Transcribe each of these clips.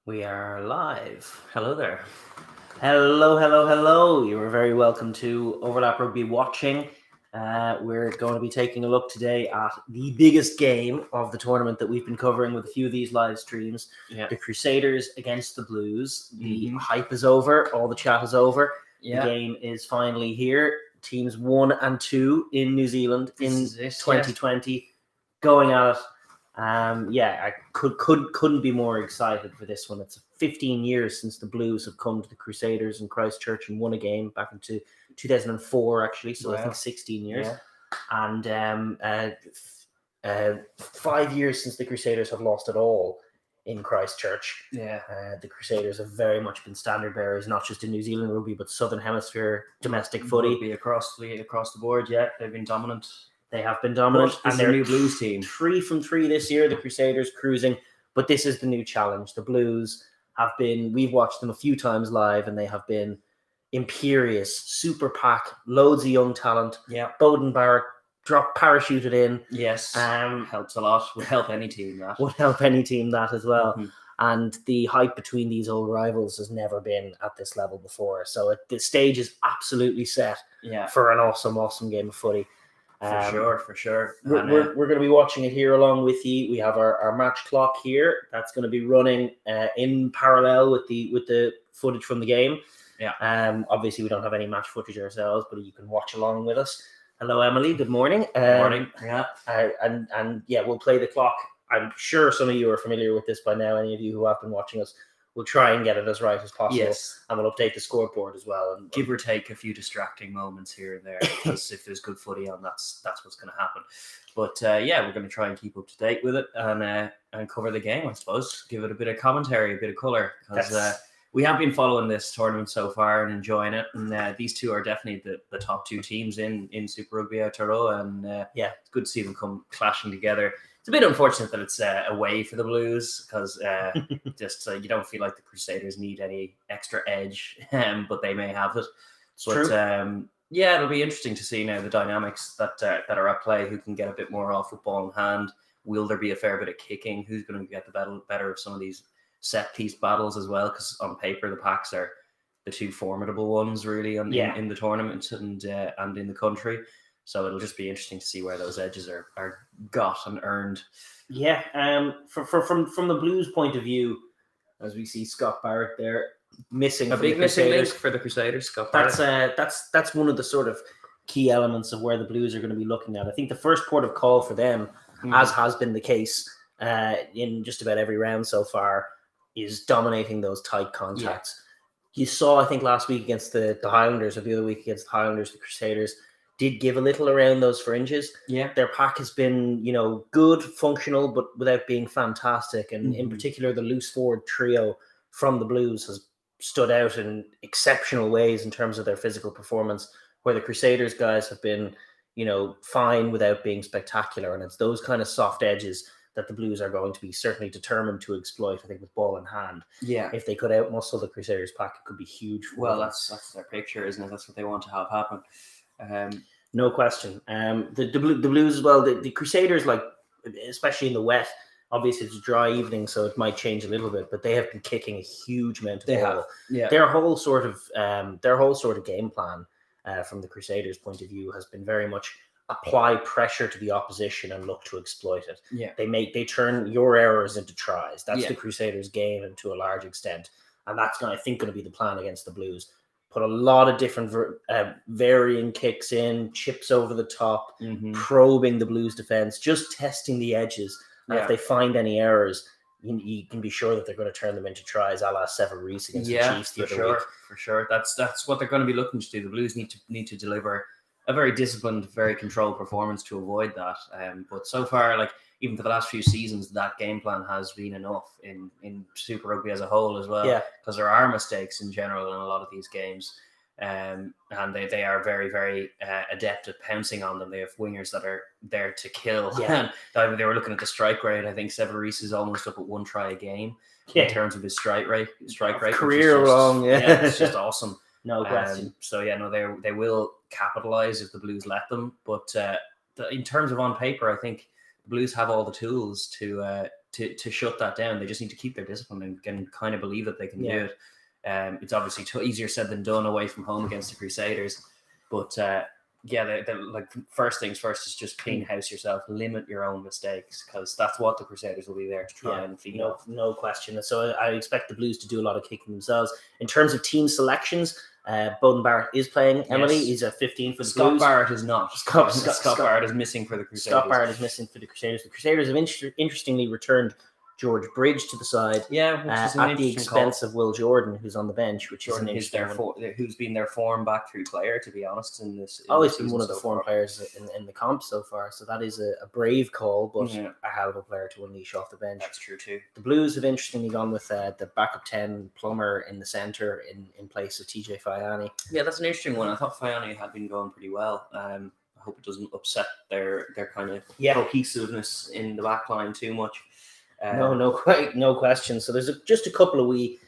We are live. Hello there. Hello. You are very welcome to Overlap Rugby Watching. We're going to be taking a look today at the biggest game of the tournament that we've been covering with a few of these live streams. Yeah. The Crusaders against the Blues. The hype is over. All the chat is over. Yeah. The game is finally here. Teams 1 and 2 in New Zealand in 2020 going at it. I couldn't be more excited for this one. It's 15 years since the Blues have come to the Crusaders in Christchurch and won a game back into 2004, actually. So wow. I think 16 years. Yeah. And 5 years since the Crusaders have lost at all in Christchurch. Yeah. The Crusaders have very much been standard bearers, not just in New Zealand rugby, but Southern Hemisphere domestic footy. Rugby across the board. Yeah, they've been dominant. They have been dominant, and they're a new Blues team. 3 from 3 this year. The Crusaders cruising, but this is the new challenge. The Blues have been. We've watched them a few times live, and they have been imperious, super pack, loads of young talent. Yeah, Bowden Barrett parachuted in. Yes, helps a lot. Would help any team that. Would help any team that as well. Mm-hmm. And the hype between these old rivals has never been at this level before. So the stage is absolutely set. Yeah. For an awesome game of footy. For sure. We're going to be watching it here along with you. We have our match clock here. That's going to be running in parallel with the footage from the game. Yeah. Obviously, we don't have any match footage ourselves, but you can watch along with us. Hello, Emily. Good morning. Good morning. Yeah. And we'll play the clock. I'm sure some of you are familiar with this by now. Any of you who have been watching us. We'll try and get it as right as possible. Yes. And we'll update the scoreboard as well. And give or take a few distracting moments here and there, because if there's good footy on, that's what's going to happen. But we're going to try and keep up to date with it and cover the game, I suppose. Give it a bit of commentary, a bit of colour, because we have been following this tournament so far and enjoying it. And these two are definitely the top 2 teams in Super Rugby Aotearoa. And it's good to see them come clashing together. It's a bit unfortunate that it's away for the Blues, because you don't feel like the Crusaders need any extra edge, but they may have it. But it'll be interesting to see now the dynamics that are at play. Who can get a bit more off football in hand? Will there be a fair bit of kicking? Who's going to get the better of some of these set piece battles as well? Because on paper the packs are the 2 formidable ones really in the tournament and in the country. So it'll just be interesting to see where those edges are got and earned. Yeah. From the Blues' point of view, as we see Scott Barrett there missing a big missing link for the Crusaders. Scott Barrett. That's one of the sort of key elements of where the Blues are going to be looking at. I think the first port of call for them, as has been the case in just about every round so far, is dominating those tight contacts. Yeah. You saw, I think, last week against the Highlanders, or the other week against the Highlanders, the Crusaders did give a little around those fringes. Yeah. Their pack has been, good, functional, but without being fantastic. And in particular, the loose forward trio from the Blues has stood out in exceptional ways in terms of their physical performance, where the Crusaders guys have been, fine without being spectacular. And it's those kind of soft edges that the Blues are going to be certainly determined to exploit, I think, with ball in hand. Yeah. If they could outmuscle the Crusaders pack, it could be huge. That's their picture, isn't it? That's what they want to have happen. No question. The Blues as well. The Crusaders, especially in the wet, obviously it's a dry evening, so it might change a little bit. But they have been kicking a huge amount of ball. Yeah. Their whole sort of game plan, from the Crusaders' point of view, has been very much apply pressure to the opposition and look to exploit it. Yeah. They turn your errors into tries. That's the Crusaders' game, and to a large extent, and that's I think going to be the plan against the Blues. Put a lot of different varying kicks in, chips over the top, probing the Blues defense, just testing the edges. And if they find any errors, you can be sure that they're going to turn them into tries, a la Sever Reese against the Chiefs the other week. For sure. That's what they're going to be looking to do. The Blues need to deliver a very disciplined, very controlled performance to avoid that. But so far, even for the last few seasons, that game plan has been enough in Super Rugby as a whole as well. Yeah. Because there are mistakes in general in a lot of these games. And they are very, very adept at pouncing on them. They have wingers that are there to kill. Yeah. And they were looking at the strike rate. I think Sever Reese is almost up at 1 try a game in terms of his strike rate. Career long, it's just awesome. No question. They will capitalize if the Blues let them. But in terms of on paper, I think Blues have all the tools to shut that down. They just need to keep their discipline and can kind of believe that they can do it. It's obviously easier said than done away from home against the Crusaders, but they're like first things first is just clean house yourself, limit your own mistakes, because that's what the Crusaders will be there to try and feed off. No question. So I expect the Blues to do a lot of kicking themselves. In terms of team selections, Bowden Barrett is playing. Emily, he's a 15 for the Scott Blues. Barrett is not. Scott Barrett is missing for the Crusaders. Scott Barrett is missing for the Crusaders. The Crusaders have interestingly returned George Bridge to the side, at the expense of Will Jordan, who's on the bench, which is an interesting who's been their form back through player, to be honest. He's been one of the form players in the comp so far, so that is a brave call, but a hell of a player to unleash off the bench. That's true too. The Blues have interestingly gone with the backup 10 Plummer in the centre in place of TJ Ioane. Yeah, that's an interesting one. I thought Ioane had been going pretty well. I hope it doesn't upset their kind of cohesiveness in the back line too much. No question. So there's just a couple of wee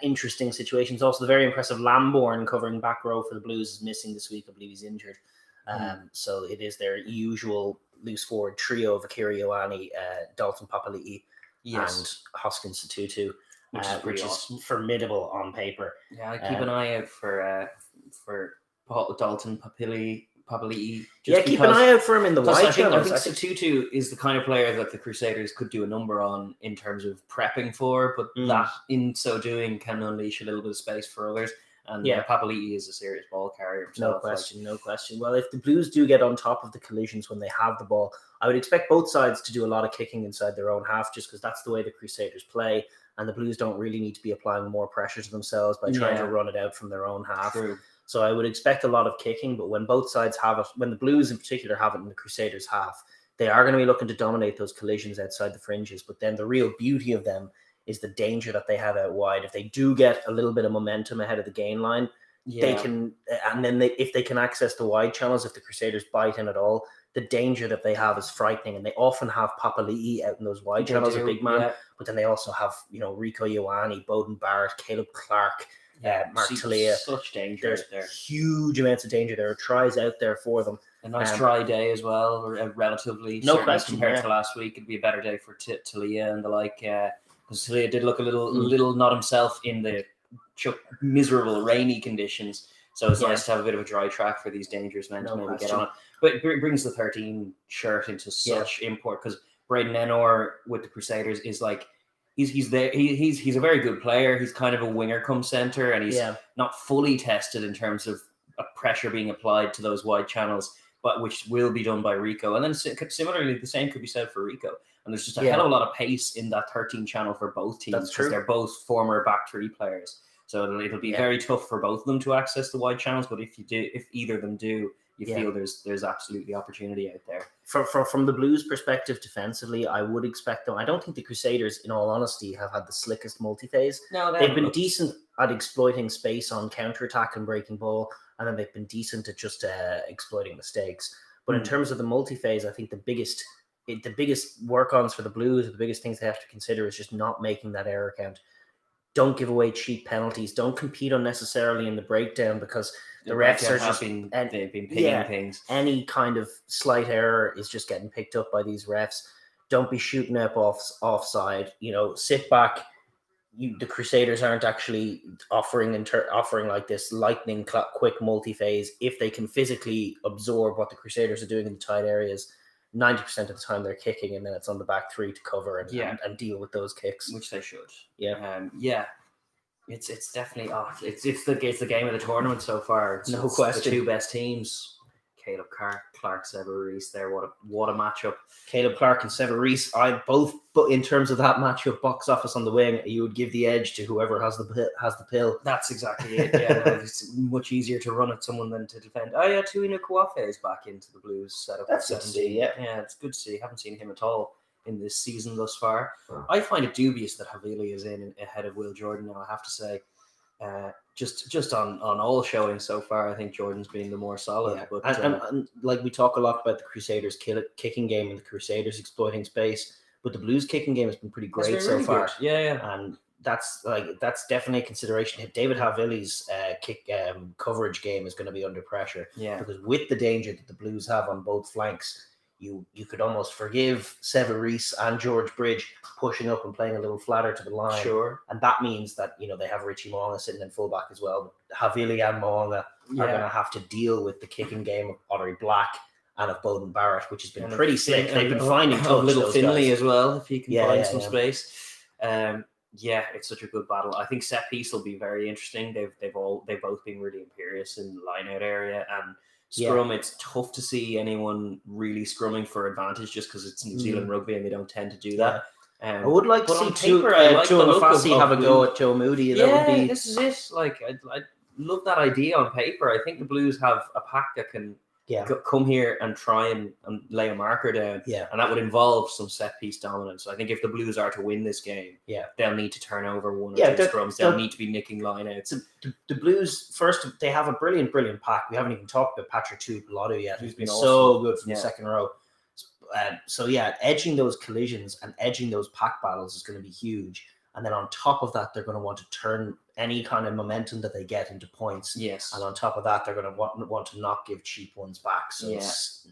interesting situations. Also, the very impressive Lambourne covering back row for the Blues is missing this week. I believe he's injured. So it is their usual loose forward trio of Akira Ioane, Dalton Papali'i, and Hoskins Satutu, which is formidable on paper. Yeah, I keep an eye out for Dalton Papali'i. Keep an eye out for him in the wide channels. I think Satutu is the kind of player that the Crusaders could do a number on in terms of prepping for, but that in so doing can unleash a little bit of space for others. And Papali'i is a serious ball carrier himself. No question. Well, if the Blues do get on top of the collisions when they have the ball, I would expect both sides to do a lot of kicking inside their own half, just because that's the way the Crusaders play, and the Blues don't really need to be applying more pressure to themselves by trying to run it out from their own half. True. So I would expect a lot of kicking, but when both sides have it, when the Blues in particular have it in the Crusaders' half, they are going to be looking to dominate those collisions outside the fringes. But then the real beauty of them is the danger that they have out wide. If they do get a little bit of momentum ahead of the gain line, they can, and then if they can access the wide channels, if the Crusaders bite in at all, the danger that they have is frightening. And they often have Papali'i out in those wide channels, a big man, but then they also have, Rico Ioane, Bowden Barrett, Caleb Clark, Mark Telea. Such danger. There's huge amounts of danger. There are tries out there for them. A nice dry day as well, relatively. No question. Compared to last week, it'd be a better day for Telea and the like. Because Telea did look a little not himself in the miserable rainy conditions. So it's nice to have a bit of a dry track for these dangerous men to maybe get on it. But it brings the 13 shirt into such import, because Braden Enor with the Crusaders is like, He's there. He's a very good player. He's kind of a winger come center, and he's not fully tested in terms of a pressure being applied to those wide channels, but which will be done by Rico. And then similarly, the same could be said for Rico. And there's just a hell of a lot of pace in that 13 channel for both teams, because they're both former back three players. So it'll be very tough for both of them to access the wide channels. But if either of them do, you feel there's absolutely opportunity out there. From the Blues' perspective, defensively, I would expect them. I don't think the Crusaders, in all honesty, have had the slickest multi-phase. No, they've been decent at exploiting space on counter-attack and breaking ball, and then they've been decent at just exploiting mistakes. But in terms of the multi-phase, I think the biggest work-ons for the Blues, or the biggest things they have to consider, is just not making that error count. Don't give away cheap penalties. Don't compete unnecessarily in the breakdown, because the refs are just they've been picking things. Any kind of slight error is just getting picked up by these refs. Don't be shooting up offside. Sit back. The Crusaders aren't actually offering like this lightning quick multi-phase. If they can physically absorb what the Crusaders are doing in the tight areas, 90% of the time they're kicking, and then it's on the back three to cover and deal with those kicks, which they should. It's definitely it's the game of the tournament so far. It's the two best teams. Caleb Clark, Sever Reese there. What a matchup. Caleb Clark and Sever Reese, but in terms of that matchup, box office on the wing, you would give the edge to whoever has the pill. That's exactly it. Yeah, it's much easier to run at someone than to defend. Tuina Kouafe is back into the Blues setup. That's good to see. Yeah, it's good to see. Haven't seen him at all in this season thus far. I find it dubious that Havili is in ahead of Will Jordan now, I have to say. Just on all showing so far, I think Jordan's been the more solid. But and like we talk a lot about the Crusaders' kicking game and the Crusaders exploiting space, but the Blues' kicking game has been pretty great so far. Good. Yeah. And that's definitely a consideration. David Havili's kick coverage game is going to be under pressure. Yeah. Because with the danger that the Blues have on both flanks, you could almost forgive Sever Reese and George Bridge pushing up and playing a little flatter to the line. Sure. And that means that, they have Richie Moonga sitting in fullback as well. But Havili and Moonga are going to have to deal with the kicking game of Ottery Black and of Bowden Barrett, which has been pretty slick. They've been finding touch, little Finlay guys. as well, if he can find some space. It's such a good battle. I think set piece will be very interesting. They've both been really imperious in the line out area, and scrum. It's tough to see anyone really scrumming for advantage just because it's New Zealand rugby and they don't tend to do that. I would like to see Tuamafasi have a go at Joe Moody. This is it. Like I love that idea on paper. I think the Blues have a pack that can come here and try and lay a marker down. And that would involve some set piece dominance. So I think if the Blues are to win this game, they'll need to turn over one or two scrums. They'll need to be nicking lineouts. The Blues, first, they have a brilliant pack. We haven't even talked about Patrick Tuipulotu yet, who's been so good from the second row. Edging those collisions and edging those pack battles is going to be huge. And then on top of that, they're going to want to turn any kind of momentum that they get into points. Yes. And on top of that, they're going to want to not give cheap ones back. So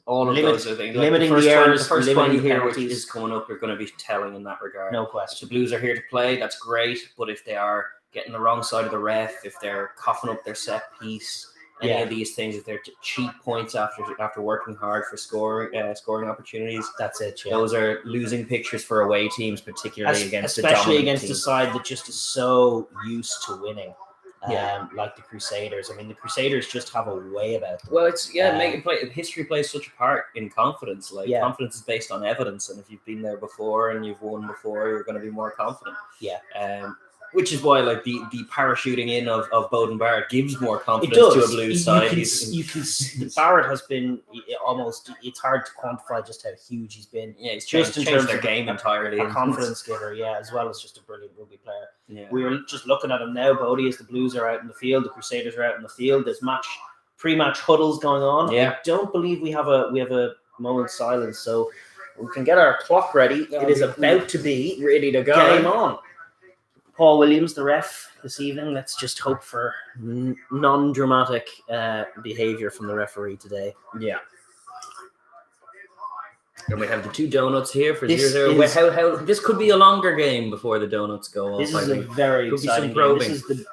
all of those are things. Limiting the errors, the first 20 here, which is coming up, are going to be telling in that regard. No question. If the Blues are here to play, that's great. But if they are getting the wrong side of the ref, if they're coughing up their set piece, any of these things, if they're cheap points after working hard for scoring opportunities, that's it. Those are losing pictures for away teams, particularly especially against a side that just is so used to winning. Like the Crusaders. I mean, the Crusaders just have a way about them. Well, it's history plays such a part in confidence. Like confidence is based on evidence, and if you've been there before and you've won before, you're going to be more confident. Which is why, like, the parachuting in of Bowden Barrett gives more confidence to a Blues side. Barrett has been almost. It's hard to quantify just how huge he's been. Yeah, he's changed their game entirely. A confidence giver, as well as just a brilliant rugby player. Yeah. We were just looking at him now, Bodie, as the Blues are out in the field, the Crusaders are out in the field. There's pre-match huddles going on. Yeah. I don't believe we have a moment's silence, so we can get our clock ready. It is about to be ready to go. Game on. Paul Williams, the ref this evening. Let's just hope for non-dramatic behaviour from the referee today. Yeah. And we have the two donuts here for 0-0. This could be a longer game before the donuts go off. This is a very exciting game. This is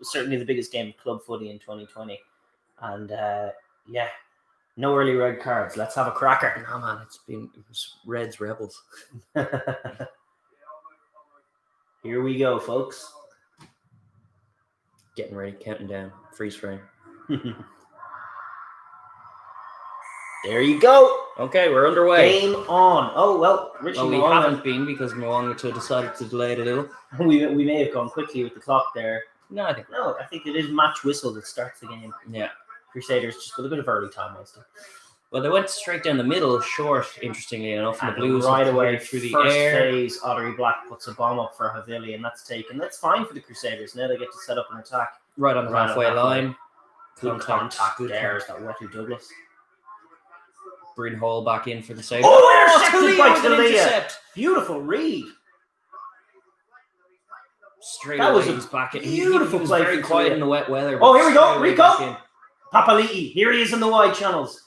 certainly the biggest game of club footy in 2020. And no early red cards. Let's have a cracker. No, man, it was Reds Rebels. Here we go, folks. Getting ready, counting down, freeze frame. There you go. Okay, we're underway. Game on. Oh, well, Richie we haven't been because Moonga decided to delay it a little. We may have gone quickly with the clock there. No, I think it is match whistle that starts the game. Yeah. Crusaders just with a bit of early time wasting. Well, they went straight down the middle, short, interestingly enough, and the Blues right away through the first air. Phase, Ottery Black puts a bomb up for Havili, and that's taken. That's fine for the Crusaders. Now they get to set up an attack. Right on the halfway line. Good contact there. Is that Watty Douglas? Bryn Hall back in for the save. Intercepted by Telea. Beautiful read. Straight away, he's back in. Beautiful he play. Very quiet in the wet weather. Oh, here we go. Rico. Papali'i. Here he is in the wide channels.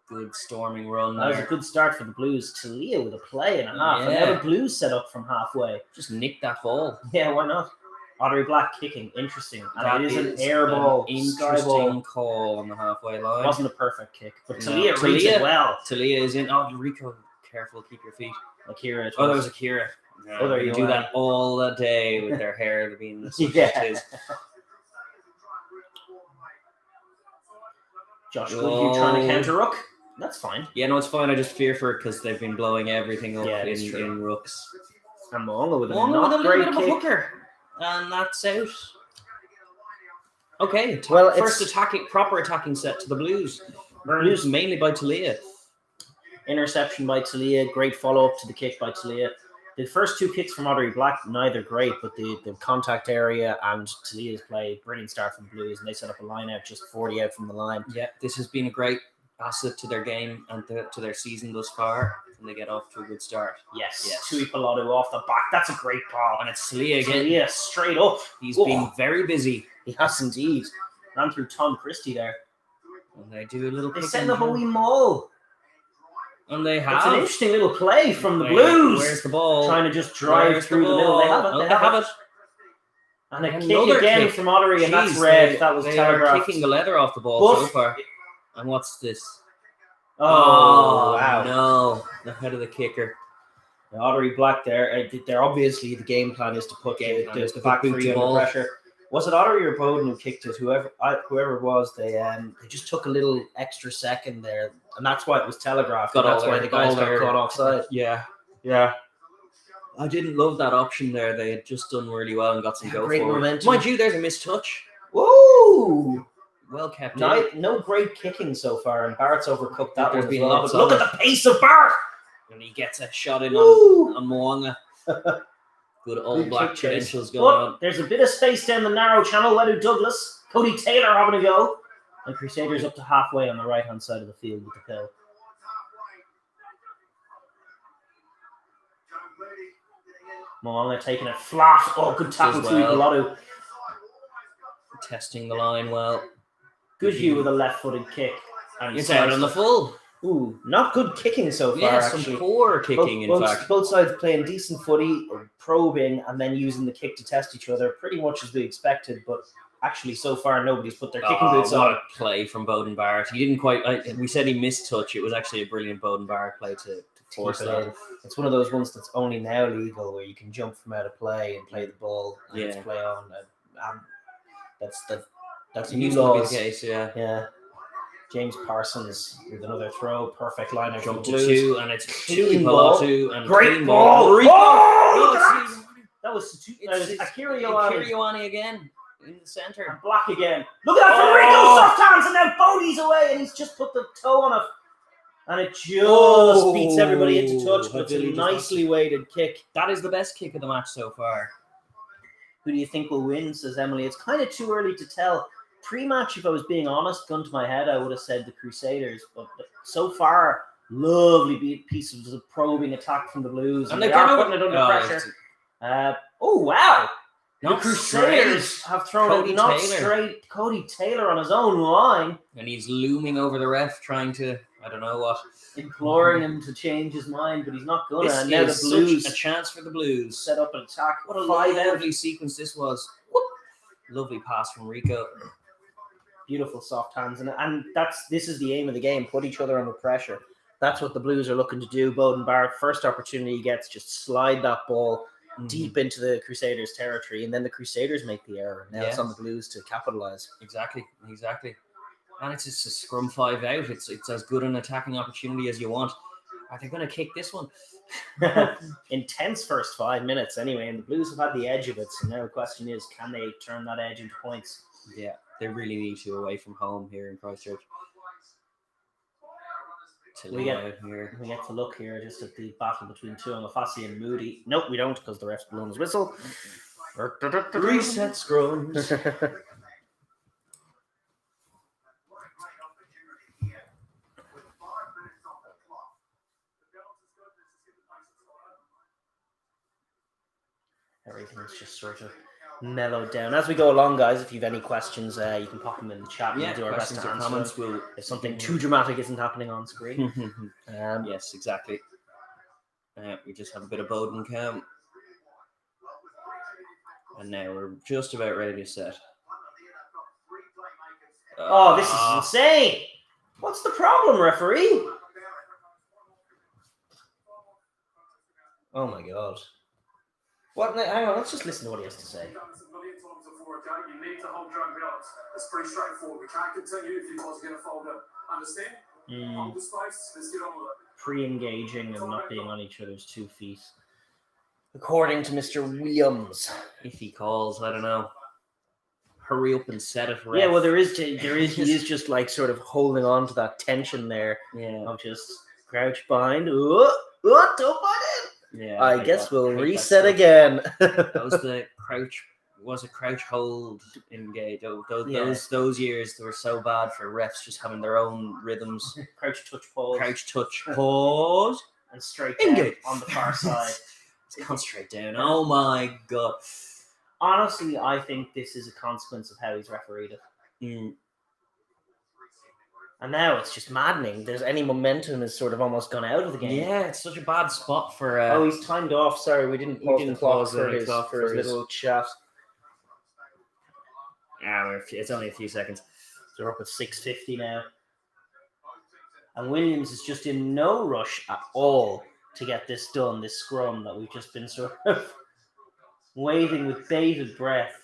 Good storming run. That was a good start for the Blues. Telea with a play and a half. And now the Blues set up from halfway. Just nick that ball. Yeah, why not? Ottery Black kicking. Interesting. And it is an air ball. Interesting call on the halfway line. It wasn't a perfect kick. But Telea reads it well. Telea is in. Oh, Rico, careful. Keep your feet. Akira. Oh, there was Akira. Yeah, they do that all the day with their hair being Josh Goodhue trying to counter Rook. That's fine. Yeah, no, it's fine. I just fear for it because they've been blowing everything up in Rooks. And Moonga with a not great bit of kick. A hooker. And that's out. Okay, first proper attacking set to the Blues. Blues mainly by Telea. Interception by Telea. Great follow-up to the kick by Telea. The first two kicks from Ottery Black, neither great, but the contact area and Telea's play, brilliant start from the Blues, and they set up a line out just 40 out from the line. Yeah, this has been a great asset to their game and to their season thus far, and they get off to a good start. Yes. Tuipulotu off the back. That's a great ball. And it's Telea again. Telea straight up. He's been very busy. He has indeed. Ran through Tom Christie there. And they do a little... They send up a wee maul. And they have. It's an interesting little play from the Blues. Where's the ball? Trying to just drive through the middle. They have it. They have it. And a kick again from Ottery, and that's red. That was telegraphed. Kicking the leather off the ball so far. And what's this? Oh, wow. No. The head of the kicker. Ottery black there. They're obviously the game plan is to put the back three under pressure. Was it Ottery or Bowden who kicked it? Whoever it was, they just took a little extra second there, and that's why it was telegraphed. That's why the guys got caught offside. Yeah. I didn't love that option there. They had just done really well and got some go great forward. momentum. Mind you, there's a missed touch. Whoa! Well kept. No great kicking so far, and Barrett's overcooked that one. Look at the pace of Barrett! And he gets a shot in on Moanga. Good old black credentials going on. There's a bit of space down the narrow channel. Ledu Douglas, Cody Taylor having a go. And Crusaders up to halfway on the right-hand side of the field with the pill. Moanga taking it flat. Oh, good tackle to Lodu. Testing the line well. Good view with a left-footed kick. And it's out on the full. Ooh, not good kicking so far, actually. Some poor kicking, in fact. Both sides playing decent footy, probing, and then using the kick to test each other, pretty much as we expected, but actually so far nobody's put their kicking boots on. What a play from Bowden Barrett. He didn't quite... we said he missed touch. It was actually a brilliant Bowden Barrett play to force it in. It's one of those ones that's only now legal, where you can jump from out of play and play the ball and just play on. That's new laws. The case, yeah. James Parsons with another throw, perfect line of jump to two, and it's clean ball. And great ball. Oh, that was Akira Ioane again in the centre. And black again. Look at that from Rico, soft hands, and now Bodie's away, and he's just put the toe on it. And it just beats everybody into touch, but it's a nicely weighted kick. That is the best kick of the match so far. Who do you think will win, says Emily. It's kind of too early to tell. Pre-match, if I was being honest, gun to my head, I would have said the Crusaders. But so far, lovely pieces of probing attack from the Blues. And they are putting it under pressure. Wow. The Crusaders have thrown it straight. Cody Taylor on his own line. And he's looming over the ref, trying to, I don't know what. Imploring him to change his mind, but he's not going to. And now the Blues. A chance for the Blues. Set up an attack. What a lovely sequence this was. Whoop. Lovely pass from Rico. Beautiful soft hands, and this is the aim of the game: put each other under pressure. That's what the Blues are looking to do. Bowden Barrett, first opportunity he gets, just slide that ball deep into the Crusaders' territory, and then the Crusaders make the error. Now it's on the Blues to capitalize. Exactly. And it's just a scrum 5 out. It's as good an attacking opportunity as you want. Are they going to kick this one? Intense first 5 minutes, anyway, and the Blues have had the edge of it. So now the question is, can they turn that edge into points? Yeah. They really need to away from home here in Christchurch. We get to look here just at the battle between Tuamafasi and Moody. Nope, we don't, because the ref's blown his whistle. Reset scrums. Everything's just sort of mellowed down as we go along, guys. If you've any questions, you can pop them in the chat. We'll do our best to answer them. If something too dramatic isn't happening on screen. Yes, exactly. We just have a bit of Bowden cam, and now we're just about ready to set. Oh, this is insane! What's the problem, referee? Oh my god! What? Hang on, let's just listen to what he has to say. You need to hold drug balance. It's pretty straightforward. We can't continue if you was going to fold up. Understand? Hold the space. Let's get on with it. Pre-engaging and not being on each other's 2 feet. According to Mr. Williams. If he calls, I don't know. Hurry up and set it right. Yeah, well, he is just like sort of holding on to that tension there. Yeah. Of just crouch behind. Don't bite it. Yeah, I guess we'll reset again. That was the crouch. Was a crouch hold engage. Those years they were so bad for refs just having their own rhythms. Crouch touch pause. Crouch touch pause. And straight down on the far side. Come straight down. Oh my god. Honestly, I think this is a consequence of how he's refereed it. And now it's just maddening. There's any momentum has sort of almost gone out of the game. Yeah, it's such a bad spot for. He's timed off. Sorry, we didn't pause for his little chat. Yeah, it's only a few seconds. So we're up at 6:50 now. And Williams is just in no rush at all to get this done, this scrum that we've just been sort of waiting with bated breath.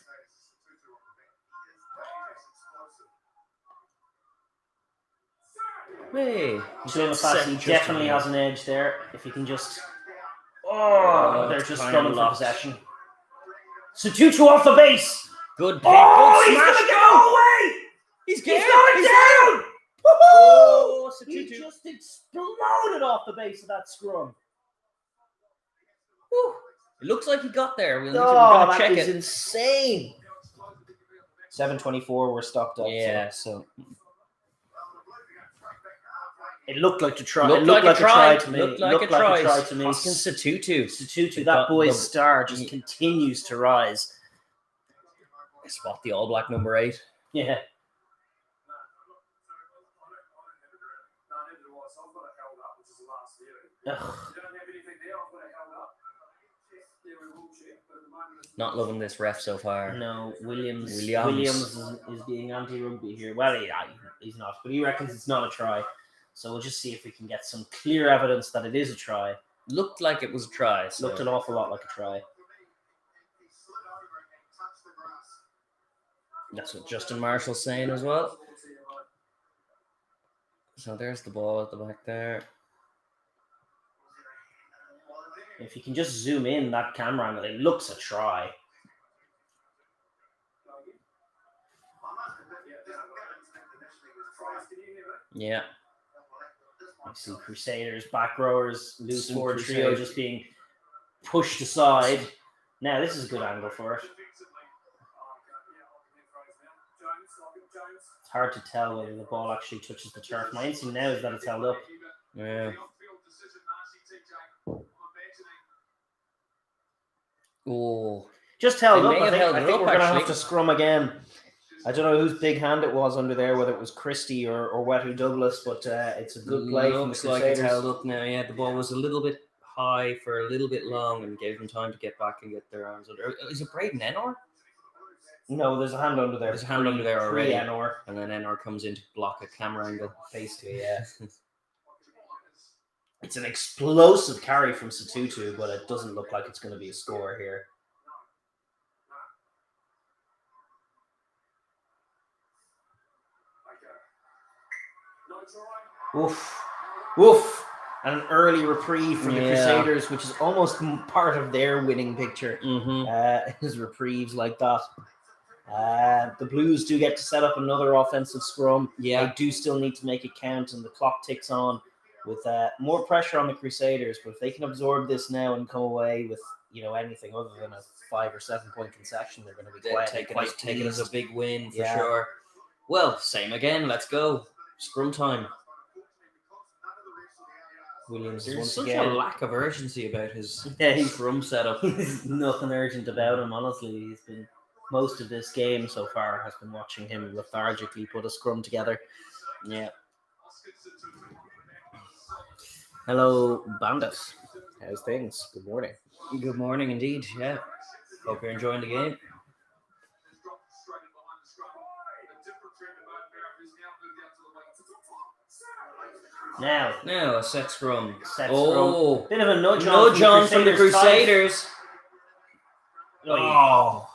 Hey, he definitely has an edge there. If he can just... Oh, they're just running for possession. Sotutu off the base! Good pick. Oh, he's going to go away! He's going down! Oh, he just exploded off the base of that scrum. Whew. It looks like he got there. We're that check is it. Insane. 7:24, we're stopped up. Yeah, so... It looked like a try. Looked like a try to me. Looked like a try to me. Sotutu, that boy's star just continues to rise. Spot the All Black number 8. Yeah. Ugh. Not loving this ref so far. No, Williams is being anti-rugby here. Well, he's not, but he reckons it's not a try. So we'll just see if we can get some clear evidence that it is a try. Looked like it was a try. So. Looked an awful lot like a try. That's what Justin Marshall's saying as well. So there's the ball at the back there. If you can just zoom in that camera angle, it looks a try. Yeah. You see Crusaders, back rowers, loose forward trio just being pushed aside. Now this is a good angle for it. It's hard to tell whether the ball actually touches the turf. My instinct now is that it's held up. Yeah. Oh, just held up. I think we're going to have to scrum again. I don't know whose big hand it was under there, whether it was Christie or Wetu Douglas, but it's a good play from the Crusaders. Looks like it's held up now. Yeah, the ball was a little bit high for a little bit long and gave them time to get back and get their arms under. Is it Braden Enor? No, there's a hand under there. There's a hand under there already. Enor. And then Enor comes in to block a camera angle. Basically, yeah. It's an explosive carry from Sotutu, but it doesn't look like it's going to be a score here. Woof. Woof. And an early reprieve from the Crusaders, which is almost part of their winning picture. His reprieves like that. The Blues do get to set up another offensive scrum. Yeah. They do still need to make it count, and the clock ticks on with more pressure on the Crusaders. But if they can absorb this now and come away with anything other than a 5 or 7 point concession, they're going to be taking it as a big win for sure. Well, same again. Let's go. Scrum time. Williams There's once such again. a lack of urgency about his scrum setup. There's nothing urgent about him, honestly. He's been most of this game so far has been watching him lethargically put a scrum together. Yeah. Hello, Bandit. How's things? Good morning. Good morning indeed, yeah. Hope you're enjoying the game. Now a set scrum. Scrum. Bit of a nudge on from the Crusaders. Oh.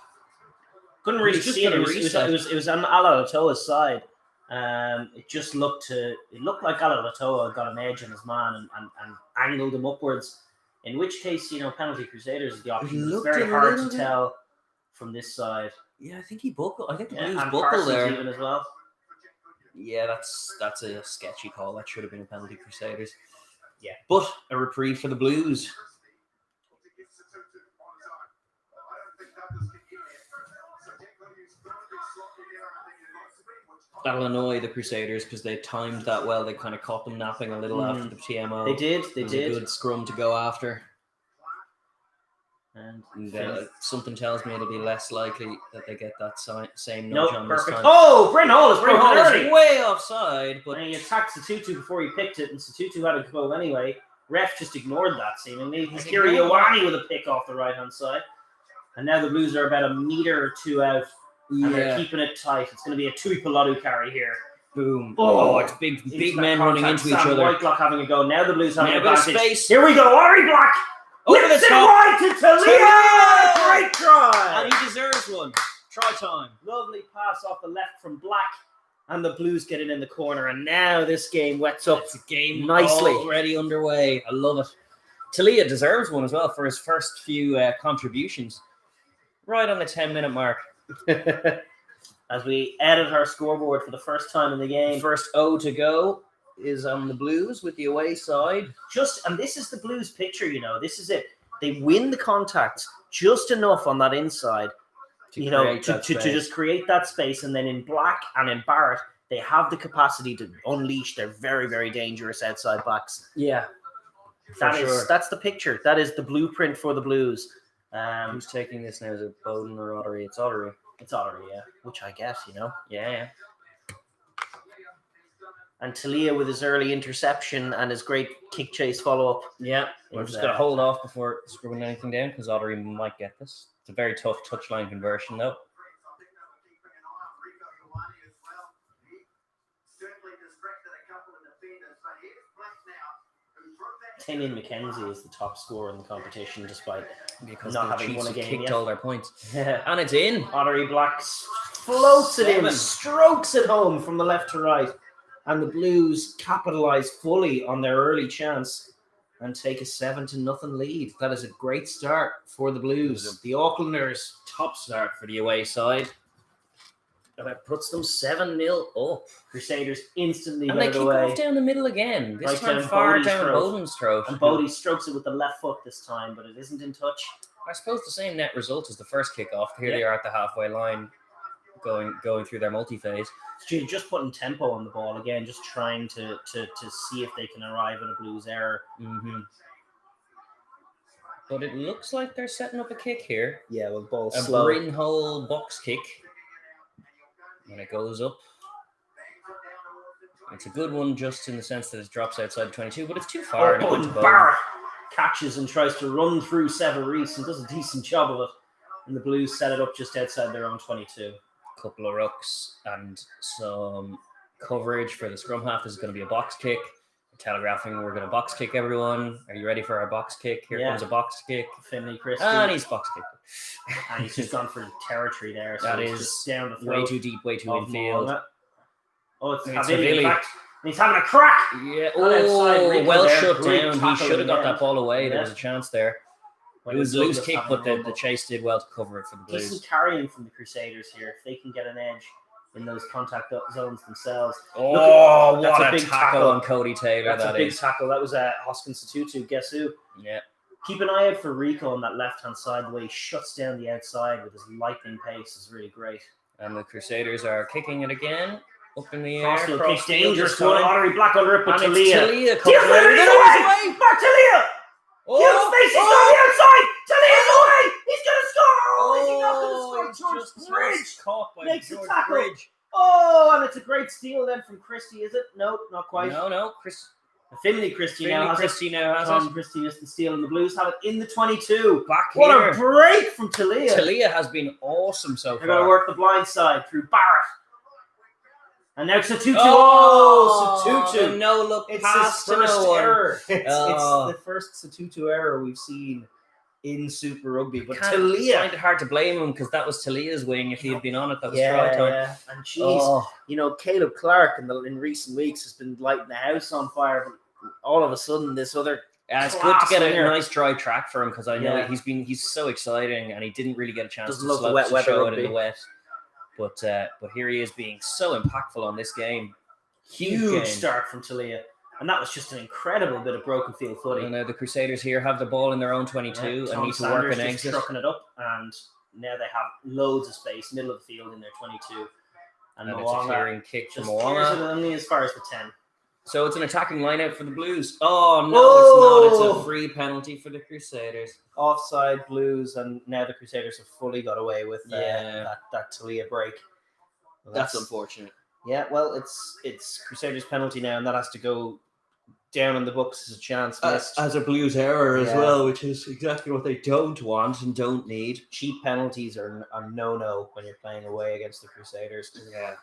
Couldn't really see it. It was on Aotearoa's side. It just looked like Aotearoa got an edge on his man and angled him upwards. In which case, penalty Crusaders is the option. It's very hard to tell from this side. Yeah, I think he buckled. I think the Blues and buckled there even as well. Yeah, that's a sketchy call. That should have been a penalty Crusaders. Yeah, but a reprieve for the Blues. That'll annoy the Crusaders because they timed that well. They kind of caught them napping a little after the TMO. They did. A good scrum to go after. And something tells me it'll be less likely that they get that same nudge on perfect. this time. Oh, Bryn Hall is broken early. is way offside, but and he attacked Satutu before he picked it, and Satutu had to go anyway. Ref just ignored that seemingly. Kiri Ioane with a pick off the right-hand side. And now the Blues are about a metre or two out, and they're keeping it tight. It's going to be a Tui Pilotu carry here. Boom. Oh, it's big men running into each other. Whitelock having a go. Now the Blues having a advantage. Space. Here we go. Ari Black. Over the top. Wide to Telea. Great try. And he deserves one. Try time. Lovely pass off the left from Black. And the Blues get in the corner. And now this game wets up. It's a game nicely. Already underway. I love it. Telea deserves one as well for his first few contributions. Right on the 10-minute mark. As we edit our scoreboard for the first time in the game. First O to go is on the Blues with the away side. And this is the Blues picture, This is it. They win the contact just enough on that inside, to just create that space. And then in Black and in Barrett, they have the capacity to unleash their very, very dangerous outside backs. Yeah. That's the picture. That is the blueprint for the Blues. Who's taking this now? Is it Bowden or Ottery? It's Ottery. It's Ottery, yeah. Which I guess, Yeah. And Telea with his early interception and his great kick chase follow-up. Yeah. We're just going to hold off before screwing anything down because Ottery might get this. It's a very tough touchline conversion, though. Tinian McKenzie is the top scorer in the competition, despite not having won a game yet. All their points. And it's in. Ottery Black floats it in, strokes it home from the left to right. And the Blues capitalise fully on their early chance and take a 7-0 lead. That is a great start for the Blues. The Aucklanders, top start for the away side. And it puts them 7-0 up. Crusaders instantly and get it away. And they kick off down the middle again. This time far down Bowden's throat. And Bodie strokes it with the left foot this time, but it isn't in touch. I suppose the same net result as the first kick-off. Here they are at the halfway line, going through their multi-phase. Just putting tempo on the ball again, just trying to see if they can arrive at a Blues error. Mm-hmm. But it looks like they're setting up a kick here. Yeah, well, ball a slow. Bryn Hall box kick. And it goes up. It's a good one just in the sense that it drops outside 22, but it's too far. And Barrett catches and tries to run through Severis and does a decent job of it. And the Blues set it up just outside their own 22. Couple of rucks and some coverage for the scrum half. This is going to be a box kick. We're telegraphing we're going to box kick everyone. Are you ready for our box kick? Here comes a box kick. Finley Christie. And he's box kicked. And he's just gone for territory there. So that is down the way too deep, way too infield. Oh, it's Havili. In fact, he's having a crack. Yeah. Oh, well shut down. He should have got that ball away. Yeah. There was a chance there. It was a loose kick, but the chase did well to cover it for the Blues. Decent carrying from the Crusaders here. If they can get an edge in those contact zones themselves. Oh, that's a big tackle on Cody Taylor. That's a big tackle. That was Hoskins Satutu. Guess who? Yeah. Keep an eye out for Rico on that left-hand side. The way he shuts down the outside with his lightning pace is really great. And the Crusaders are kicking it again. Up in the air. Cross dangerous one. Ottery Black under it, but Telea. Telea away! Mark Telea! Huge space, he's on the outside! Telea's away! He's going to score! Is he not going to score? George Bridge caught by makes George a tackle. Bridge. Oh, and it's a great steal then from Christie, is it? No, not quite. No. Finley Christie now has it. Tom Christie missed the steal, and the Blues have it in the 22. Back what here. A break from Telea. Telea has been awesome so far. They're going to work the blind side through Barrett. And now Satutu. Satutu. No look it's past his first error. It's the first Satutu error we've seen in Super Rugby. But Telea, I find it hard to blame him because that was Telea's wing. If he had been on it, that was try time. Yeah. And geez, Caleb Clark in recent weeks has been lighting the house on fire. But all of a sudden, this other it's good to get a nice dry track for him because I know he's so exciting and he didn't really get a chance to show it in the wet. But here he is being so impactful on this game. Huge start from Telea. And that was just an incredible bit of broken field footy. And the Crusaders here have the ball in their own 22 and need to work an exit. Trucking it up, and now they have loads of space, middle of the field in their 22. And it's a clearing kick from Moana. Only as far as the 10. So it's an attacking line-out for the Blues. Oh, no, it's not. It's a free penalty for the Crusaders. Offside Blues, and now the Crusaders have fully got away with that Telea break. Well, that's unfortunate. Yeah, well, it's Crusaders' penalty now, and that has to go down in the books as a chance missed. As a Blues error as well, which is exactly what they don't want and don't need. Cheap penalties are no when you're playing away against the Crusaders. Yeah.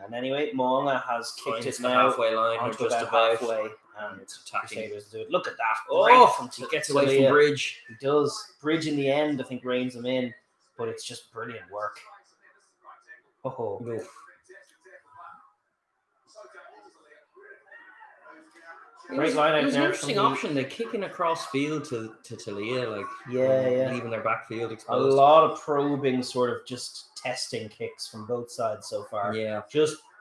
And anyway, Moonga has kicked it the now halfway line, onto or just about about halfway, and it's attacking. Crusaders do it. Look at that! Oh, he gets away from Bridge. He does. Bridge in the end, I think, reins him in, but it's just brilliant work. Oh. Oof. Great line out. It was an interesting option. They kicking across field to Telea, leaving their backfield exposed. A lot of probing, sort of just testing kicks from both sides so far. Yeah,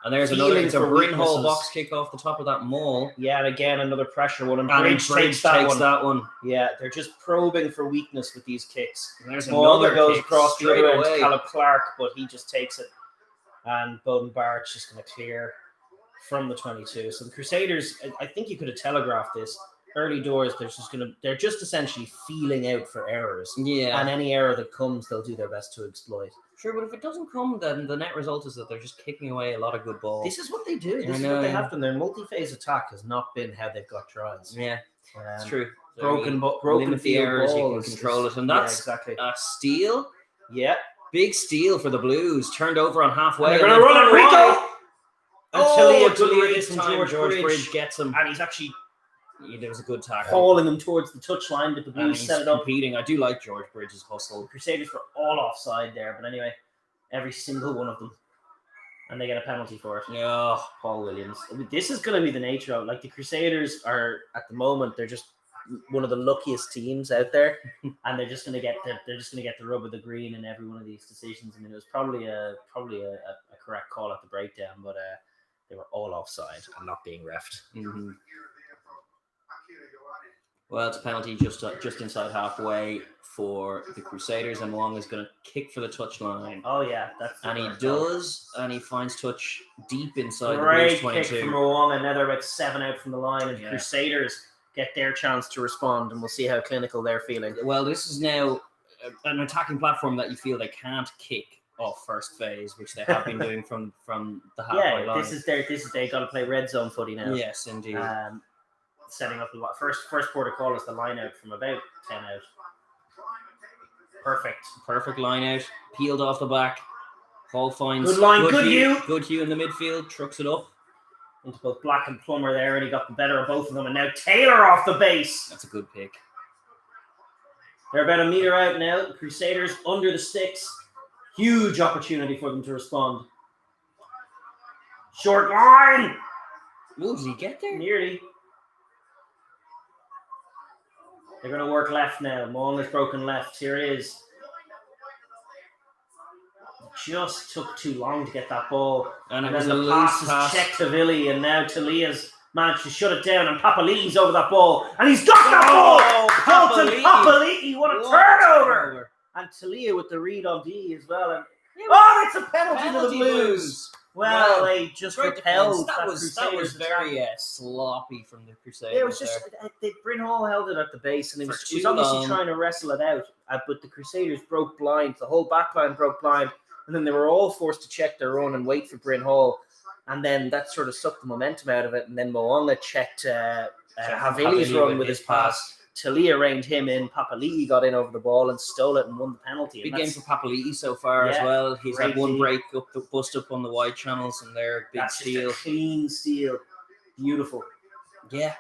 and there's another. It's a Brynhall box kick off the top of that maul. Yeah, and again another pressure one. And Bridge takes that one. Yeah, they're just probing for weakness with these kicks. And there's another goes kick across the other end to away. Callum Clark, but he just takes it, and Bowden Barrett's just going to clear from the 22. So the Crusaders, I think you could have telegraphed this early doors. They're just essentially feeling out for errors. Yeah, and any error that comes, they'll do their best to exploit. Sure, but if it doesn't come, then the net result is that they're just kicking away a lot of good balls. This is what they do. This is what they have done. Their multi-phase attack has not been how they've got tries. Yeah, it's true. Broken the errors, you can control it, and that's exactly a steal. Yeah, big steal for the Blues. Turned over on halfway. They're going to run it, Rico. Until this time, George Bridge gets him, and he's actually. There was a good tackle. Hauling him towards the touchline, but the Blues set it up. Competing. I do like George Bridge's hustle. The Crusaders were all offside there, but anyway, every single one of them. And they get a penalty for it. Yeah, Paul Williams. This is going to be the nature of it. The Crusaders are, at the moment, they're just one of the luckiest teams out there. And they're just going to get the rub of the green in every one of these decisions. I mean, it was probably a correct call at the breakdown, but they were all offside and not being reffed. Mm-hmm. Well, it's a penalty just inside halfway for the Crusaders, and Wong is going to kick for the touchline. Oh yeah, and he finds touch deep inside Great the 22. Kick from Wong, and now they're about 7 out from the line, and Crusaders get their chance to respond, and we'll see how clinical they're feeling. Well, this is now an attacking platform that you feel they can't kick off first phase, which they have been doing from the halfway line. This is they got to play red zone footy now. Yes, indeed. Setting up the first port of call is the line out from about 10 out. Perfect line out, peeled off the back. Hall finds good line, good Hugh in the midfield, trucks it up into both Black and Plummer there, and he got the better of both of them, and now Taylor off the base. That's a good pick. They're about a meter out now. The Crusaders under the sticks. Huge opportunity for them to respond. Short line. Ooh, did he get there? Nearly. They're going to work left now. Maul has broken left. Here it is. Just took too long to get that ball. And it then was the a pass loose pass. is checked to Villy, and now Telea's managed to shut it down, and Papali'i's over that ball. And he's got that ball! Colton Papali'i, what a turnover! And Telea with the read on D as well. And it's a penalty to the Blues. Well, they just repelled that was very sloppy from the Crusaders. Yeah, it was just Brynhall held it at the base, and he was obviously trying to wrestle it out. But the Crusaders broke blind. The whole back line broke blind, and then they were all forced to check their run and wait for Brynhall. And then that sort of sucked the momentum out of it. And then Moonga checked Havili's run with his pass. Telea reined him in. Papali'i got in over the ball and stole it and won the penalty. Big game for Papali'i so far as well. He's had one break up the bust up on the wide channels, and they're big steal. Just a clean steal. Beautiful. Yeah.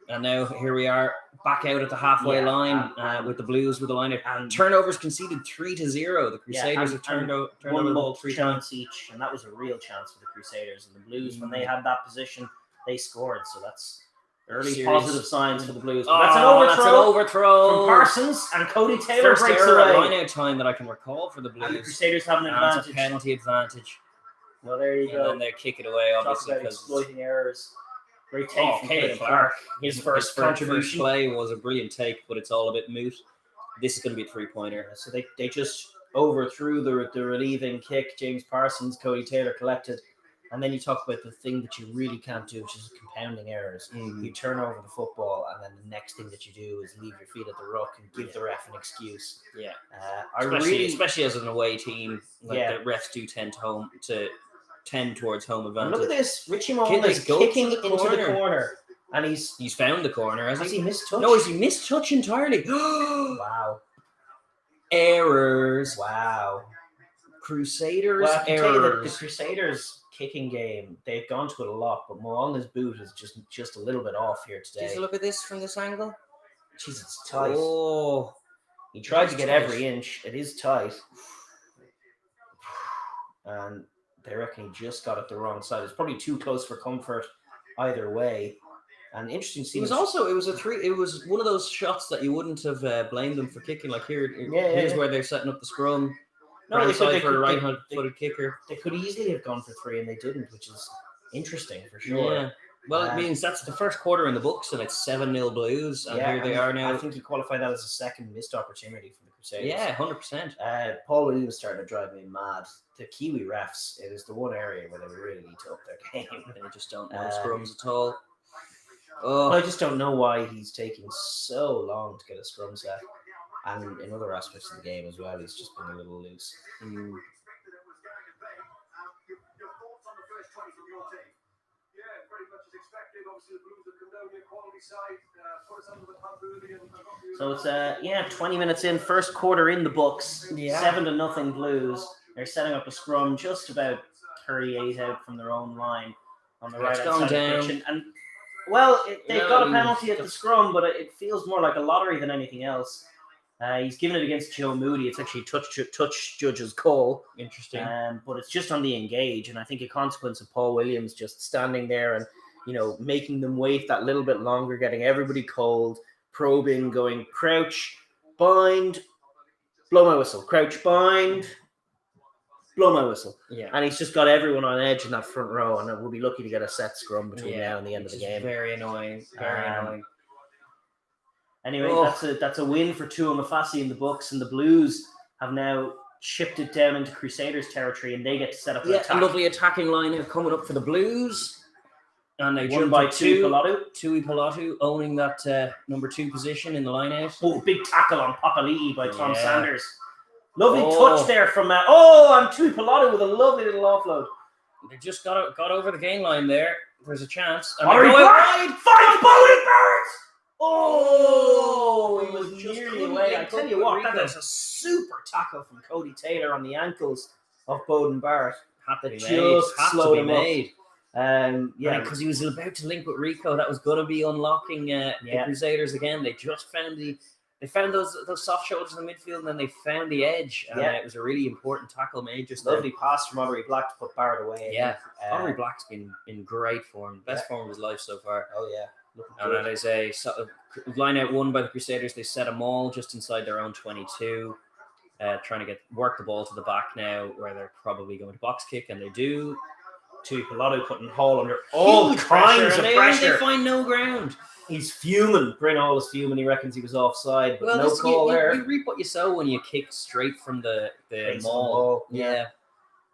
And now here we are back out at the halfway line with the Blues with the line and turnovers conceded 3-0. The Crusaders have turned over the ball 3 times each, and that was a real chance for the Crusaders. And the Blues, when they had that position, they scored. So that's early positive signs for the Blues. But that's an overthrow from Parsons, and Cody Taylor breaks away. Line-out time that I can recall for the Blues. And the Crusaders have an advantage. It's a penalty advantage. Well, there you go. And then they kick it away, obviously, because exploiting errors. Great take from Caleb Clark. His first contribution. Play was a brilliant take, but it's all a bit moot. This is going to be a 3-pointer. So they just overthrew the relieving kick. James Parsons, Cody Taylor collected. And then you talk about the thing that you really can't do, which is compounding errors. You turn over the football, and then the next thing that you do is leave your feet at the ruck and give the ref an excuse. Yeah. Especially as an away team, the refs do tend towards home advantage. And look at this. Richie Moong is kicking into the corner. And he's found the corner, has he missed touch? No, has he missed touch entirely? Wow. Errors. Wow. Crusaders Well, I can tell you that the errors. Crusaders kicking game, they've gone to it a lot, but Moonga's boot is just a little bit off here today. Just look at this from this angle. Jeez, it's tight. Oh. He tried to get every inch. It is tight. And they reckon he just got it the wrong side. It's probably too close for comfort either way. And interesting to see. It was one of those shots that you wouldn't have blamed them for kicking. Like here's where they're setting up the scrum. No, they could for a right-footed kicker. They could easily have gone for 3 and they didn't, which is interesting for sure. Yeah. Well, it means that's the first quarter in the books, and it's 7-0 Blues, and here they are now. I think you qualify that as a second missed opportunity for the Crusaders. Yeah, 100%. Paul Williams started to drive me mad. The Kiwi refs, it is the one area where they really need to up their game. They just don't know scrums at all. I just don't know why he's taking so long to get a scrum set. And in other aspects of the game as well, he's just been a little loose. So it's 20 minutes in, first quarter in the books. 7-0 Blues. They're setting up a scrum just about 38 out from their own line on the right side of the pitch. And they've got a penalty at the scrum, but it feels more like a lottery than anything else. He's given it against Joe Moody. It's actually touch judge's call. Interesting. But it's just on the engage, and I think a consequence of Paul Williams just standing there and making them wait that little bit longer, getting everybody cold, probing, going crouch, bind, blow my whistle, crouch, bind, blow my whistle. Yeah. And he's just got everyone on edge in that front row, and we'll be lucky to get a set scrum between now and the end of the game. Very annoying. Very annoying. Anyway, that's a win for Tua Mafasi in the books, and the Blues have now chipped it down into Crusaders territory, and they get to set up an attack. A lovely attacking line here coming up for the Blues. And they won by Tui Pilatu owning that number 2 position in the line out. Oh, big tackle on Papali'i by Tom Sanders. Lovely touch there from and Tui Pilatu with a lovely little offload. They just got over the gain line there. There's a chance. And Finds Bowden Barrett! Oh, he was just nearly away. I tell you what, that was a super tackle from Cody Taylor on the ankles of Bowden Barrett. Had to slowed him up. Because he was about to link with Rico. That was going to be unlocking the Crusaders again. They just found those soft shoulders in the midfield, and then they found the edge. And it was a really important tackle made. Just lovely pass from Ottery Black to put Barrett away. Yeah, Ottery Black's been in great form, best form of his life so far. Oh yeah. And that is a line out won by the Crusaders. They set a maul just inside their own 22, trying to work the ball to the back now, where they're probably going to box kick, and they do. Tui Pilatu putting Hall under all kinds of pressure. They find no ground. He's fuming. Bryn Hall is fuming. He reckons he was offside, but no call there. You reap what you sow when you kick straight from the maul. Yeah.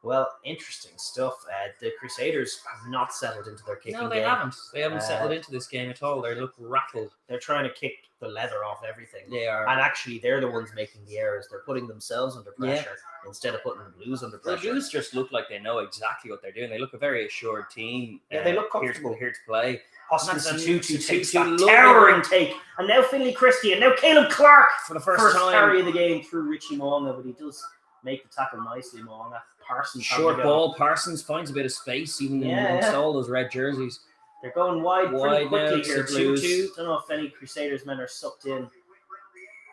Well, interesting stuff. The Crusaders have not settled into their kicking game. No, they haven't. They haven't settled into this game at all. They look rattled. They're trying to kick the leather off everything. They are. And actually, they're the ones making the errors. They're putting themselves under pressure instead of putting the Blues under pressure. The Blues just look like they know exactly what they're doing. They look a very assured team. Yeah, they look comfortable. Here to play. Hoskins Tutu takes that towering take. And now Finlay Christie, and now Caleb Clark for the first time. Carry of the game through Richie Moonga, but he does make the tackle nicely, Moonga. Parsons short ball. Parsons finds a bit of space even amongst all those red jerseys. They're going wide pretty quickly now, here. 2-2. Don't know if any Crusaders men are sucked in.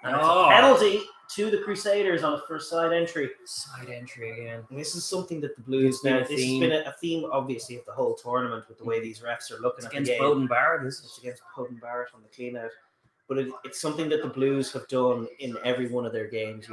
And it's a penalty to the Crusaders on the first side entry. Side entry again. And this is something that the Blues now. This has been a theme, obviously, of the whole tournament with the way these refs are looking at the game. Against Bowden Barrett, it's against Bowden Barrett on the clean out. But it's something that the Blues have done in every one of their games.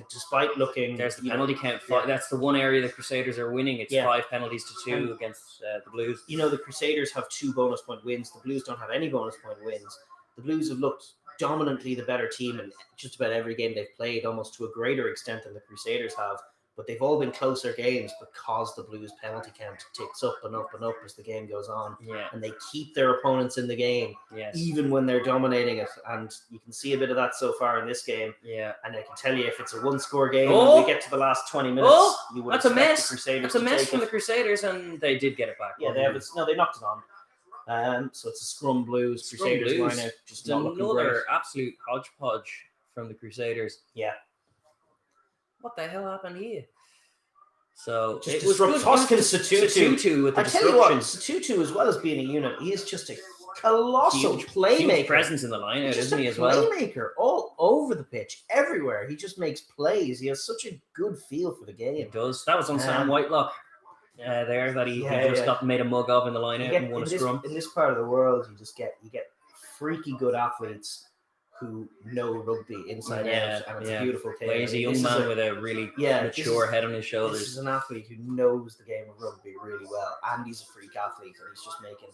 Despite looking... There's the penalty count. That's the one area the Crusaders are winning. It's 5 penalties to 2 against the Blues. The Crusaders have 2 bonus point wins. The Blues don't have any bonus point wins. The Blues have looked dominantly the better team in just about every game they've played, almost to a greater extent than the Crusaders have. but they've all been closer games because the Blues penalty count ticks up and up and up as the game goes on. Yeah. And they keep their opponents in the game, even when they're dominating it. And you can see a bit of that so far in this game. Yeah. And I can tell you, if it's a one-score game and we get to the last 20 minutes, you would that's a expect mess. the Crusaders It's a to mess take from it. the Crusaders, and they did get it back. Yeah, they knocked it on. So it's a scrum Blues. Crusaders line out, just not looking great. Another absolute hodgepodge from the Crusaders. Yeah. What the hell happened here? So Just it was disrupt Toscan Satutu. with the I tell you what, disruption. Satutu, as well as being a unit, he is just a colossal Huge playmaker. presence in the line out, He's just isn't he, a as well? playmaker all over the pitch, everywhere. He just makes plays. He has such a good feel for the He game. does. That was on Sam Whitelock there that he just got made a mug of in the line out and won a scrum. In this part of the world, you get freaky good athletes who know rugby inside out, and it's a beautiful thing. Well, he's a young man with a really mature head on his shoulders. This is an athlete who knows the game of rugby really well, and he's a freak athlete, and he's just making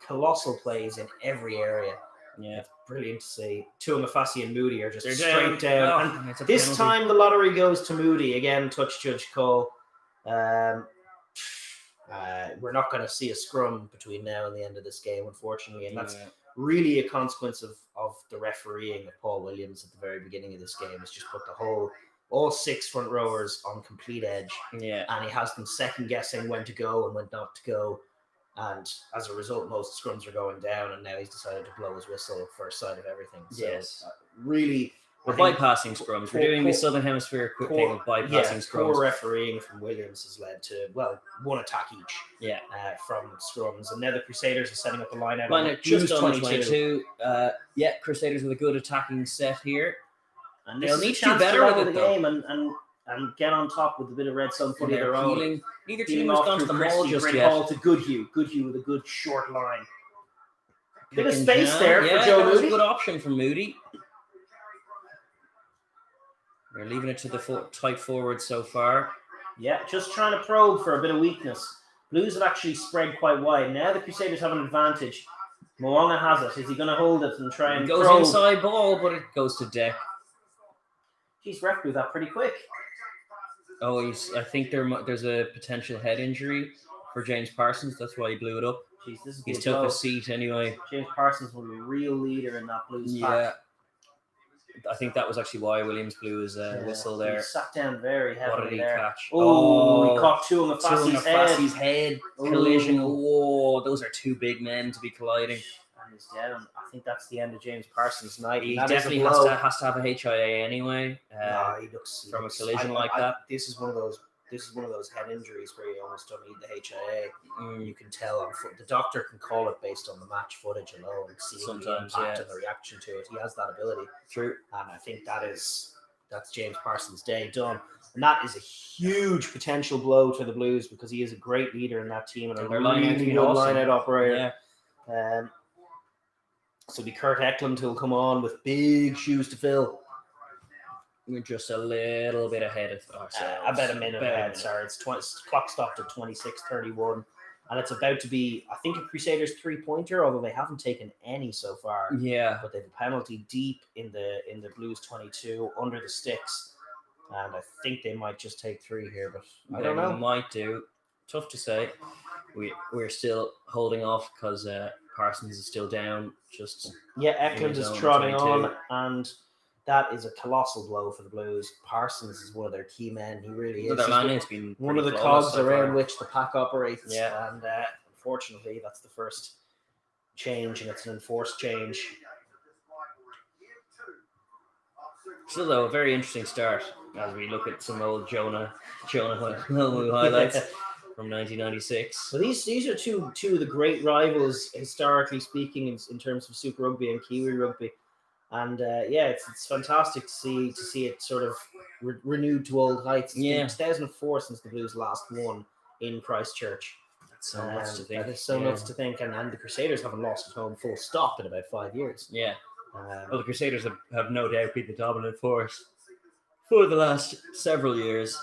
colossal plays in every area. Yeah, it's brilliant to see. Tuamafasi and Moody are just They're straight down. And this time the lottery goes to Moody. Again, touch judge call. We're not going to see a scrum between now and the end of this game, unfortunately, and that's really a consequence of the refereeing of Paul Williams at the very beginning of this game. Has just put all 6 front rowers on complete edge. Yeah, and he has them second guessing when to go and when not to go. And as a result, most scrums are going down, and now he's decided to blow his whistle first sight of everything. So, really, we're bypassing scrums. We're doing the Southern Hemisphere thing of bypassing scrums. Poor refereeing from Williams has led to, one attack each. Yeah, from scrums, and now the Crusaders are setting up a line out. Just on 22. Crusaders with a good attacking set here, and they'll need to do better with the game and get on top with a bit of red sun footy of their own. Neither team has gone to the maul just yet. Ball to Goodhue with a good short line. Bit of space there for Joe Moody. A good option for Moody. We're leaving it to the tight forward so far. Yeah, just trying to probe for a bit of weakness. Blues have actually spread quite wide. Now the Crusaders have an advantage. Moanga has it. Is he going to hold it and try and goes probe? Inside ball, but it goes to deck. Jeez, ref blew that pretty quick. Oh, I think there's a potential head injury for James Parsons. That's why he blew it up. Jeez, he took a seat anyway. James Parsons will be a real leader in that Blues pack. I think that was actually why Williams blew his whistle there. He sat down very heavily. What did he catch? Oh, he caught Tuamafasi's head. Collision. Oh, those are 2 big men to be colliding. And he's down. I think that's the end of James Parsons' night. He definitely has to have a HIA anyway. He looks from a collision like that. This is one of those head injuries where you almost don't need the HIA. You can tell on foot. The doctor can call it based on the match footage alone. Sometimes, the impact and the reaction to it. He has that ability. True. And I think that's James Parsons' day done. And that is a huge potential blow to the Blues because he is a great leader in that team and a really good line-out operator. Yeah. So it'll be Kurt Eklund who'll come on with big shoes to fill. We're just a little bit ahead of ourselves. About a minute ahead. Sorry, it's clock stopped at 26:31, and it's about to be, I think, a Crusaders 3-pointer, although they haven't taken any so far. Yeah, but they have a penalty deep in the Blues 22 under the sticks, and I think they might just take 3 here, but I don't know. Might do. Tough to say. We're still holding off because Parsons is still down. Eklund is trotting on, and that is a colossal blow for the Blues. Parsons is one of their key men. He really is. He's been one of the cogs around which the pack operates. Yeah. And unfortunately, that's the first change, and it's an enforced change. Still, though, a very interesting start as we look at some old Jonah highlights from 1996. So these are two of the great rivals, historically speaking, in terms of Super Rugby and Kiwi Rugby. And it's fantastic to see it sort of renewed to old heights. It's been 2004 since the Blues last won in Christchurch. That's so much to think. That is so much to think. And the Crusaders haven't lost at home full stop in about 5 years. Yeah. The Crusaders have no doubt been the dominant force for the last several years.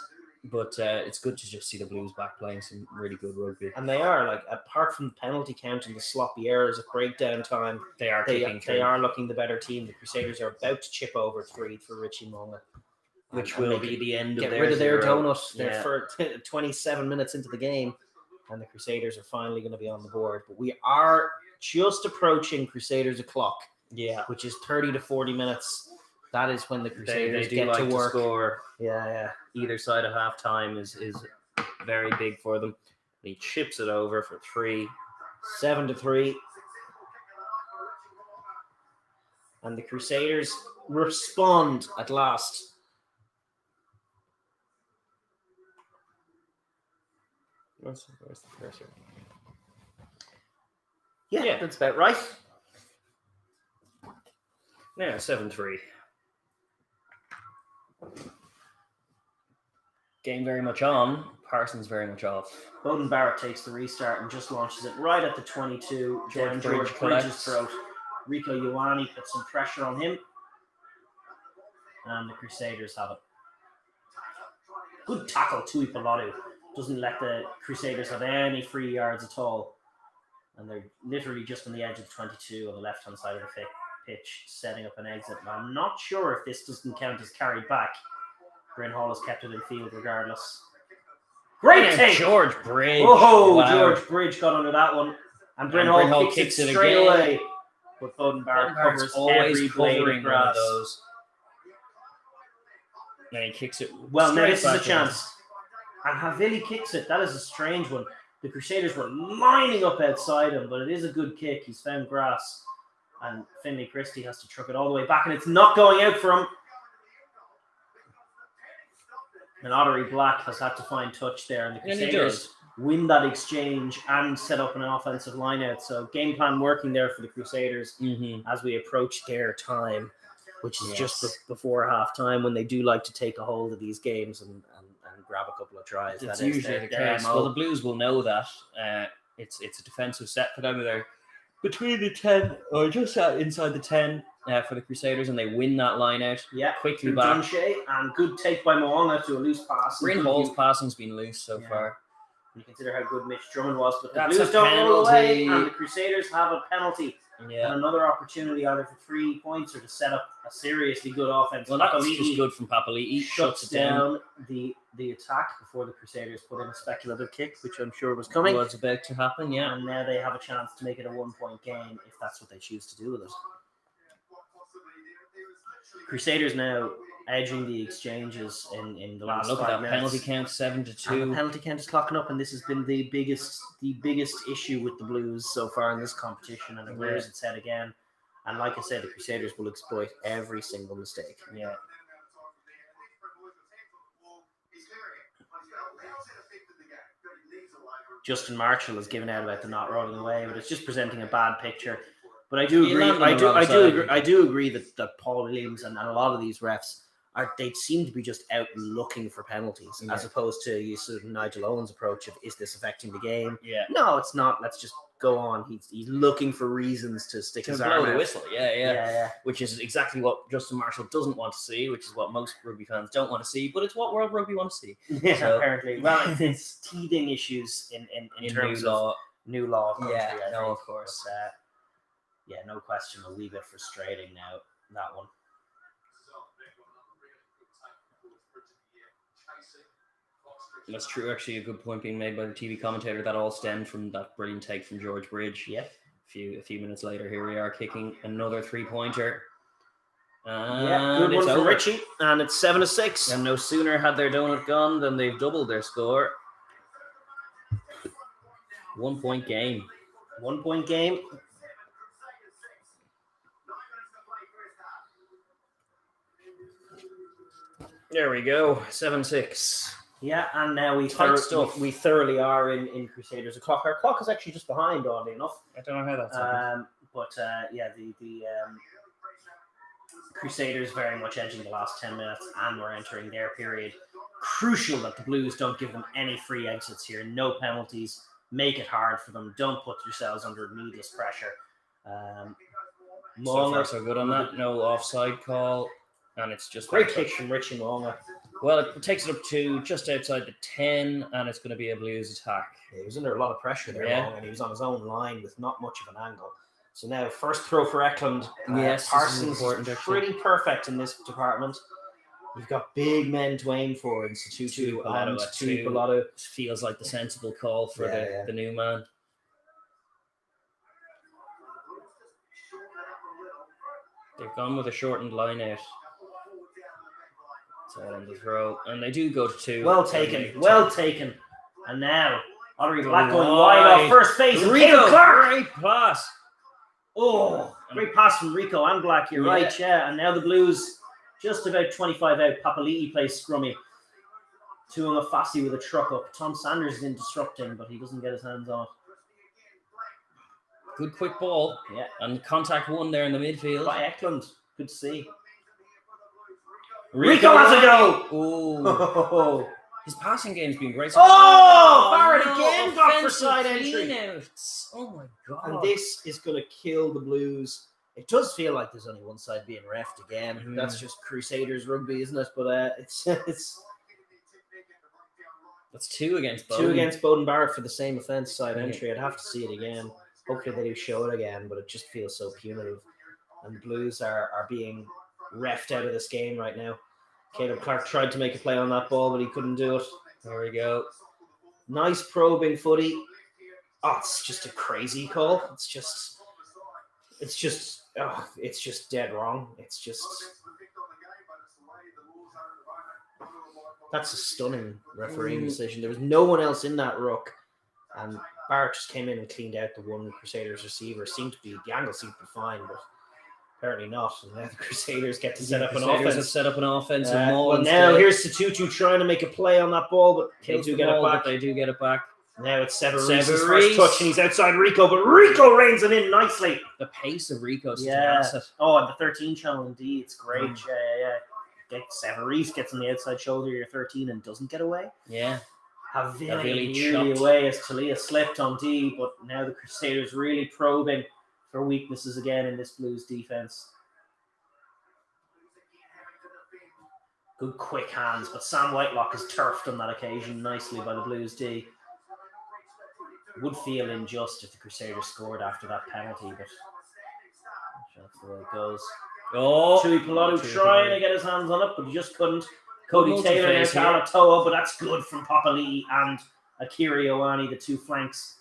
But it's good to just see the Blues back playing some really good rugby. And they are, apart from the penalty count and the sloppy errors at breakdown time, they are looking the better team. The Crusaders are about to chip over 3 for Richie Moanga. which and will make be it- the end of get their rid of their zero. donut. They're Yeah. for 27 minutes into the game, and the Crusaders are finally going to be on the board. But we are just approaching Crusaders o'clock, Yeah. which is 30 to 40 minutes. That is when the They Crusaders do get like to to work. score. Yeah. Either side of half time is very big for them. He chips it over for 3. 7 to 3. And the Crusaders respond at last. Where's the cursor? Yeah, that's about right. Yeah, 7-3. Game very much on. Parsons very much off. Bowden Barrett takes the restart and just launches it right at the 22. George Bridges' collects. throat. Rico Ioane puts some pressure on him. And the Crusaders have it. Good tackle, Tui Pilotu. Doesn't let the Crusaders have any free yards at all. And they're literally just on the edge of the 22 on the left-hand side of the pitch, setting up an exit. And I'm not sure if this doesn't count as carried back. Bryn Hall has kept it in field regardless. Great take! George Bridge. Oh, Wow. George Bridge got under that one. And Bryn Bryn Hall Hall kicks it kicks it straight again. away. But Bowden Barrett covers every blade of one of grass. those. And he kicks it. Well, now straight this is a back chance. And Havili kicks it. That is a strange one. The Crusaders were lining up outside him, but it is a good kick. He's found grass. And Finlay Christie has to truck it all the way back, and it's not going out for him. And Ottery Black has had to find touch there, and the And he Crusaders does. win that exchange and set up an offensive line-out. So game plan working there for the Crusaders as we approach their time, which is just before half-time, when they do like to take a hold of these games and grab a couple of tries. That's That is usually the their case. MO. Well, the Blues will know that. It's a defensive set for them. They're between the 10 or just inside the 10 for the Crusaders, and they win that line out. Yeah, quickly through back. Dunshea, and good take by Moonga to a loose pass. Bryn Hall's passing's been loose so far. You consider how good Mitch Drummond was, but the That's Blues a don't roll away, penalty. and the Crusaders have a penalty. Yeah. And another opportunity either for 3 points or to set up a seriously good offense. Well, that's Papali'i just good from Papali'i. shuts down the attack before the Crusaders put in a speculative kick, which I'm sure was coming. Was about to happen, yeah. And now they have a chance to make it a 1-point game if that's what they choose to do with it. Crusaders now edging the exchanges in the last Look at 5 that minutes. penalty count, 7-2. And the penalty count is clocking up, and this has been the biggest issue with the Blues so far in this competition, and it rears its head again. And like I said, the Crusaders will exploit every single mistake. Yeah. Justin Marshall has given out about the not rolling away, but it's just presenting a bad picture. But I do He agree. landed on the wrong I side. do agree that Paul Williams and a lot of these refs they seem to be just out looking for penalties, as opposed to Nigel Owen's approach of, is this affecting the game? Yeah. No, it's not. Let's just go on. He's looking for reasons to stick To his blow arm the out. whistle, yeah. Yeah. Which is exactly what Justin Marshall doesn't want to see, which is what most rugby fans don't want to see, but it's what World Rugby want to see. Yeah, So- apparently. Well, it's teething issues in terms of new law. Country, Yeah, I no, think. of course. But, no question, a wee bit frustrating now, that one. That's true. Actually, a good point being made by the TV commentator. That all stemmed from that brilliant take from George Bridge. Yep. A few minutes later, here we are kicking another 3-pointer. Good And one it's from over. Richie, and it's 7-6. And no sooner had their donut gone than they've doubled their score. 1-point game. 1-point game. There we go. 7-6. Yeah, and now we Tight stuff. we thoroughly are in Crusaders o'clock. Our clock is actually just behind, oddly enough. I don't know how that's happened. The Crusaders very much edging the last 10 minutes, and we're entering their period. Crucial that the Blues don't give them any free exits here. No penalties. Make it hard for them. Don't put yourselves under needless pressure. So far, so good on that. No offside call. And it's just Great kick from Richie Moonga. Well, it takes it up to just outside the 10, and it's going to be a Blues attack. He was under a lot of pressure there, Yeah. Moonga, and he was on his own line with not much of an angle. So now, first throw for Eklund. Yes, this is Parsons important, is actually. pretty perfect in this department. You've got big men to aim for in Tutu and Tuipolotu. Feels like the sensible call for the new man. They've gone with a shortened line out. It's all on the throw. And they do go to 2. Well taken. And now, Ottery Black going wide off first face. Rico, Clark. great pass. Oh, great pass from Rico and Black. You're right, yeah. And now the Blues just about 25 out. Papali'i plays scrummy. Tuamafasi with a truck up. Tom Sanders is in disrupting, but he doesn't get his hands on it. Good quick ball. Yeah. And contact 1 there in the midfield. By Eklund. Good to see. Rico has a go! Oh. His passing game's been great. Barrett again got for side entry. Oh my God. And this is going to kill the Blues. It does feel like there's only one side being reffed again. Mm-hmm. That's just Crusaders rugby, isn't it? But it's that's 2 against Bowden. 2 against Bowden Barrett for the same offence side entry. I'd have to see it again. Hopefully they do show it again, but it just feels so punitive. And the Blues are being reffed out of this game right now. Caleb Clark tried to make a play on that ball, but he couldn't do it. There we go. Nice probing footy. Oh, it's just a crazy call. It's just dead wrong. That's a stunning refereeing decision. There was no one else in that ruck, and Barrett just came in and cleaned out the one Crusaders receiver. The angle seemed to be fine, but apparently not. And now the Crusaders get to set up an offense. Have set up an offensive well, now here's Tutu trying to make a play on that ball, but they do get it back. Now it's Severi's first touch, and he's outside Rico, but Rico reins it in nicely. The pace of Rico is an asset. Oh, and the 13 channel, indeed. It's great. Yeah. Severis gets on the outside shoulder of your 13 and doesn't get away. Yeah. Havili nearly away as Telea slipped on D, but now the Crusaders really probing for weaknesses again in this Blues defense. Good quick hands, but Sam Whitelock is turfed on that occasion nicely by the Blues D. Would feel unjust if the Crusaders scored after that penalty, but that's the way it goes. Tuipolotu trying to get his hands on it, but he just couldn't. Cody Taylor and Kalatoa, but that's good from Papali'i and Akira Ioane, the 2 flanks,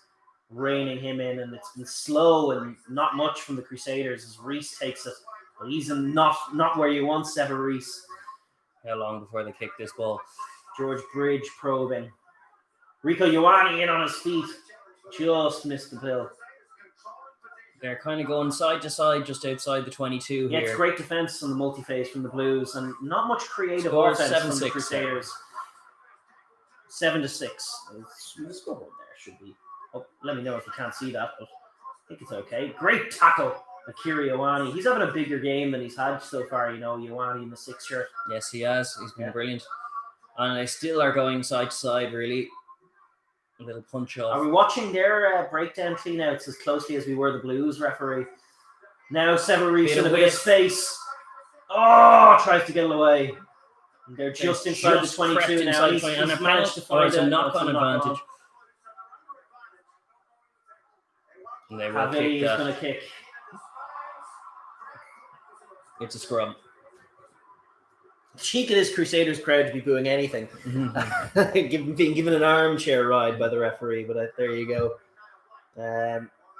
reining him in, and it's been slow and not much from the Crusaders as Reese takes it, but he's not where you want Reese. How long before they kick this ball? George Bridge probing. Rico Ioane in on his feet, just missed the pill. They're kind of going side to side, just outside the 22 here. It's great defense on the multi-phase from the Blues, and not much creative offense from the Crusaders. 7-6. Let's go on there, should be. Oh, let me know if you can't see that, but I think it's okay. Great tackle, Akira Ioane. He's having a bigger game than he's had so far, Ioane in the 6 shirt. Yes, he has. He's been brilliant. And they still are going side to side, really. A little punch off. Are we watching their breakdown cleanouts as closely as we were the Blues referee? Now Severis in a bit of space. Tries to get it away. And they're just inside the 22 now. He's managed to find a knock-on advantage. And they will kick that. Going to kick. It's a scrum. Cheek of this Crusaders crowd to be booing anything. Being given an armchair ride by the referee, but there you go.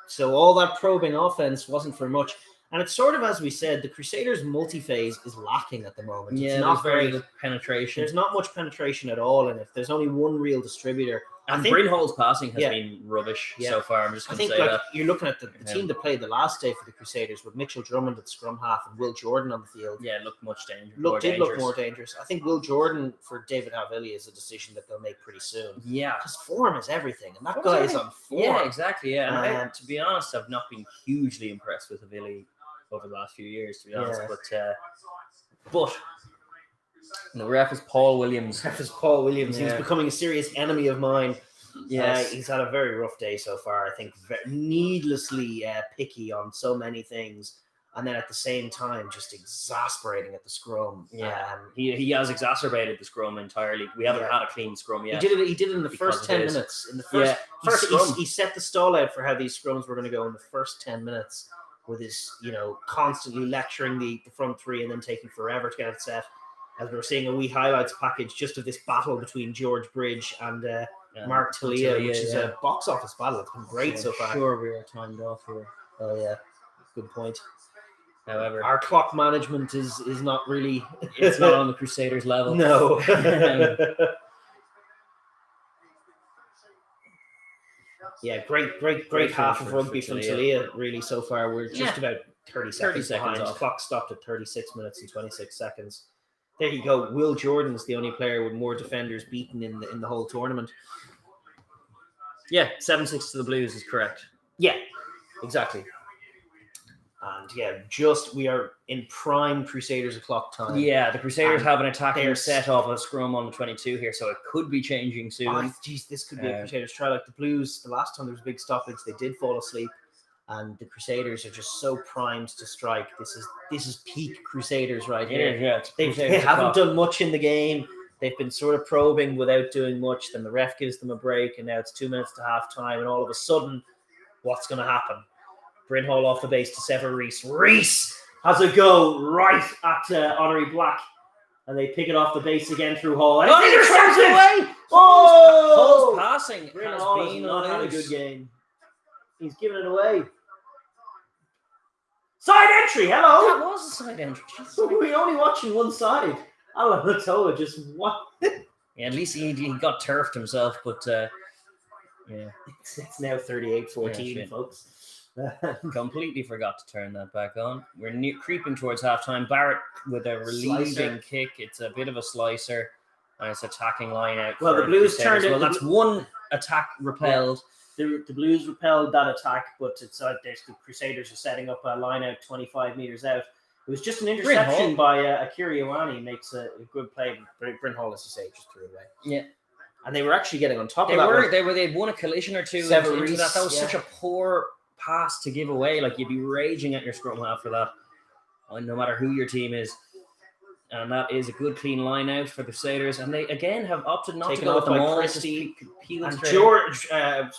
So all that probing offense wasn't for much. And it's sort of, as we said, the Crusaders multi-phase is lacking at the moment. Yeah, it's not very good penetration. There's not much penetration at all in it. There's only one real distributor. And Brynhold's passing has been rubbish so far. I'm just going to say that. You're looking at the team that played the last day for the Crusaders with Mitchell Drummond at scrum half and Will Jordan on the field. Yeah, it looked much dangerous. Look more dangerous. I think Will Jordan for David Havili is a decision that they'll make pretty soon. Yeah. Because form is everything. And that guy is on form. Yeah, exactly. Yeah. And to be honest, I've not been hugely impressed with Havili over the last few years, to be honest. But the ref is Paul Williams. He's becoming a serious enemy of mine. Yes. He's had a very rough day so far. I think needlessly picky on so many things. And then at the same time, just exasperating at the scrum. Yeah, he has exacerbated the scrum entirely. We haven't had a clean scrum yet. He did it in the first 10 minutes. In the first scrum. He set the stall out for how these scrums were going to go in the first 10 minutes with his, constantly lecturing the front three and then taking forever to get it set. as we're seeing a wee highlights package just of this battle between George Bridge and Mark Telea, which is a box office battle. It's been great so far. Sure, we are timed off here. Oh yeah, good point. However, our clock management is not really. It's not on the Crusaders level. No. Yeah, great half of rugby from Telea, really, so far. We're just about 30 seconds behind. The clock stopped at 36 minutes and 26 seconds. There you go. Will Jordan's the only player with more defenders beaten in the whole tournament. Yeah, 7-6 to the Blues is correct. Yeah, exactly. And we are in prime Crusaders o'clock time. Yeah, the Crusaders have an attacking set off a scrum on the 22 here, so it could be changing soon. Oh, geez, this could be a Crusaders try. Like the Blues, the last time there was a big stoppage, they did fall asleep, and the Crusaders are just so primed to strike. This is peak Crusaders right here. Yeah, they haven't done much in the game. They've been sort of probing without doing much. Then the ref gives them a break, and now it's 2 minutes to half time, and all of a sudden, what's going to happen? Bryn Hall off the base to Sever Rees. Rees has a go right at Honorary Black. And they pick it off the base again through Hall. And it's intercepted away! Hall's passing Bryn has Hall been has not had a loose. good game. He's given it away. Side entry, hello! That was a side entry. We're only watching one side. Alatoa just what? Yeah, at least he got turfed himself, but It's now 38-14, folks. Completely forgot to turn that back on. We're creeping towards halftime. Barrett with a relieving kick. It's a bit of a slicer, and it's attacking line out. Well, the Blues turned it. Well, that's one attack repelled. The Blues repelled that attack, but it's the Crusaders are setting up a line out 25 meters out. It was just an interception by Akira Ioane. Makes a good play. Bryn Hall, as you say, just threw it away. Yeah. And they were actually getting on top of that. They'd won a collision or two into that. That was such a poor pass to give away. Like, you'd be raging at your scrum after that, no matter who your team is. And that is a good clean line out for the Crusaders. And they again have opted not to go with the maul. Christie and George Jack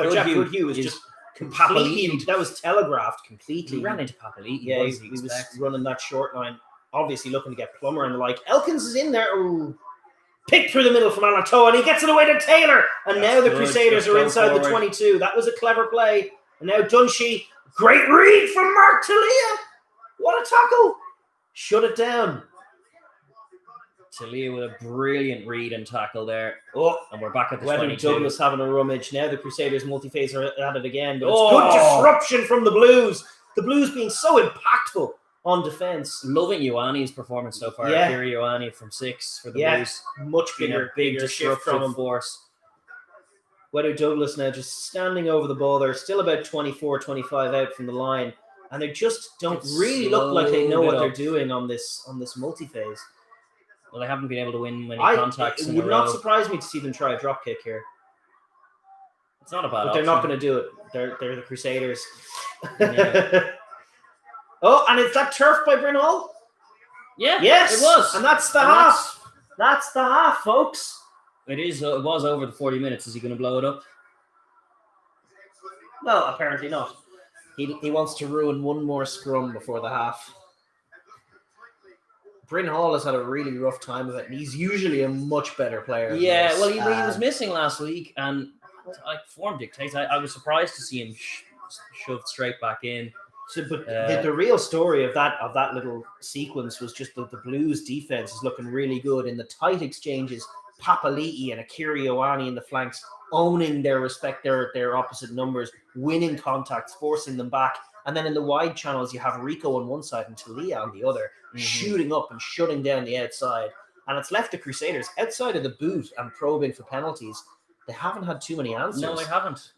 Goodhue was just completely. That was telegraphed completely. He ran into Papali'i. Yeah, he was running that short line, obviously looking to get Plummer and the like. Elkins is in there. Ooh. Picked through the middle from Alatoa, and he gets it away to Taylor. And now the Crusaders are inside the 22. That was a clever play. And now Dunshee, great read from Mark Telea. What a tackle. Shut it down. Telea with a brilliant read and tackle there. Oh, and we're back at the Weather 22. Douglas having a rummage. Now the Crusaders multi-phase are at it again. But it's good disruption from the Blues. The Blues being so impactful on defence. Loving Ioane's performance so far. Yeah. Akira Ioane from 6 for the Blues. Much bigger shift from him. Force. Weather Douglas now just standing over the ball. They're still about 24, 25 out from the line. And they just don't really look like they know what they're doing on this multi-phase. Well, they haven't been able to win many contacts in a row. It would not surprise me to see them try a drop kick here. It's not a bad But they're not going to do it. They're the Crusaders. Yeah. Oh, and is that turf by Bryn Hall? Yeah, yes, it was. And that's the half. That's the half, folks. It is. It was over the 40 minutes. Is he going to blow it up? Well, apparently not. He wants to ruin one more scrum before the half. Bryn Hall has had a really rough time of it, and he's usually a much better player. Yeah, well, he was missing last week, and like form dictates. I was surprised to see him shoved straight back in. So, but the real story of that little sequence was just that the Blues defense is looking really good in the tight exchanges. Papali'i and Akira Ioane in the flanks, owning their opposite numbers, winning contacts, forcing them back. And then in the wide channels, you have Rico on one side and Telea on the other, shooting up and shutting down the outside. And it's left the Crusaders outside of the boot and probing for penalties. They haven't had too many answers. No, they haven't.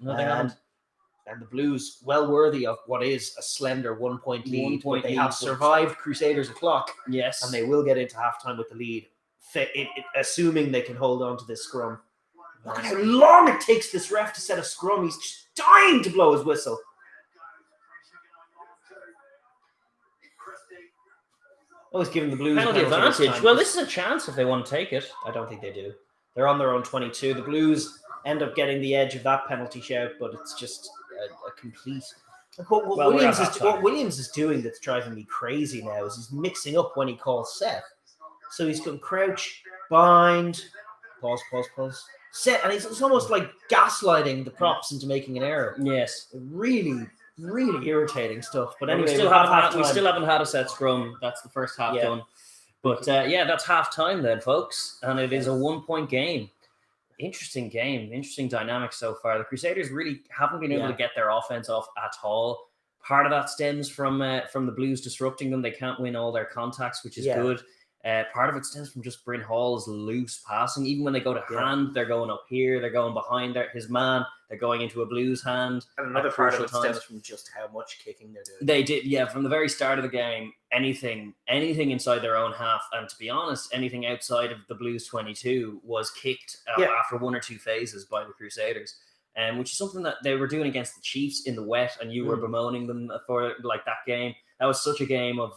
And the Blues, well worthy of what is a slender 1-point lead. They have survived Crusaders o'clock. Yes. And they will get into halftime with the lead, assuming they can hold on to this scrum. Look at how long it takes this ref to set a scrum. He's just dying to blow his whistle. Always giving the Blues penalty advantage. Well, this is a chance if they want to take it. I don't think they do. They're on their own 22. The Blues end up getting the edge of that penalty shout, but it's just a complete. What Williams is doing that's driving me crazy now is he's mixing up when he calls set. So he's going crouch, bind, pause, set, and it's almost like gaslighting the props into making an error. Yes. Really, really irritating stuff. But anyway, we still haven't had a set scrum. That's the first half done. But that's half time then, folks, and it is a 1-point game. Interesting game, interesting dynamic so far. The Crusaders really haven't been able to get their offense off at all. Part of that stems from the Blues disrupting them. They can't win all their contacts, which is good. Part of it stems from just Bryn Hall's loose passing. Even when they go to hand, they're going up here, they're going behind his man, they're going into a Blues hand. And another part of it stems from just how much kicking they're doing. They did, from the very start of the game, anything inside their own half, and to be honest, anything outside of the Blues 22 was kicked after one or two phases by the Crusaders. Which is something that they were doing against the Chiefs in the wet, and you were bemoaning them for that game. That was such a game of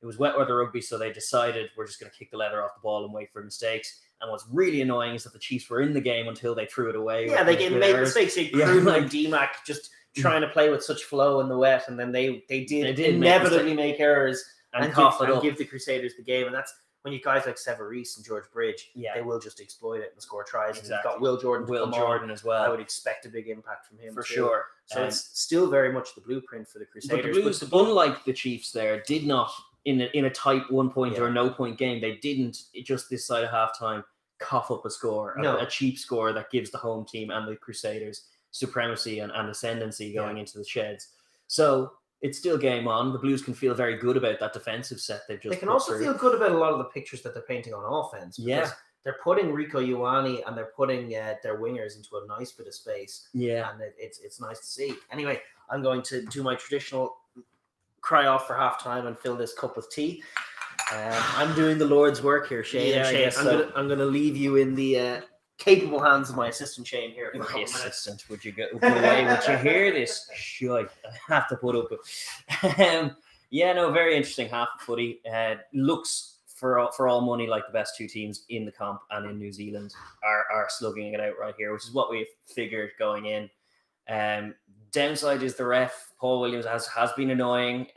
it was wet weather rugby, so they decided we're just going to kick the leather off the ball and wait for mistakes. And what's really annoying is that the Chiefs were in the game until they threw it away. Yeah, they made mistakes. They proved DMAC just trying to play with such flow in the wet, and then they did inevitably make errors and give the Crusaders the game. And that's when you guys like Severis and George Bridge, they will just exploit it and score tries. Exactly. And you've got Will Jordan as well. I would expect a big impact from him for sure. So it's still very much the blueprint for the Crusaders. But the Blues, unlike the Chiefs, did not in a tight 1 point or no point game. They didn't just this side of halftime cough up a score, a cheap score that gives the home team and the Crusaders supremacy and ascendancy going into the sheds. So it's still game on. The Blues can feel very good about that defensive set they've just. They can also feel good about a lot of the pictures that they're painting on offense. Yeah, they're putting Rico Ioane and they're putting their wingers into a nice bit of space. Yeah, and it's nice to see. Anyway, I'm going to do my traditional cry off for halftime and fill this cup with tea. I'm doing the Lord's work here, Shane. Yeah, Shane, I'm going to leave you in the capable hands of my assistant Shane here. My assistant, would you go away? Would you hear this? Shite, I have to put up with. Very interesting half of footy. Looks for all money like the best two teams in the comp and in New Zealand are slugging it out right here, which is what we figured going in. Downside is the ref. Paul Williams has been annoying.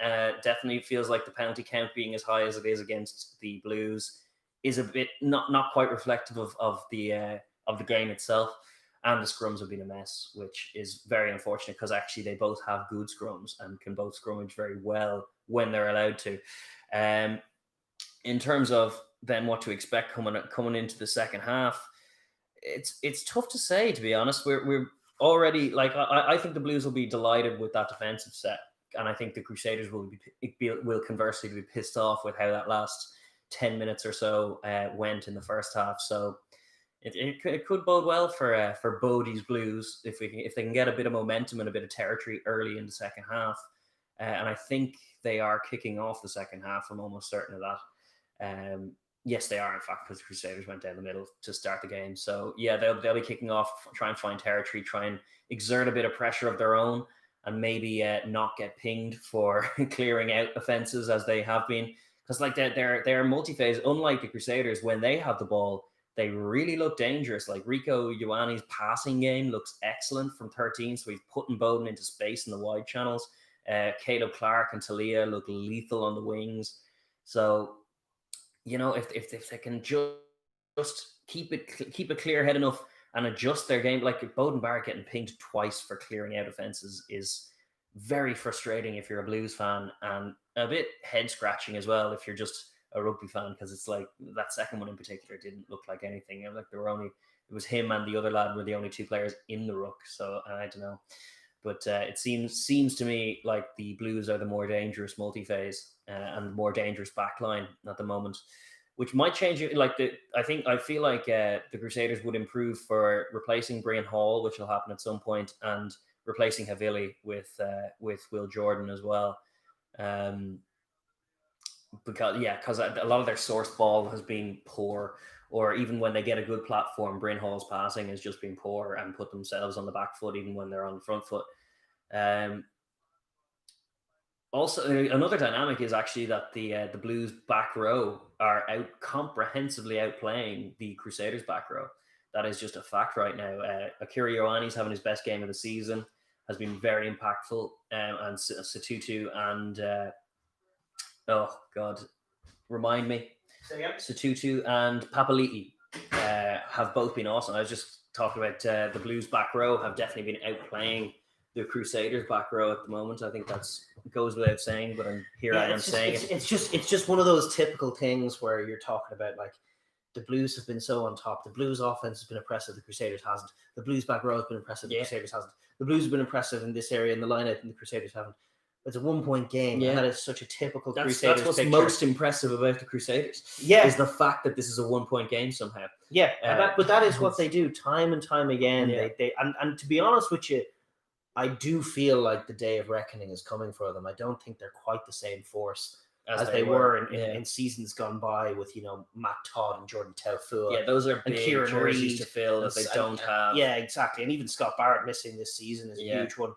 Definitely feels like the penalty count being as high as it is against the Blues is a bit not quite reflective of the game itself. And the scrums have been a mess, which is very unfortunate because actually they both have good scrums and can both scrummage very well when they're allowed to. In terms of then what to expect coming into the second half, it's tough to say, to be honest. We're already I think the Blues will be delighted with that defensive set, and I think the Crusaders will conversely be pissed off with how that last 10 minutes or so went in the first half. So it could bode well for Bodie's Blues if they can get a bit of momentum and a bit of territory early in the second half. And I think they are kicking off the second half. I'm almost certain of that. Yes, they are, in fact, because the Crusaders went down the middle to start the game. So, they'll be kicking off, try and find territory, try and exert a bit of pressure of their own, and maybe not get pinged for clearing out offenses as they have been. Because they're multi-phase. Unlike the Crusaders, when they have the ball, they really look dangerous. Like Rico Ioane's passing game looks excellent from 13, so he's putting Bowden into space in the wide channels. Caleb Clark and Telea look lethal on the wings. So, if they can just keep a clear head enough and adjust their game, like Bowden Barrett getting pinged twice for clearing out offenses is very frustrating if you're a Blues fan, and a bit head scratching as well if you're just a rugby fan, because it's like that second one in particular didn't look like anything. Like it was him and the other lad were the only two players in the ruck. So I don't know, but it seems to me like the Blues are the more dangerous multi-phase and the more dangerous backline at the moment, which might change it. I feel like the Crusaders would improve for replacing Brian Hall, which will happen at some point, and replacing Havili with Will Jordan as well. Because a lot of their source ball has been poor, or even when they get a good platform, Bryn Hall's passing has just been poor and put themselves on the back foot even when they're on the front foot. Also, another dynamic is actually that the Blues back row are comprehensively outplaying the Crusaders back row. That is just a fact right now. Akira Ioane's having his best game of the season, has been very impactful, and Satutu and oh God, remind me. Sututu and Papali'i have both been awesome. I was just talking about the Blues back row have definitely been outplaying the Crusaders back row at the moment. I think that's goes without saying, but I am saying it. It's just one of those typical things where you're talking about like the Blues have been so on top. The Blues offense has been impressive. The Crusaders hasn't. The Blues back row has been impressive. The Crusaders hasn't. The Blues have been impressive in this area in the lineup, and the Crusaders haven't. It's a 1-point game, and that is such a typical Crusaders That's what's picture. most impressive about the Crusaders. Is the fact that this is a 1-point game somehow. But that is what they do time and time again. They and to be honest with you, I do feel like the day of reckoning is coming for them. I don't think they're quite the same force as they were in seasons gone by with, Matt Todd and Jordan Taufua. Yeah, those are and big Kieran jerseys Reid to fill that they don't have. Yeah, exactly. And even Scott Barrett missing this season is a huge one.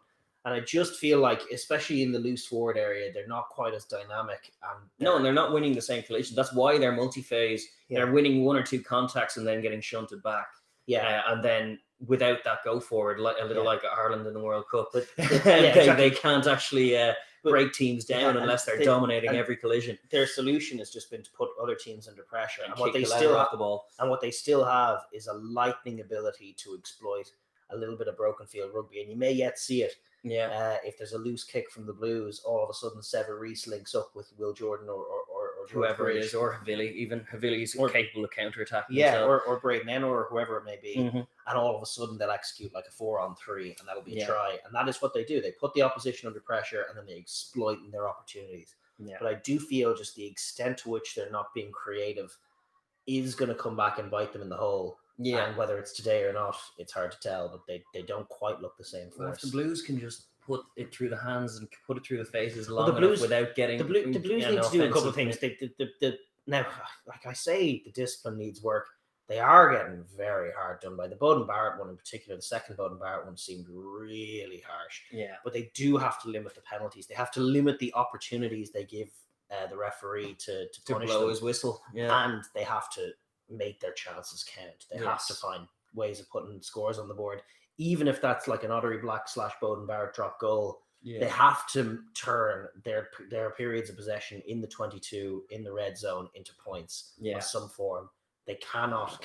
And I just feel like, especially in the loose forward area, they're not quite as dynamic. And they're not winning the same collision. That's why they're multi-phase. They're winning 1 or 2 contacts and then getting shunted back. And then without that go forward, like a little like Ireland in the World Cup, but they can't actually break teams down unless they're dominating every collision. Their solution has just been to put other teams under pressure, and what they still have the ball. And what they still have is a lightning ability to exploit a little bit of broken field rugby, and you may yet see it. If there's a loose kick from the Blues, all of a sudden Sever Reese links up with Will Jordan or whoever it is, or Havili. Even Havili's capable of counterattacking. Or Braden Enno or whoever it may be. And all of a sudden they'll execute like a 4-on-3, and that'll be a try. And that is what they do. They put the opposition under pressure, and then they exploit in their opportunities. But I do feel just the extent to which they're not being creative is going to come back and bite them in the hole. And whether it's today or not, it's hard to tell, but they don't quite look the same for us. The Blues can just put it through the hands and put it through the faces enough without getting... The Blues need to do a couple of things. Now, like I say, the discipline needs work. They are getting very hard done by. The Bowden Barrett one in particular. The second Bowden Barrett one seemed really harsh. But they do have to limit the penalties. They have to limit the opportunities they give the referee to punish blow them. his whistle. And they have to make their chances count. They have to find ways of putting scores on the board, even if that's like an Ottery Black / Bowden Barrett drop goal. They have to turn their periods of possession in the 22 in the red zone into points of some form. They cannot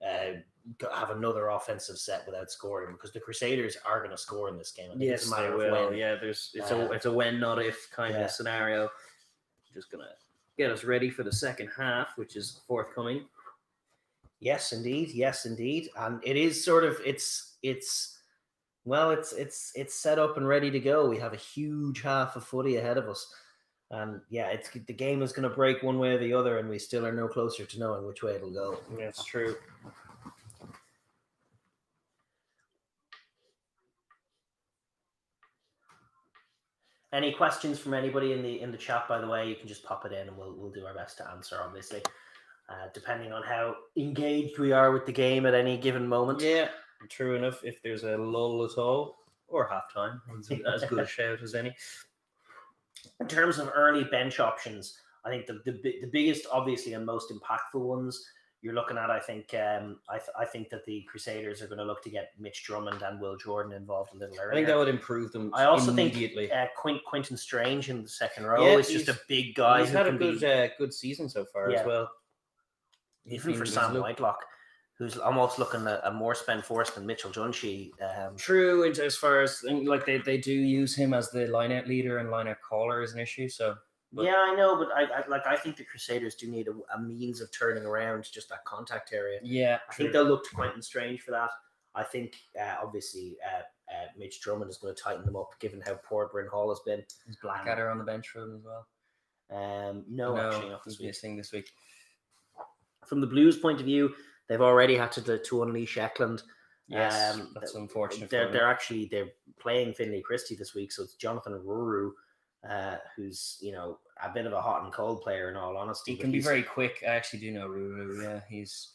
have another offensive set without scoring, because the Crusaders are going to score in this game. Yes, it's a matter of when. It's a when, not if kind of scenario. Just gonna get us ready for the second half, which is forthcoming. Yes, indeed, and it is sort of it's set up and ready to go. We have a huge half of footy ahead of us, and the game is going to break one way or the other, and we still are no closer to knowing which way it'll go. That's true. Any questions from anybody in the chat, by the way, you can just pop it in and we'll do our best to answer, obviously. Depending on how engaged we are with the game at any given moment. Yeah, true enough. If there's a lull at all, or halftime, as good a shout as any. In terms of early bench options, I think the biggest, obviously, and most impactful ones you're looking at, I think that the Crusaders are going to look to get Mitch Drummond and Will Jordan involved a little earlier. I think that would improve them. I also immediately. think Quinton Strange in the second row is just a big guy. He's had a good season so far as well. Even for Sam Whitelock, who's almost looking at more spend force than Mitchell Junshi. True, as far as like they do use him as the line-out leader and line-out caller is an issue. So I know, but I think the Crusaders do need a means of turning around just that contact area. Yeah, I think they'll look to Quentin Strange for that. I think obviously Mitch Drummond is going to tighten them up, given how poor Bryn Hall has been. Is Blackadder on the bench for them as well? No, actually not this week. This week. From the Blues' point of view, they've already had to unleash Eklund. Yes, that's unfortunate. They're playing Finlay Christie this week, so it's Jonathan Ruru, who's a bit of a hot and cold player in all honesty. He can be very quick. I actually do know Ruru. Yeah, he's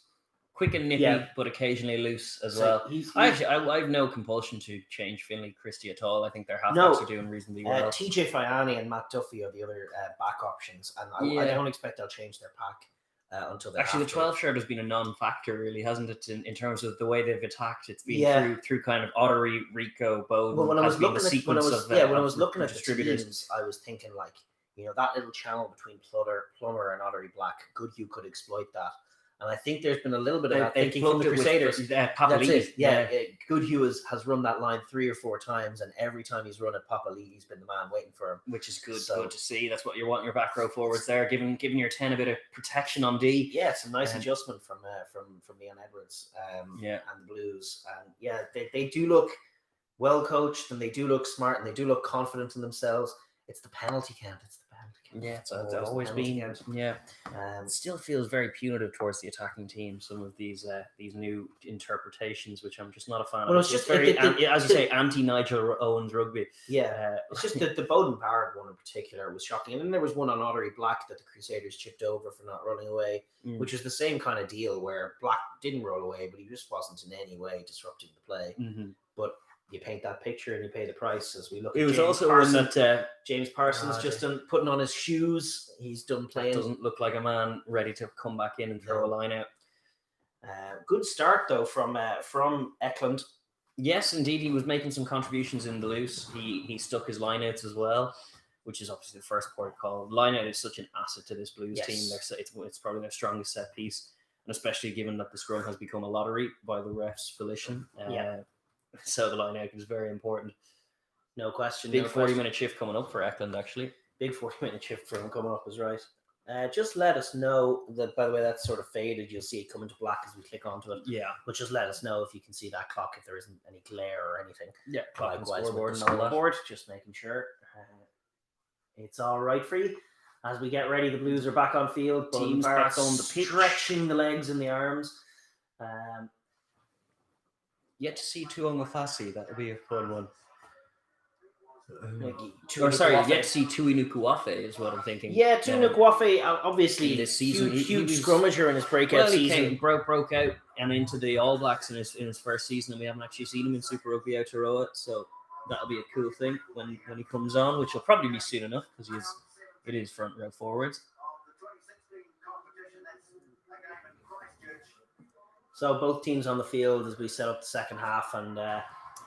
quick and nippy, but occasionally loose as well. I have no compulsion to change Finlay Christie at all. I think their halfbacks are doing reasonably well. TJ Faiani and Matt Duffy are the other back options, and I don't expect they'll change their pack. Until the 12 shirt has been a non-factor, really, hasn't it? In terms of the way they've attacked, it's been through kind of Ottery, Rico, Bowden. Well, when I was looking at the distributors, teams, I was thinking that little channel between Plummer and Ottery black. Goodhue could exploit that. And I think there's been a little bit of that They thinking from the plugged it Crusaders. with, That's Papali'i. it. Yeah, Goodhue has run that line 3 or 4 times, and every time he's run it, Papali'i's been the man waiting for him. Which is good. So- Good to see. That's what you want your back row forwards there, giving your 10 a bit of protection on D. Yeah, it's a nice adjustment from Leon Edwards and the Blues. And yeah, they do look well coached, and they do look smart, and they do look confident in themselves. It's the penalty count. Yeah, it's always been. Yeah, it still feels very punitive towards the attacking team. Some of these new interpretations, which I'm just not a fan of. It's just very, as you say, anti-Nigel Owens rugby. Yeah, it's just that the Bowden Barrett one in particular was shocking. And then there was one on Ottery Black that the Crusaders chipped over for not rolling away, which is the same kind of deal where Black didn't roll away, but he just wasn't in any way disrupting the play. But you paint that picture and you pay the price as we look. It was also one that James Parsons just putting on his shoes. He's done playing. Doesn't look like a man ready to come back in and throw a line out. Good start though from Eklund. Yes, indeed, he was making some contributions in the loose. He stuck his lineouts as well, which is obviously the first port of call. Lineout is such an asset to this Blues team. It's probably their strongest set piece, and especially given that the scrum has become a lottery by the refs' volition. So the line out is very important. No question. Big 40-minute shift coming up for Eklund, actually. Big 40-minute shift for him coming up is right. Just let us know that, by the way, that's sort of faded. You'll see it coming to black as we click onto it. Yeah. But just let us know if you can see that clock, if there isn't any glare or anything. Yeah. Likewise with the scoreboard, just making sure it's all right for you. As we get ready, the Blues are back on field. Teams back on the pitch. Stretching the legs and the arms. Yet to see Tuonga Fasi. That would be a fun one. Yet to see Tui Nukuafe is what I'm thinking. Yeah, Tui Nukuafe, obviously this season, huge scrummager in his breakout season. He broke out and into the All Blacks in his first season, and we haven't actually seen him in Super Rugby Aotearoa, so that'll be a cool thing when he comes on, which will probably be soon enough because it is front row forwards. So both teams on the field as we set up the second half, and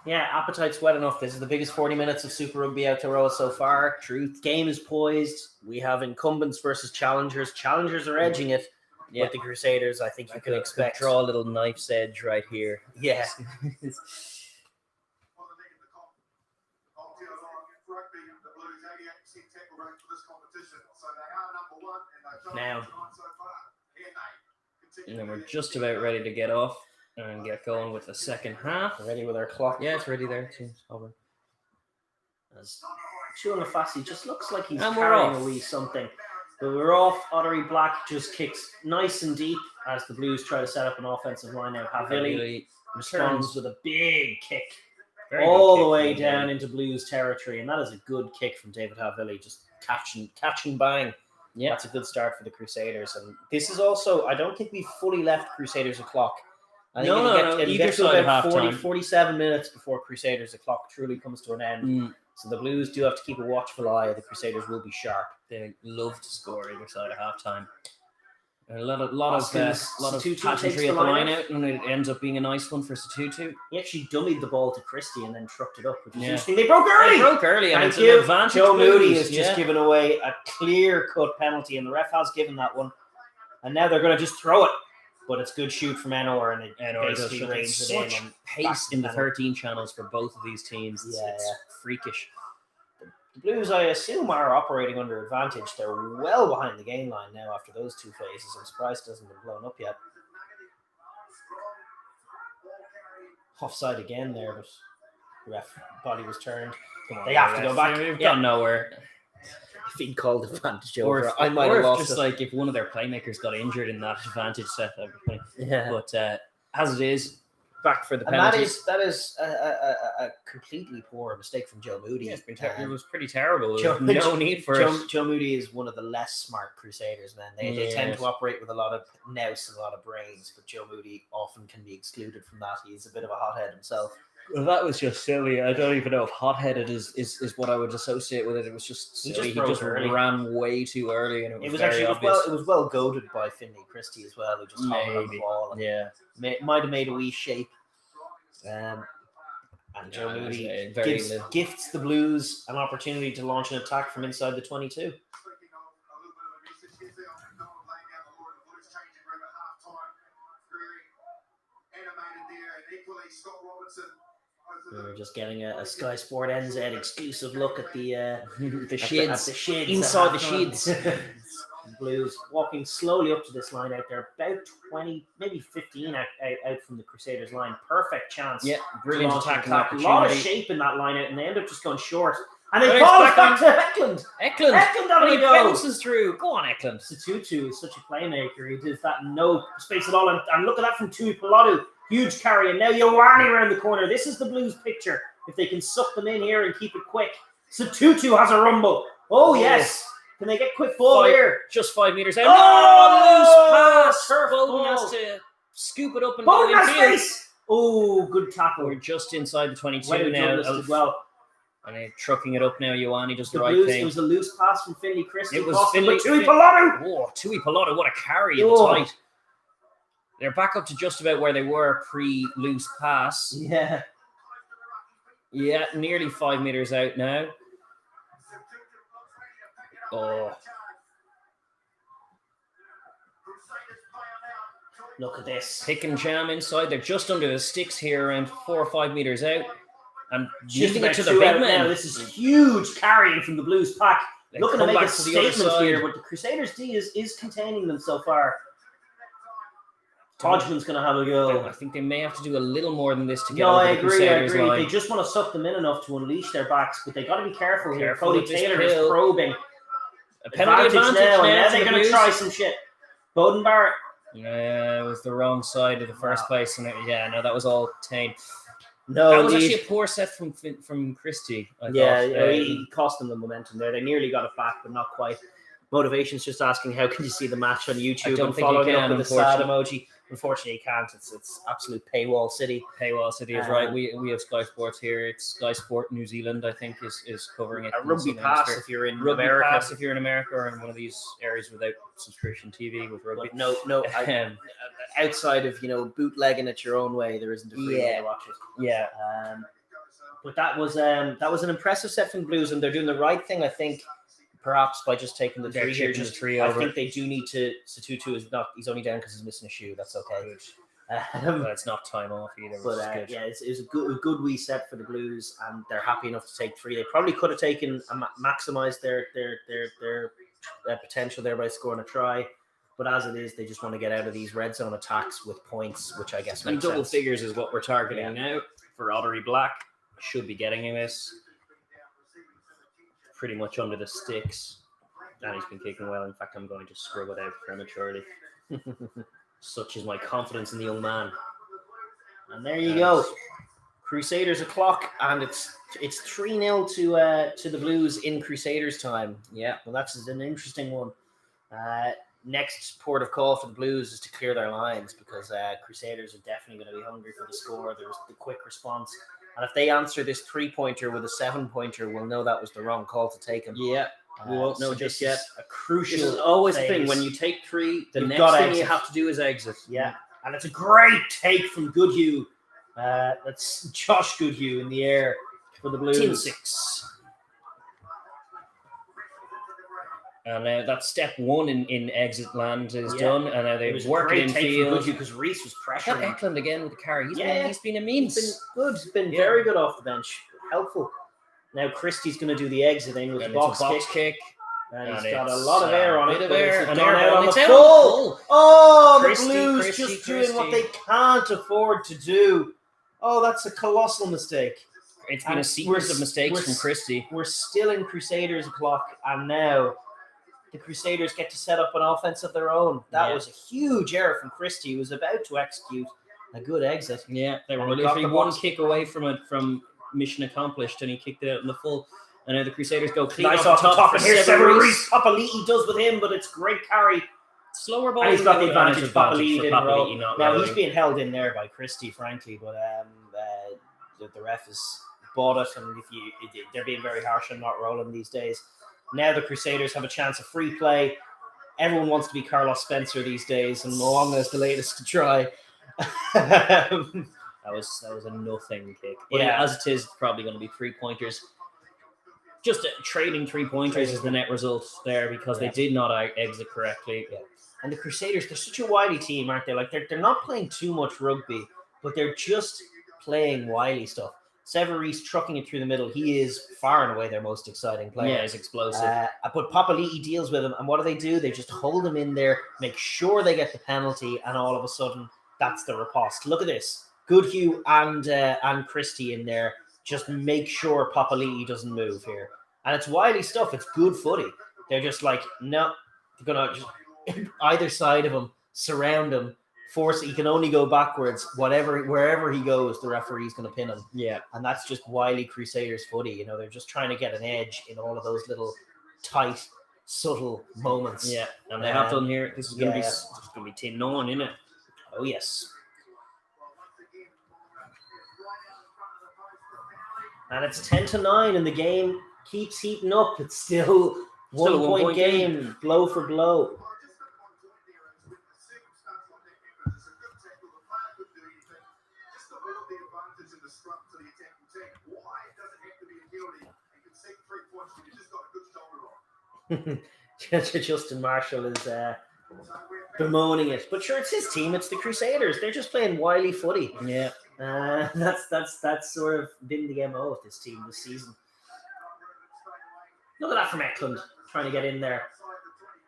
appetite's wet enough. This is the biggest 40 minutes of Super Rugby Aotearoa so far. Truth, game is poised. We have incumbents versus challengers. Challengers are edging it, but the Crusaders, I think you can expect. Draw a little knife's edge right here. Yeah. Now. And then we're just about ready to get off and get going with the second half. Ready with our clock. Yeah, it's ready there too. Over. As Tuonga Fasi just looks like he's carrying a wee something. But we're off. Ottery Black just kicks nice and deep as the Blues try to set up an offensive line now. Havili responds with a big kick all the way down into Blues territory. And that is a good kick from David Havili. Just catching bang. Yeah, that's a good start for the Crusaders. And this is also, I don't think we've fully left Crusaders o'clock. I think it'll get to about 47 minutes before Crusaders o'clock truly comes to an end. So the Blues do have to keep a watchful eye. The Crusaders will be sharp. They love to score either side at halftime. A lot of pageantry at the line out, and it ends up being a nice one for Satutu. He actually dummied the ball to Christie and then trucked it up, which is interesting. They broke early! And it's an advantage. Joe Moody has just given away a clear-cut penalty, and the ref has given that one. And now they're going to just throw it. But it's good shoot from Enor, and it basically rains it in. Pace in the 13 channels for both of these teams. It's freakish. The Blues, I assume, are operating under advantage. They're well behind the game line now after those two phases. I'm surprised it hasn't been blown up yet. Offside again there, but the ref body was turned. They have to go back. They've gone nowhere. If he called advantage over, I might have lost just like if one of their playmakers got injured in that advantage set, that would be funny. Yeah. But as it is, back for the penalty. And that is a completely poor mistake from Joe Moody. Yeah, it was pretty terrible. No need for it. Joe Moody is one of the less smart Crusaders, man. They tend to operate with a lot of nous and a lot of brains, but Joe Moody often can be excluded from that. He's a bit of a hothead himself. Well, that was just silly. I don't even know if hot-headed is what I would associate with it. It was just silly. He just ran way too early, and it was very obvious. It was well goaded by Finlay Christie as well, who just hobbled on the ball. And might have made a wee shape. And Joe Moody gifts the Blues an opportunity to launch an attack from inside the 22. We're just getting a Sky Sport NZ exclusive look at the shids. the shids Inside the shids. Blues walking slowly up to this line out there, about 20, maybe 15 out from the Crusaders line. Perfect chance. Yeah, brilliant attacking A opportunity. lot of shape in that line out, and they end up just going short. And they ball back to Eklund. Eklund Having he a go. bounces through. Go on, Eklund. Tutu is such a playmaker. He does that in no space at all. And look at that from Tui Pilotu. Huge carry. And now Ioane around the corner. This is the Blues picture. If they can suck them in here and keep it quick. Tutu has a rumble. Oh, yes. Can they get quick ball here? Just 5 meters out. Oh, loose pass. Bowden has to scoop it up and go in field. Oh, good tackle. We're just inside the 22 Well now. as well. And they're trucking it up now. Ioane does the right Blues, thing. It was a loose pass from Finley Christie. It was Finley Tui Pilotu. Oh, Tui Pilotu, what a carry in the tight. They're back up to just about where they were pre-loose pass. Yeah. Yeah, nearly 5 meters out now. Oh. Look at this. Pick and jam inside. They're just under the sticks here, around 4 or 5 meters out. And using it to the big man. Now. This is huge carrying from the Blues pack. They Looking to make a to the other statement side. here, but the Crusaders D is containing them so far. Hodgman's going to have a go. I think they may have to do a little more than this to get No, over I the agree. Crusaders line. They just want to suck them in enough to unleash their backs, but they got to be careful here. Careful Cody with this Taylor is pill. probing. A penalty advantage now, and now now for they're the going to Blues. try some shit. Bowden Barrett. Yeah, it was the wrong side of the first place, and that was all Tane. No, that was actually a poor set from Christie. I thought. He cost them the momentum there. They nearly got it back, but not quite. Motivation's just asking, how can you see the match on YouTube? I don't and think following you can, up with the sad emoji. Unfortunately, you can't. It's absolute paywall city. Paywall City is right. We have Sky Sports here. It's Sky Sport New Zealand, I think, is covering it. A rugby pass if you're in rugby America. Pass if you're in America or in one of these areas without subscription TV with rugby. But no. Outside of bootlegging it your own way, there isn't a free way to watch it. Yeah. But that was an impressive set from Blues, and they're doing the right thing, I think. Perhaps by just taking the three here, I think they do need to. Tutu is not. He's only down because he's missing a shoe. That's okay. But it's not time off either. But it was a good wee set for the Blues, and they're happy enough to take 3. They probably could have taken maximized their potential there by scoring a try. But as it is, they just want to get out of these red zone attacks with points, which I guess makes double sense. figures is what we're targeting now for Ottery Black. Should be getting him this. Pretty much under the sticks. And he's been kicking well. In fact, I'm going to scrub it out prematurely. Such is my confidence in the young man. And there you go. Crusaders o'clock, and it's 3-0 to the Blues in Crusaders time. Yeah, well, that's an interesting one. Next port of call for the Blues is to clear their lines, because Crusaders are definitely going to be hungry for the score. There's the quick response. And if they answer this 3-pointer with a 7-pointer, we'll know that was the wrong call to take him. Yeah, we won't know just yet. A crucial. This is always the thing. When you take 3, the next thing you have to do is exit. Yeah, and it's a great take from Goodhue. That's Josh Goodhue in the air for the Blues. 10-6. And that's step 1 in exit land is done, and now they've worked in field. Because Reese was pressuring. Eklund again with the carry. He's been immense. He's been good. He's been very good off the bench. Helpful. Now Christie's going to do the exiting with the box kick. And he's got a lot of air on it. It's out full. Oh, the Blues just doing what they can't afford to do. Oh, that's a colossal mistake. It's been a sequence of mistakes from Christie. We're still in Crusaders o'clock, and now the Crusaders get to set up an offense of their own. That was a huge error from Christie, who was about to execute a good exit. Yeah, they were literally one kick away from mission accomplished, and he kicked it out in the full. And now the Crusaders go clean nice off the top. And here's Reese. Papali'i does with him, but it's great carry. Slower ball. And he's got the advantage. Papali'i didn't roll. Now rolling. He's being held in there by Christie, frankly, but the ref has bought it, and they're being very harsh on not rolling these days. Now the Crusaders have a chance of free play. Everyone wants to be Carlos Spencer these days, and Moanga is the latest to try. That was a nothing kick. But as it is, probably going to be 3-pointers. Just trading 3-pointers is the net result there, because they did not exit correctly. Yeah. And the Crusaders, they're such a wily team, aren't they? Like they're not playing too much rugby, but they're just playing wily stuff. Severies trucking it through the middle. He is far and away their most exciting player. Yeah, he's explosive. But Papali'i deals with him, and what do? They just hold him in there, make sure they get the penalty, and all of a sudden, that's the riposte. Look at this. Goodhue and Christie in there. Just make sure Papali'i doesn't move here. And it's wily stuff. It's good footy. They're just like, no, they're going to just either side of him, surround him, force it. He can only go backwards. Wherever he goes, the referee's going to pin him. Yeah. And that's just wily Crusaders footy. They're just trying to get an edge in all of those little tight, subtle moments. Yeah, and they have done here. This is going to be 10-9, isn't it? Oh, yes. And it's 10-9, and the game keeps heating up. It's still one point game, blow for blow. Justin Marshall is bemoaning it, but sure, it's his team. It's the Crusaders. They're just playing wily footy. Yeah, that's sort of been the MO of this team this season. Look at that from Eklund, trying to get in there.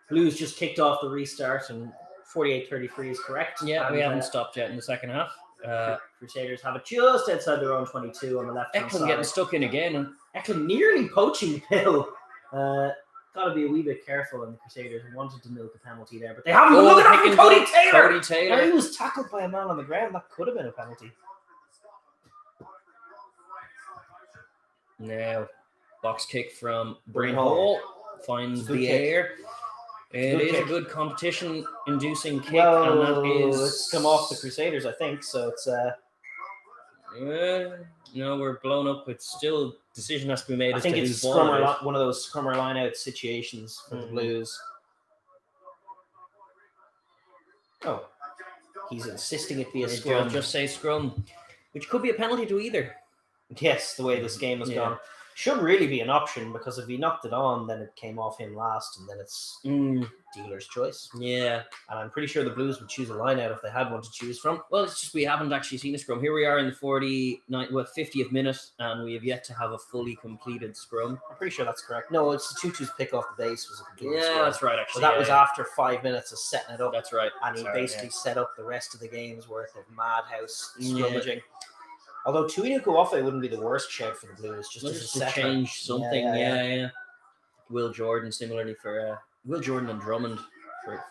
Blues just kicked off the restart, and 48-33 is correct. Yeah, and we haven't stopped yet in the second half. Crusaders have it just outside their own 22 on the left hand side. Eklund getting stuck in again. And Eklund nearly poaching Bill. Got to be a wee bit careful, and the Crusaders wanted to milk a penalty there, but they haven't. Look at that from Cody Taylor! Now, he was tackled by a man on the ground. That could have been a penalty. Now, box kick from Bryn Hall finds the air. It is a good competition-inducing kick, and that is... It's come off the Crusaders, I think, so it's... No, we're blown up. It's still decision has to be made. I think it's one of those scrummer line-out situations for the Blues. Oh, he's insisting it be a scrum. Just say scrum, which could be a penalty to either. Yes, the way this game has gone. Should really be an option, because if he knocked it on, then it came off him last, and then it's dealer's choice. Yeah. And I'm pretty sure the Blues would choose a line out if they had one to choose from. Well, it's just we haven't actually seen a scrum. Here we are in the 50th minute, and we have yet to have a fully completed scrum. I'm pretty sure that's correct. No, it's the Tutu's pick off the base was a completed scrum. Yeah, that's right, actually. But that was after 5 minutes of setting it up. That's right. And he basically set up the rest of the game's worth of madhouse scrummaging. Yeah. Although Tuinuku Ofe wouldn't be the worst shout for the Blues, just to change something. Yeah. Will Jordan, similarly for Will Jordan and Drummond for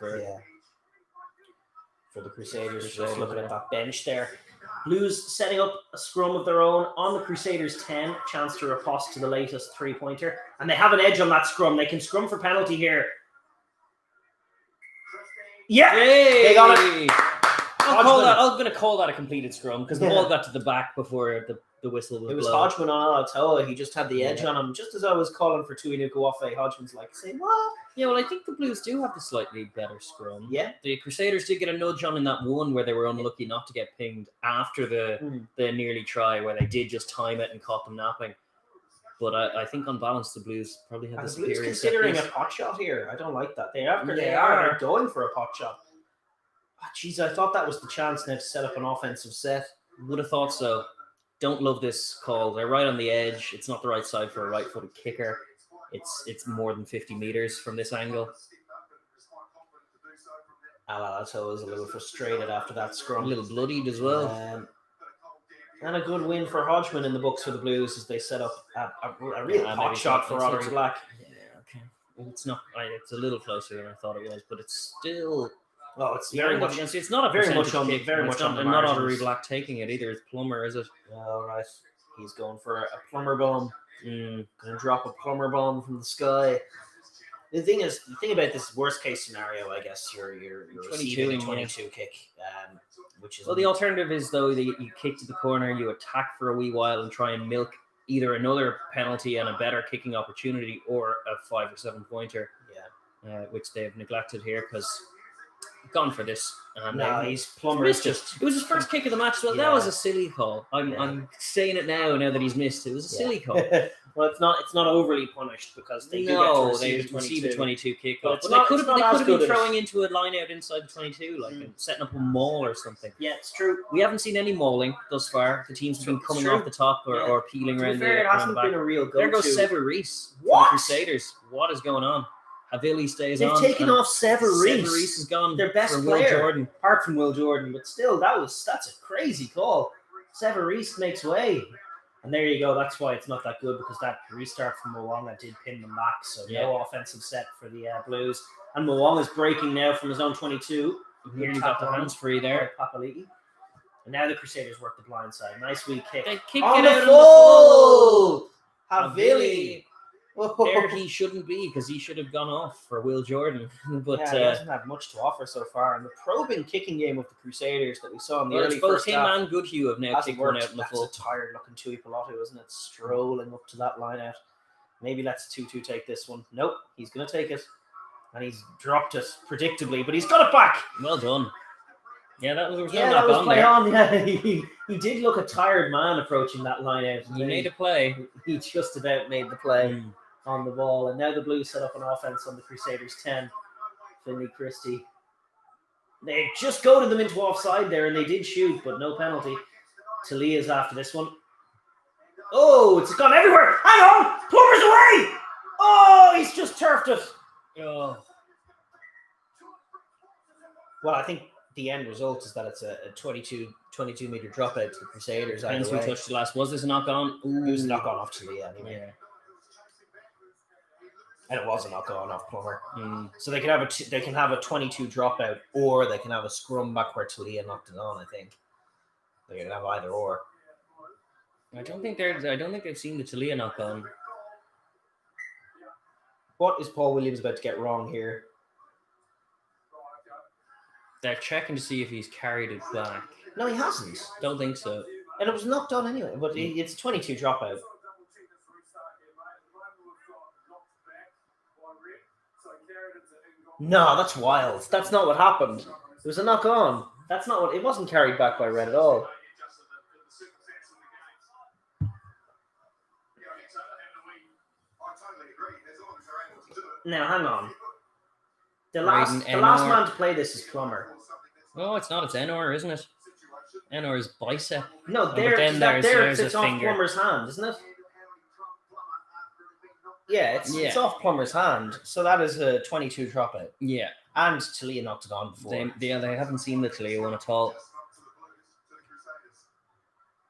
the Crusaders. Just looking at that bench there. Blues setting up a scrum of their own on the Crusaders 10, chance to riposte to the latest 3-pointer, and they have an edge on that scrum. They can scrum for penalty here. Yeah, they got it. I'm going to call that a completed scrum, because the ball got to the back before the whistle was It was blown. Hodgman on Aotearoa. He just had the edge on him. Just as I was calling for Tuinuku Ofe, Hodgman's like, saying, what? Yeah, well, I think the Blues do have the slightly better scrum. Yeah. The Crusaders did get a nudge on in that one where they were unlucky not to get pinged after the nearly try, where they did just time it and caught them napping. But I think on balance, the Blues probably have the superior. The Blues considering a pot shot here. I don't like that. They're going for a pot shot. Jeez, I thought that was the chance now to set up an offensive set. Would have thought so. Don't love this call. They're right on the edge. It's not the right side for a right-footed kicker. It's more than 50 meters from this angle. Aotearoa was a little frustrated after that scrum. A little bloodied as well. And a good win for Hodgman in the books for the Blues as they set up a real pot shot for Otter Black. Yeah, okay. It's not. It's a little closer than I thought it was, but it's still. Well, it's very much. It's not a very much on kick. Very much on the not Otter Black taking it either. It's Plummer, is it? All right. He's going for a Plummer bomb. Going to drop a Plummer bomb from the sky. The thing about this worst case scenario, I guess you're receiving a 22 kick, which is the alternative is though that you kick to the corner, you attack for a wee while and try and milk either another penalty and a better kicking opportunity, or a 5 or 7 pointer. Yeah, which they've neglected here because gone for this. And No, he's Plummer. missed it. It was his first kick of the match as well. That Yeah. was a silly call. I'm saying it now that he's missed. It was a silly call. Well, it's not overly punished because they do get to receive a 22 kick But off. it's But they not- could it's not have as been good as- throwing into a line out inside the 22, like and setting up a maul or something. Yeah, it's true. We haven't seen any mauling thus far. The teams have been It's coming true. off the top or peeling To be around fair, it around hasn't the been back. a real There go-to. goes Sever Reese for the What? Crusaders. What is going on? Havili stays They've on. taken and off Sever Reese. Sever Reese is gone. Their best for Will player. Jordan. Apart from Will Jordan, but still, that's a crazy call. Sever Reese makes way. And there you go. That's why it's not that good, because that restart from Mwanga did pin them back. So no offensive set for the Blues. And Mwanga's breaking now from his own 22. Nearly got the hands free there. Papali'i. And now the Crusaders work the blind side. Nice wee kick. They kicked On it the out full! on the Havili. full. There he shouldn't be, because he should have gone off for Will Jordan. But Yeah, he hasn't had much to offer so far. And the probing kicking game of the Crusaders that we saw in the well, early it's both first him half and Goodhue have now hasn't kicked one worked. out in the That's full. a tired-looking Tuipulotu, isn't it? Strolling up to that line out. Maybe let's 2-2 take this one. Nope, he's going to take it. And he's dropped it predictably, but he's got it back. Well done. Yeah, that was Yeah, no that knock was on play there. on. Yeah, he did look a tired man approaching that line out. He made a play. He just about made the play Mm. on the ball. And now the Blues set up an offense on the Crusaders 10. Finley Christie. They just goaded them into offside there, and they did shoot, but no penalty. Telea's after this one. Oh, it's gone everywhere. Hang on. Plummer's away. Oh, he's just turfed it. Oh. Well, I think the end result is that it's a 22 meter dropout to the Crusaders. Depends Either who way. touched the last. Was this a knock on? It was a knock on off Telea anyway. Yeah. And it was a knock on off Plummer. Mm. So they can have a 22 dropout, or they can have a scrum back where Telea knocked it on. I think they can have either or. I don't think they've seen the Telea knock on. What is Paul Williams about to get wrong here? They're checking to see if he's carried it back. No, he hasn't. Don't think so. And it was knocked on anyway. But it's a 22 dropout. No, that's wild. That's not what happened. It was a knock on. That's not what. It wasn't carried back by Red at all. Now, hang on. The last Enor. man to play this is Plummer. Oh, it's not. It's Enor, isn't it? Enor's bicep. No, but there then it there's sits a off finger. Plummer's hand, isn't it? Yeah, it's off Plummer's hand. So that is a 22 dropout. Yeah. And Telea knocked it on before. They haven't seen the Telea one at all.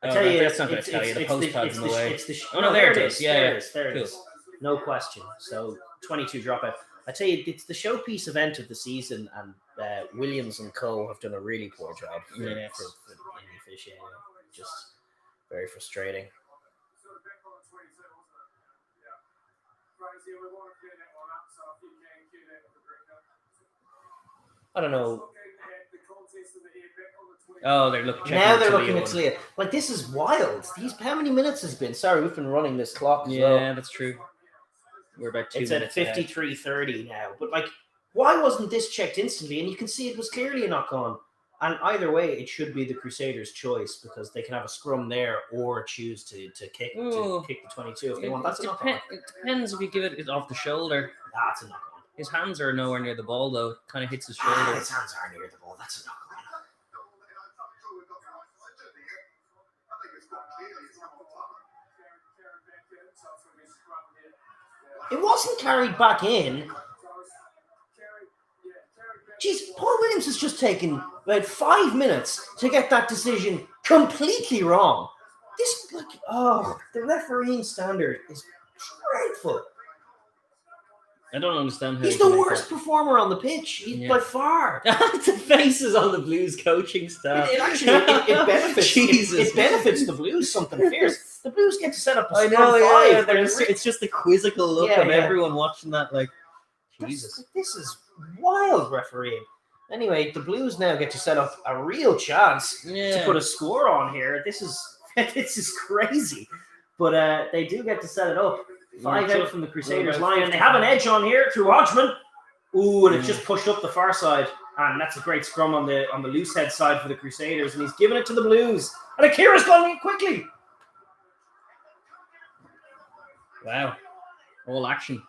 I tell you, that's not going to tell you. The post pad's in the way. Oh, no, there it is. is. Yeah, there yeah. it is. There it Cool. is. No question. So 22 dropout. I tell you, it's the showpiece event of the season, and Williams and Co have done a really poor job for the officiating. Just very frustrating. I don't know. Oh, they're looking. Now they're looking at Telea. Like, this is wild. How many minutes has been? Sorry, we've been running this clock as well. Yeah, that's true. We're about 2 It's minutes. at 53:30 now. But like, why wasn't this checked instantly? And you can see it was clearly a knock on. And either way, it should be the Crusaders' choice, because they can have a scrum there or choose to kick Ooh. the 22 if they want. That's a knock on. It depends if you give it off the shoulder. That's a knock on. His hands are nowhere near the ball though. Kind of hits his shoulder. His hands are near the ball. That's a knock on. It wasn't carried back in. Jeez, Paul Williams has just taken about 5 minutes to get that decision completely wrong. The refereeing standard is dreadful. I don't understand how He's he can the make worst performer on the pitch, by far. that. The faces on the Blues coaching staff. It actually it benefits. Jesus. It benefits the Blues something fierce. The Blues get to set up a I scrum know, five. yeah. It's just the quizzical look Yeah, of yeah. everyone watching that. Like, Jesus. This is wild refereeing. Anyway, the Blues now get to set up a real chance to put a score on here. This is crazy, but they do get to set it up. 5 out from the Crusaders line, and they have an edge on here through Hodgman. Ooh, and it just pushed up the far side, And that's a great scrum on the loose head side for the Crusaders, and he's giving it to the Blues. And Akira's going in quickly. Wow. All action.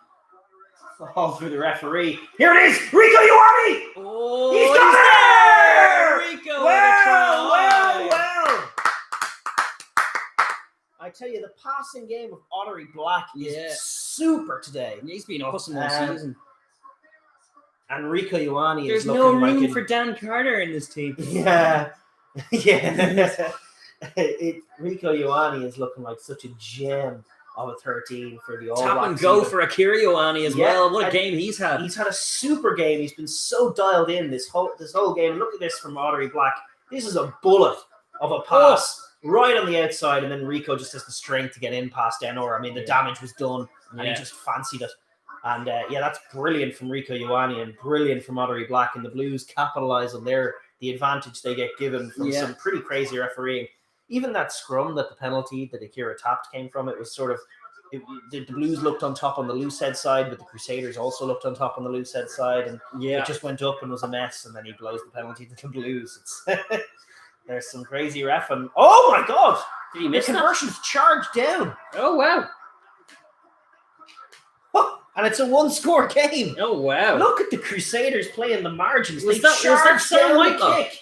All through the referee. Here it is, Rico Ioane! Oh, He's got it! Rico, what a try. Well. I tell you, the passing game of Ottery Black is super today. He's been awesome all season. And Rico Ioane There's is no looking room like for Dan Carter in this team. Yeah. Rico Ioane is looking like such a gem of a 13 for the All Blacks. Tap and go for Akira Ioane as well. What a game he's had. He's had a super game. He's been so dialed in this whole game. Look at this from Ottery Black. This is a bullet of a pass right on the outside, and then Rico just has the strength to get in past Enor. I mean, the damage was done, and he just fancied it. And that's brilliant from Rico Ioane and brilliant from Ottery Black. And the Blues capitalise on the advantage they get given from some pretty crazy refereeing. Even that scrum that the penalty that Akira tapped came from, it was sort of the Blues looked on top on the loose head side, but the Crusaders also looked on top on the loose head side, and it just went up and was a mess. And then he blows the penalty to the Blues. There's some crazy ref, and oh my God, did he miss the conversion's charged down? Oh wow. And it's a one-score game. Oh, wow. Look at the Crusaders playing the margins. Was that so my kick?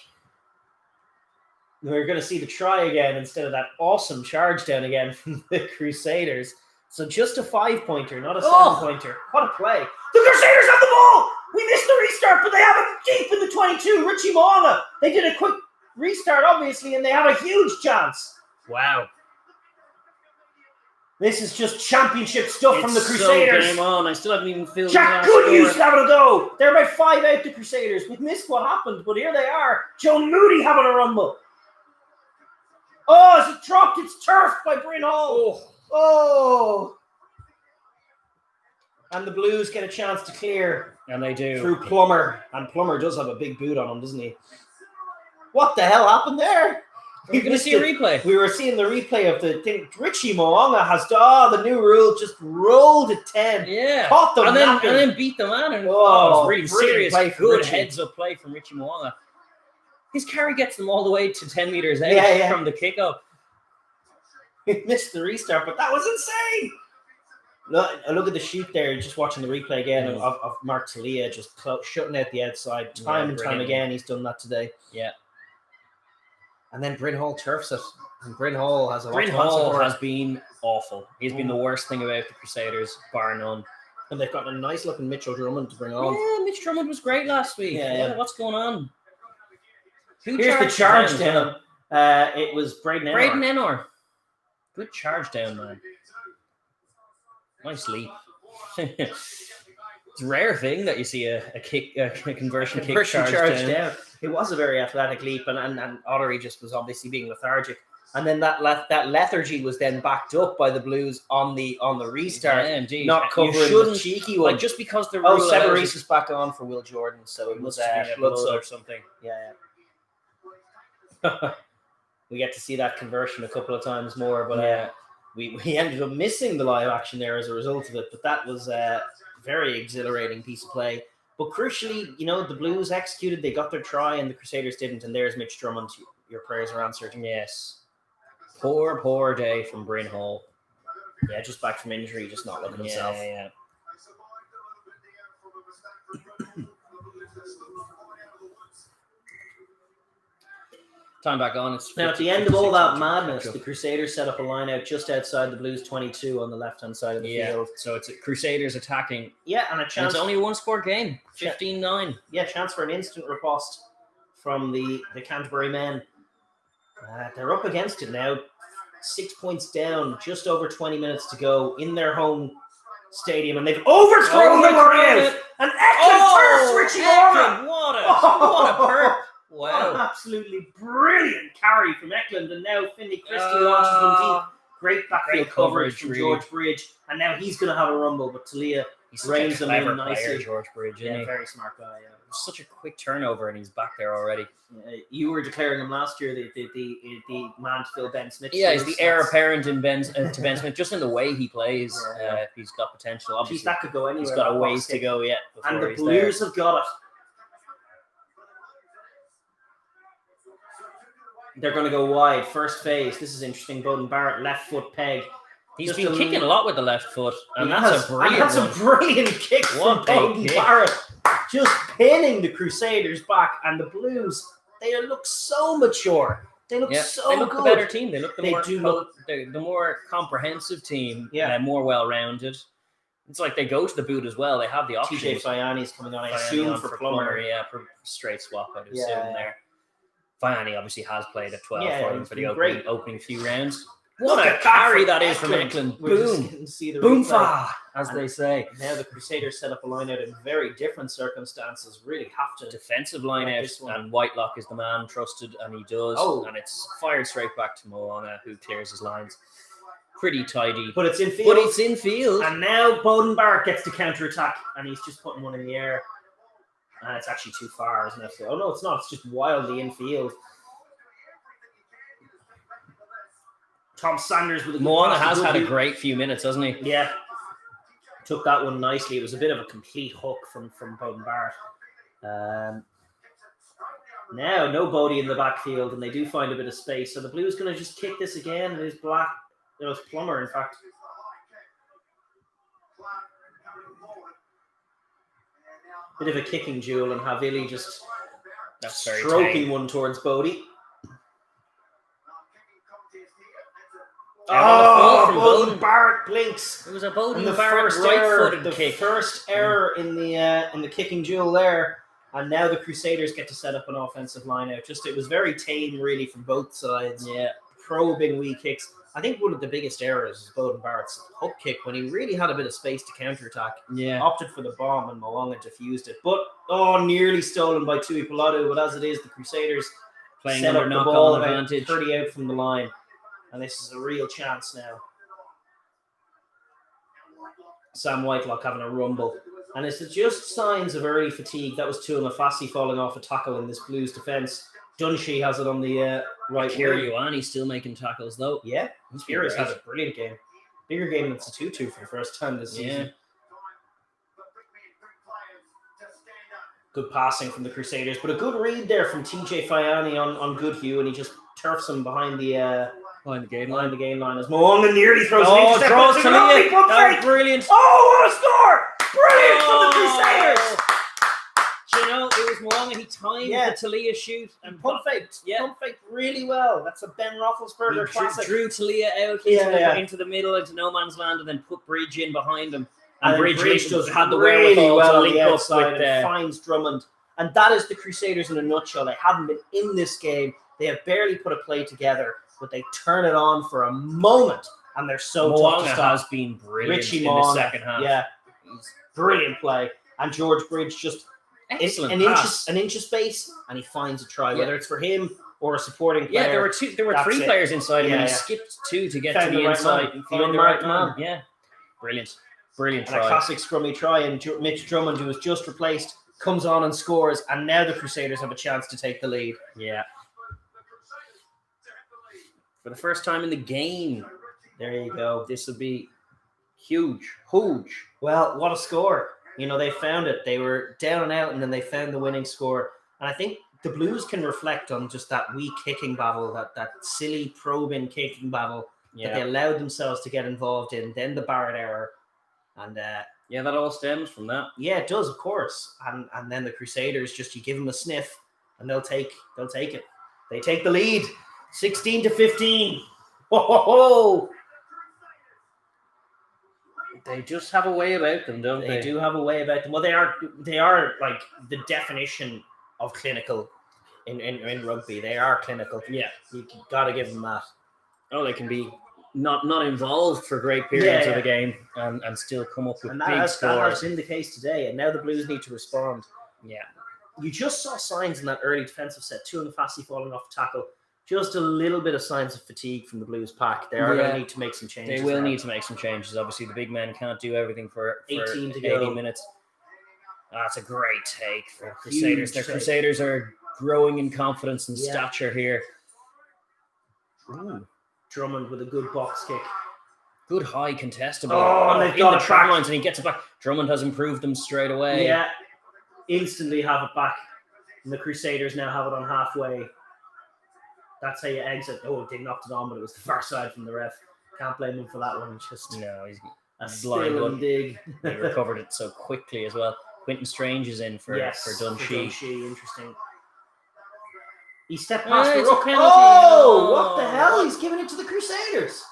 We're going to see the try again instead of that awesome charge down again from the Crusaders. So just a 5-pointer, not a 7-pointer. What a play. The Crusaders have the ball! We missed the restart, but they have it deep in the 22. Richie Moanga. They did a quick restart, obviously, and they have a huge chance. Wow. This is just championship stuff from the Crusaders. So game on. I still haven't even filled Jack Goodhue's having a go. They're about 5 out, the Crusaders. We missed what happened, but here they are. Joe Moody having a rumble. Oh, it's dropped. It's turfed by Bryn Hall. Oh. And the Blues get a chance to clear. And they do. Through Plummer. And Plummer does have a big boot on him, doesn't he? What the hell happened there? We're going to see a replay. We were seeing the replay of the thing. Richie Moanga has the new rule, just rolled at 10. Yeah. Caught them and then beat the man. And it was really serious. Good heads-up play from Richie Moanga. His carry gets them all the way to 10 meters out from the kick-up. He missed the restart, but that was insane. Look at the sheet there, just watching the replay again of Mark Telea just shutting out the outside. Time and time again, he's done that today. Yeah. And then Bryn Hall turfs it. And Bryn Hall has been awful. He's been the worst thing about the Crusaders, bar none. And they've got a nice looking Mitchell Drummond to bring on. Yeah, Mitch Drummond was great last week. Yeah. What's going on? Here's the charge down. It was Braden Enor. Good charge down, man. Nice leap. It's a rare thing that you see a conversion kick charge down. It was a very athletic leap, and Ottery just was obviously being lethargic. And then that lethargy was then backed up by the Blues on the restart. Yeah, indeed. Not covering the cheeky one. Like just because the rule Severese is back on for Will Jordan, so it was blood or something. Yeah. We get to see that conversion a couple of times more, but we ended up missing the live action there as a result of it. But that was a very exhilarating piece of play. But crucially, the Blues executed. They got their try, and the Crusaders didn't. And there's Mitch Drummond. Your prayers are answered. Yes. Poor day from Bryn Hall. Yeah, just back from injury, just not looking himself. Yeah. Time back on. Now, at the end of all that madness, the Crusaders set up a line out just outside the Blues 22 on the left-hand side of the field. So it's Crusaders attacking. Yeah, and a chance. And it's only a one-score game, 15-9. Yeah, chance for an instant riposte from the Canterbury men. They're up against it now. 6 points down, just over 20 minutes to go in their home stadium, and they've overthrown the crowd. And Eklund turfs Richie Moore. What a perp. Wow. An absolutely brilliant carry from Eklund, and now Finlay Christie launches them deep. Great backfield coverage from George Bridge, and now he's going to have a rumble, but Telea reins them in nicely. George Bridge, isn't he? Very smart guy. Yeah. Such a quick turnover, and he's back there already. You were declaring him last year the man to fill Ben Smith. Yeah, he's the heir apparent to Ben Smith, just in the way he plays. He's got potential. Obviously, that could go anywhere. He's got a ways to go yet. And the Blues have got it. They're going to go wide. First phase. This is interesting. Bowden Barrett, left foot peg. He's been kicking a lot with the left foot, and that's a brilliant brilliant kick from Bowden Barrett. Just pinning the Crusaders back, and the Blues, they look so mature. They look so good. The better team. They look the more comprehensive team. Yeah, more well-rounded. It's like they go to the boot as well. They have the option. TJ Faiani's coming on, I assume, for Plummer. Yeah, for straight swap, I'd assume there. Faiani obviously has played at 12 for the opening few rounds. What a carry that is from Eklund. Boom. Boom fa, as they say. Now the Crusaders set up a line out in very different circumstances. Really have to. Defensive line out, and Whitelock is the man trusted, and he does. And it's fired straight back to Moana, who clears his lines. Pretty tidy. But it's in field. And now Bowden Barrett gets to counter-attack, and he's just putting one in the air. And it's actually too far, isn't it? Oh, no, it's not. It's just wildly in field. Tom Sanders with a good Moana has had a great few minutes, hasn't he? Yeah. Took that one nicely. It was a bit of a complete hook from Bowden Barrett. Now, no Bodie in the backfield, and they do find a bit of space. So the Blues going to just kick this again. And it's Plummer, in fact. Bit of a kicking duel, and Havili just stroking one towards Bodie. Bowden Barrett blinks. It was a Bowden Barrett right-footed kick. First error in the kicking duel there, and now the Crusaders get to set up an offensive line out. It was very tame, really, from both sides. Yeah, probing wee kicks. I think one of the biggest errors is Bowden Barrett's hook kick when he really had a bit of space to counterattack. Yeah, opted for the bomb and Moanga defused it, but nearly stolen by Tui Pilatu. But as it is, the Crusaders playing set under up the ball advantage, 30 out from the line. And this is a real chance now. Sam Whitelock having a rumble. And it's just signs of early fatigue. That was Tuamafasi falling off a tackle in this Blues defence. Dunshee has it on the right wing. Ioane still making tackles, though. Yeah. Kira's had a brilliant game. Bigger game than Satutu for the first time this season. Yeah. Good passing from the Crusaders. But a good read there from TJ Faiani on Goodhue. And he just turfs him behind the game line as Moanga nearly throws an draws Telea. That was brilliant. Oh, what a score! Brilliant from the Crusaders. You know, it was Moanga. He timed the Telea shoot and pump faked really well. That's a Ben Roethlisberger classic. Drew Telea out into the middle, into no man's land, and then put Bridge in behind him. And Bridge does had the wherewithal to link up with and finds Drummond. And that is the Crusaders in a nutshell. They haven't been in this game. They have barely put a play together, but they turn it on for a moment, and they're so tough to stop. Has been brilliant in the second half. Yeah, brilliant play. And George Bridge just excellent an inch of space, and he finds a try, whether it's for him or a supporting player. Yeah, there were three players inside him, and he skipped two to get to the inside and find the right man. Yeah, brilliant try. And a classic scrummy try, and Mitch Drummond, who was just replaced, comes on and scores, and now the Crusaders have a chance to take the lead. Yeah. For the first time in the game. There you go. This will be huge. Well, what a score. You know, they found it. They were down and out, and then they found the winning score. And I think the Blues can reflect on just that wee kicking battle, that silly probing kicking battle that they allowed themselves to get involved in. Then the Barrett error. And that all stems from that. Yeah, it does, of course. And then the Crusaders, just you give them a sniff, and they'll take it. They take the lead. 16-15. Whoa! They just have a way about them, don't they? They do have a way about them. Well, they are like the definition of clinical in rugby. They are clinical. Yeah, you got to give them that. Oh, they can be not involved for great periods of the game and still come up with big scores. That has been the case today, and now the Blues need to respond. Yeah, you just saw signs in that early defensive set. Tuamafasi falling off the tackle. Just a little bit of signs of fatigue from the Blues pack. They are going to need to make some changes. They will need to make some changes. Obviously, the big men can't do everything for 18 to 80 go. minutes. That's a great take for Crusaders. The Crusaders are growing in confidence and stature here. Ooh. Drummond with a good box kick. Good high contestable. And they've got the track lines, and he gets it back. Drummond has improved them straight away. Yeah, instantly have it back. And the Crusaders now have it on halfway. That's how you exit. Oh, they knocked it on, but it was the far side from the ref. Can't blame him for that one. Just No, he's a blind still one. and dig. He recovered it so quickly as well. Quentin Strange is in for Dunshee. Interesting. He stepped past the It's a ruck. penalty. Oh, what the hell? He's giving it to the Crusaders.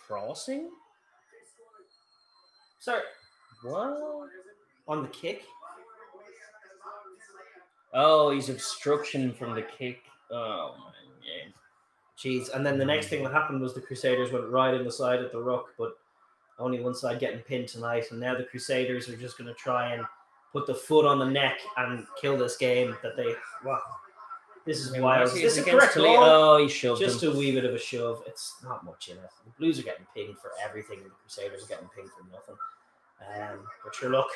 Crossing? Sorry. What? On the kick? Oh, he's obstruction from the kick. Oh, my God. Jeez. And then the next thing that happened was the Crusaders went right in the side at the ruck, but only one side getting pinned tonight. And now the Crusaders are just going to try and put the foot on the neck and kill this game that they... Wow. This is wild. Is this a correct Telea? call? Oh, he shoved Just him. a wee bit of a shove. It's not much in it. The Blues are getting pinged for everything, and the Crusaders are getting pinged for nothing. But sure, look.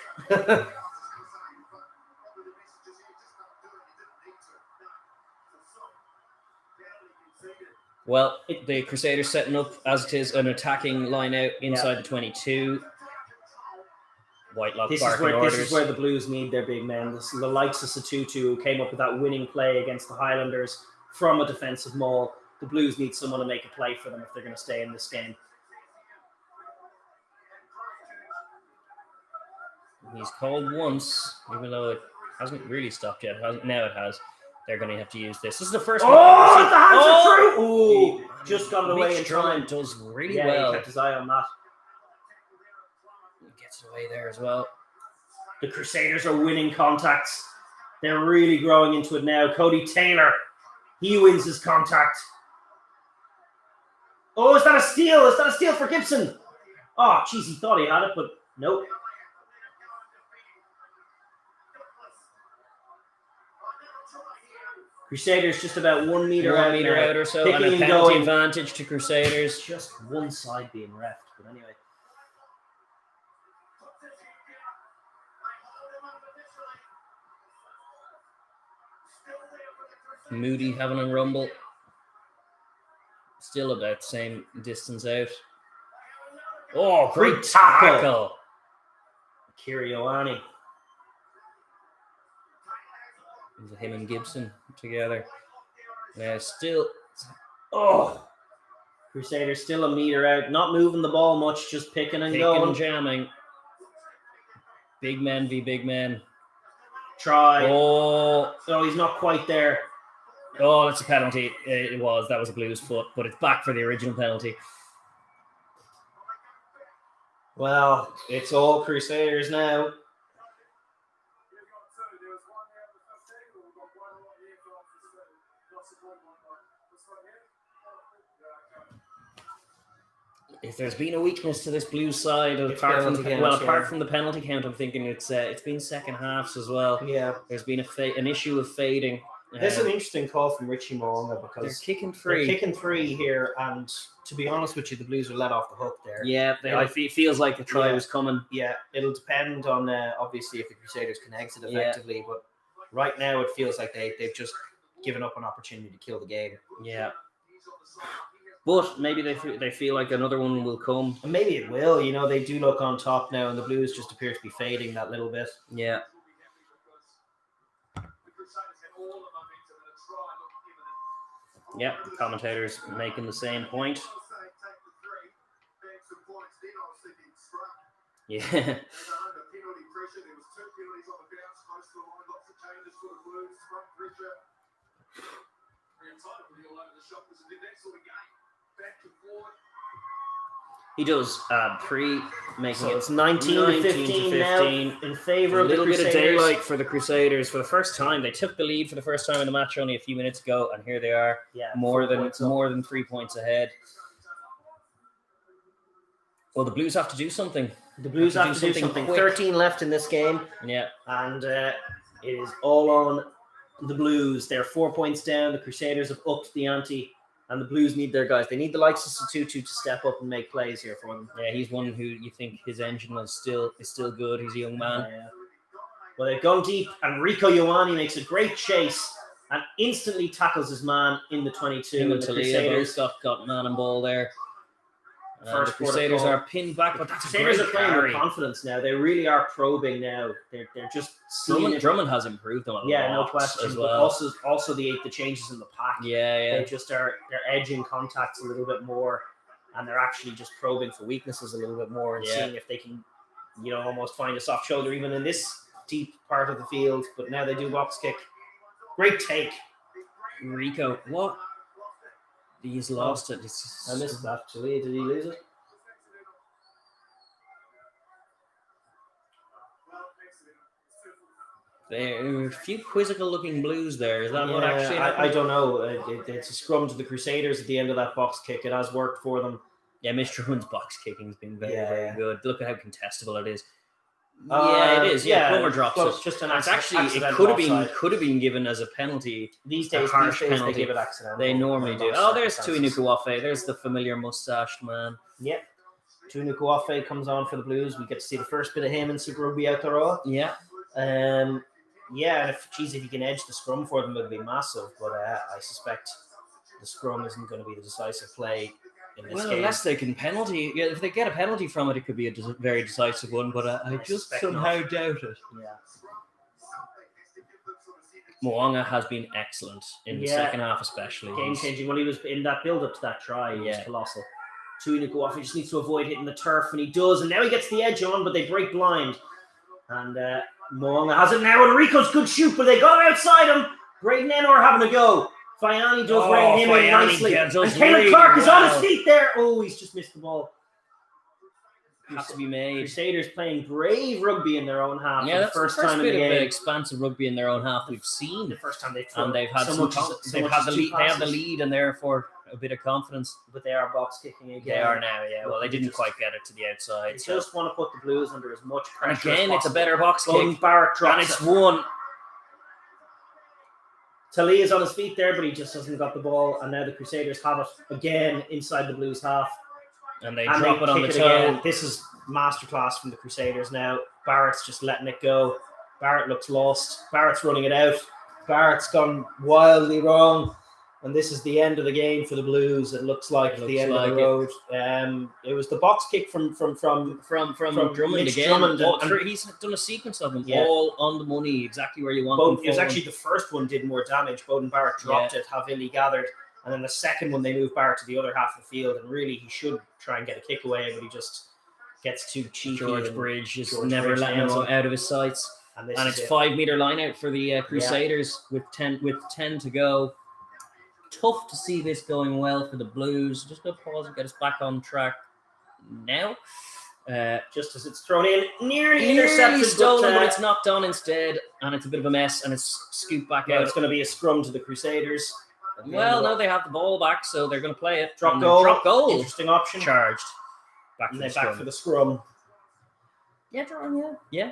Well, the Crusaders setting up as it is an attacking line out inside the 22. Whitelock This is where the Blues need their big men. The likes of Satutu, who came up with that winning play against the Highlanders from a defensive maul. The Blues need someone to make a play for them if they're going to stay in this game. He's called once, even though it hasn't really stopped yet. Now it has. They're going to have to use this. This is the first one. Oh, the hands are through! Ooh, just got it away in Drummond time. does really Yeah, well. he kept his eye on that. He gets away there as well. The Crusaders are winning contacts. They're really growing into it now. Cody Taylor, he wins his contact. Oh, is that a steal? Is that a steal for Gibson? Oh, jeez, he thought he had it, but nope. Crusaders just about 1 meter out. 1 meter out or so, Kicking and a and penalty going. advantage to Crusaders. Just one side being reffed, but anyway. Moody having a rumble. Still about the same distance out. Oh, great tackle. Ioane. Him and Gibson together. Still. Oh. Crusaders still a meter out. Not moving the ball much, just picking and going. And jamming. Big men v big men. Try. Oh, he's not quite there. Oh, that's a penalty. It was. That was a Blues foot, but it's back for the original penalty. Well, it's all Crusaders now. If there's been a weakness to this Blues side, apart from the penalty count, I'm thinking it's been second halves as well. Yeah, there's been an issue of fading. This is an interesting call from Richie Moonga because they're kicking free. They're kicking free here, and to be honest with you, the Blues are let off the hook there. Yeah, it feels like the try was coming. Yeah, it'll depend on obviously if the Crusaders can exit effectively, but right now it feels like they've just given up an opportunity to kill the game. Yeah. But maybe they feel like another one will come. And maybe it will. You know, they do look on top now, and the Blues just appear to be fading that little bit. Yeah. Yeah, the commentators making the same point. Yeah. He does 3, making it's 19 to 15 now in favor of the Crusaders. A little bit of daylight for the Crusaders for the first time. They took the lead for the first time in the match only a few minutes ago, and here they are, more than 3 points ahead. Well, the Blues have to do something. The Blues have to do something. 13 left in this game. Yeah. And it is all on the Blues. They're 4 points down. The Crusaders have upped the ante. And the Blues need their guys. They need the likes of Satutu to step up and make plays here for them. Yeah, he's one who you think his engine is still good. He's a young man. Yeah. Well, they've gone deep, and Rieko Ioane makes a great chase and instantly tackles his man in the 22. Him and Telea both got man and ball there. First the Crusaders quarter are pinned back, but that's a Crusaders great are playing carry. with confidence now. They really are probing now. They're just seeing Drummond has improved them a lot. no question. As But well. also the changes in the pack. Yeah. They just they're edging contacts a little bit more, and they're actually just probing for weaknesses a little bit more and seeing if they can, almost find a soft shoulder even in this deep part of the field. But now they do box kick. Great take. Rico, what? He's lost it. I missed that. Telea, did he lose it? There are a few quizzical-looking Blues there. Is that what actually happened? I don't know. It's a scrum to the Crusaders at the end of that box kick. It has worked for them. Yeah, Mr. Drummond's box kicking has been very good. Look at how contestable it is. It is. Plummer drops it. Just it's actually it could have been given as a penalty. These days penalty. They give it accidental. They normally do. Oh, there's Tuinu Kuafe. There's the familiar mustached man. Yep. Tuinu Kuafe comes on for the Blues. We get to see the first bit of him in Super Rugby Aotearoa. Yeah. And if he can edge the scrum for them, it would be massive. But I suspect the scrum isn't going to be the decisive play in this game. Unless they can penalty. Yeah, if they get a penalty from it, it could be a very decisive one. But I just somehow doubt it. Yeah. Mo'unga has been excellent in the second half, especially. Game changing. When he was in that build up to that try, he was colossal. Tuinu Kuafe just needs to avoid hitting the turf, and he does. And now he gets the edge on, but they break blind. And Mo'unga has it now, and Rico's good shoot, but they got it outside him. Braden Enor having a go. Faiani does rein him in nicely. And Caleb Clark is on his feet there. Oh, he's just missed the ball. Has to be made. Crusaders playing brave rugby in their own half. Yeah, that's the first time time in bit the game. of expansive rugby in their own half we've seen. The first time they've had the lead. They have the lead, and therefore a bit of confidence. But they are box kicking again. They are now, yeah. Well, they didn't quite get it to the outside. They just want to put the Blues under as much pressure. And again, as it's a better box kick. Barrett drops and it's one. Telea is on his feet there, but he just hasn't got the ball. And now the Crusaders have it again inside the Blues half. And they drop it on the toe. Again. This is masterclass from the Crusaders now. Barrett's just letting it go. Barrett looks lost. Barrett's running it out. Barrett's gone wildly wrong. And this is the end of the game for the Blues. It looks like the end of the road. It was the box kick from Drummond Mitch again. Drummond. He's done a sequence of them all on the money, exactly where you want them. It was actually the first one did more damage. Bowden Barrett dropped it, Havili gathered. And then the second one, they moved Barrett to the other half of the field. And really, he should try and get a kick away, but he just gets too cheeky. George Bridge just never letting him out of his sights. And it's 5 meter line out for the Crusaders with 10 to go. Tough to see this going well for the Blues. Just going to pause and get us back on track now. Just as it's thrown in, nearly intercepted, stolen, but it's knocked on instead, and it's a bit of a mess, and it's scooped back out. It's going to be a scrum to the Crusaders. Well, no, they have the ball back, so they're going to play it. Drop goal. Interesting option. Charged. Back for the scrum. Yeah, Drummond, yeah.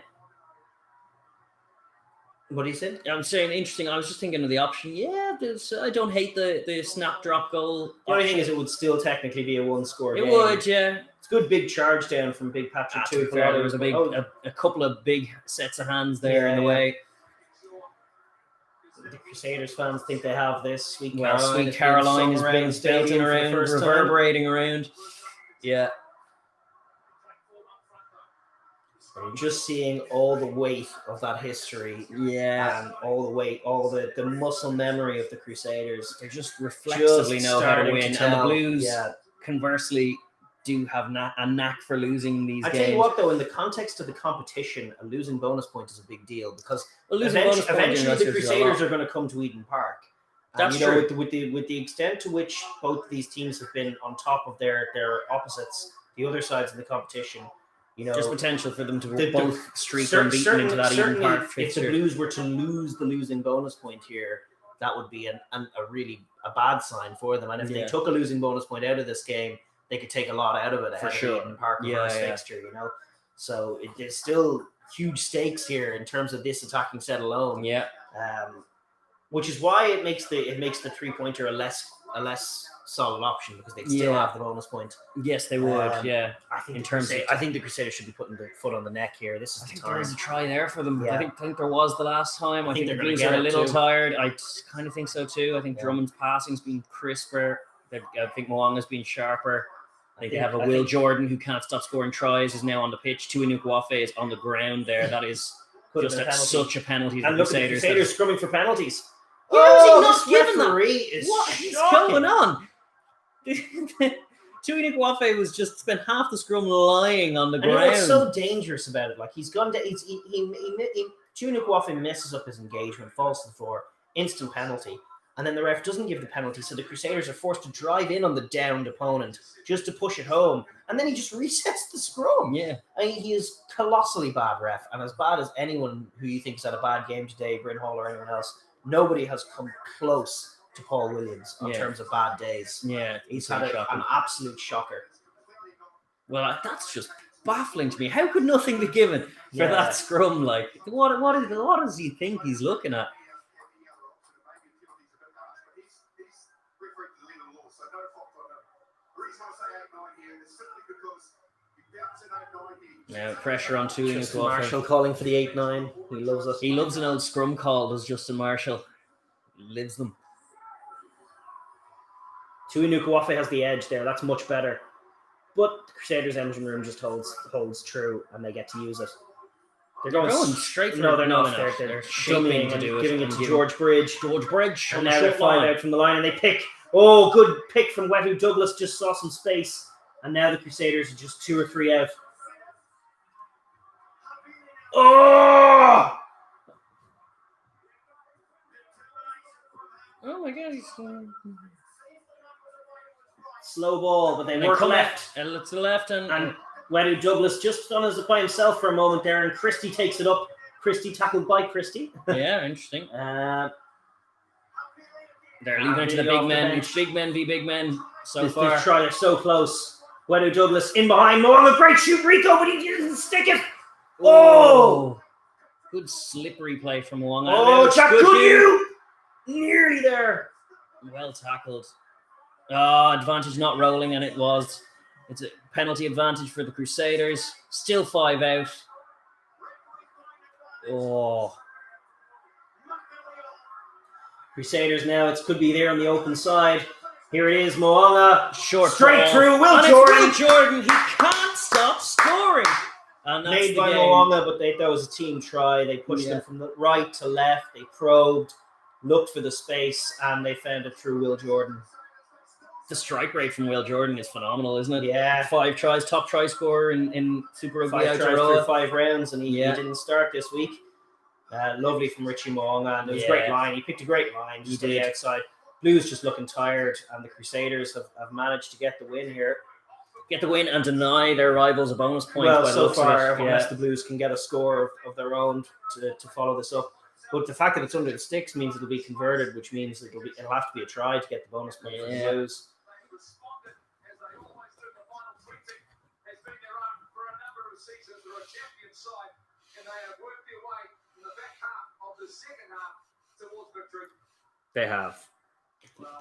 What do you say? I'm saying interesting. I was just thinking of the option. Yeah, I don't hate the snap drop goal. The only thing is it would still technically be a one-score game. It would, yeah. It's a good big charge down from Big Patrick too. There was a couple of big sets of hands there in the way. The Crusaders fans think they have this. Sweet Caroline has been belting around, reverberating around. Yeah. You're just seeing all the weight of that history. Yeah. And all the weight, all the muscle memory of the Crusaders. They just reflexively know how to win. And the Blues, conversely, do have a knack for losing these games. I tell you what, though, in the context of the competition, a losing bonus point is a big deal because eventually the Crusaders are going to come to Eden Park. That's true. With the extent to which both these teams have been on top of their opposites, the other sides in the competition, just potential for them to both streak unbeaten into that Eden Park fixture. If the Blues were to lose the losing bonus point here, that would be a bad sign for them. And if they took a losing bonus point out of this game, they could take a lot out of it ahead of the Eden Park fixture. So there's still huge stakes here in terms of this attacking set alone. Yeah. Which is why it makes the 3-pointer a less solid option because they still have the bonus point. Yes, they would. I think the Crusaders should be putting their foot on the neck here. This is the time. There is a try there for them. Yeah. I think there was the last time. I think the Blues are a little tired. I kind of think so too. I think Drummond's passing's been crisper. I think Mo'unga's been sharper. They have a Will Jordan who can't stop scoring tries, is now on the pitch. Ioane Try is on the ground there. That is just such a penalty. And look at the Crusaders scrumming for penalties. How is he not given that? Is what is shocking. going on? Ioane Try was just spent half the scrum lying on the And you know ground. what's so dangerous about it? Like he's gone to Ioane Try messes up his engagement, falls to the floor, instant penalty, and then the ref doesn't give the penalty, so the Crusaders are forced to drive in on the downed opponent just to push it home, and then he just resets the scrum. Yeah. I mean, he is colossally bad ref, and as bad as anyone who you think has had a bad game today, Bryn Hall or anyone else, nobody has come close to Paul Williams in terms of bad days. Yeah, He's had an absolute shocker. Well, that's just baffling to me. How could nothing be given for that scrum? Like, what does he think he's looking at? Now pressure on Ioane Justin Marshall calling for the 8-9. He loves us. He loves an old scrum call, does Justin Marshall. He lives them. Ioane Try has the edge there. That's much better. But the Crusaders' engine room just holds true, and they get to use it. They're going straight for no, they're not. No. They're shaping to do it. Giving it to George Bridge. And now they're 5 out from the line, and they pick. Oh, good pick from Wetu Douglas. Just saw some space. And now the Crusaders are just 2 or 3 out. Oh! Oh my God! Slow ball, but they work left. And it's the left, and Wetu Douglas just on his by himself for a moment there, and Christie takes it up. Christie tackled by Christie. Yeah, interesting. They're leaving it to the big men. It's big men v big men so far. This try, they're so close. Wetu Douglas in behind Moanga. Great shoot, Rico, but he didn't stick it. Oh! Good slippery play from Moanga. Oh, Jack Goodhue! Nearly there. Well tackled. Advantage not rolling, and it's a penalty advantage for the Crusaders. Still 5 out. Oh. Crusaders now, it could be there on the open side. Here it is, Moanga. Short straight ball. Through, Will Jordan. He can't stop scoring. And that's made by Moanga, but that was a team try. They pushed them from the right to left. They probed, looked for the space, and they found it through Will Jordan. The strike rate from Will Jordan is phenomenal, isn't it? Yeah. 5 tries, top try scorer in Super Rugby Aotearoa. 5 rounds, and he didn't start this week. Lovely from Richie Moanga, and it was a great line. He picked a great line just on the outside. Blues just looking tired, and the Crusaders have managed to get the win here. Get the win and deny their rivals a bonus point. Well, so far, unless the Blues can get a score of their own to follow this up. But the fact that it's under the sticks means it'll be converted, which means it'll have to be a try to get the bonus point for the Blues. They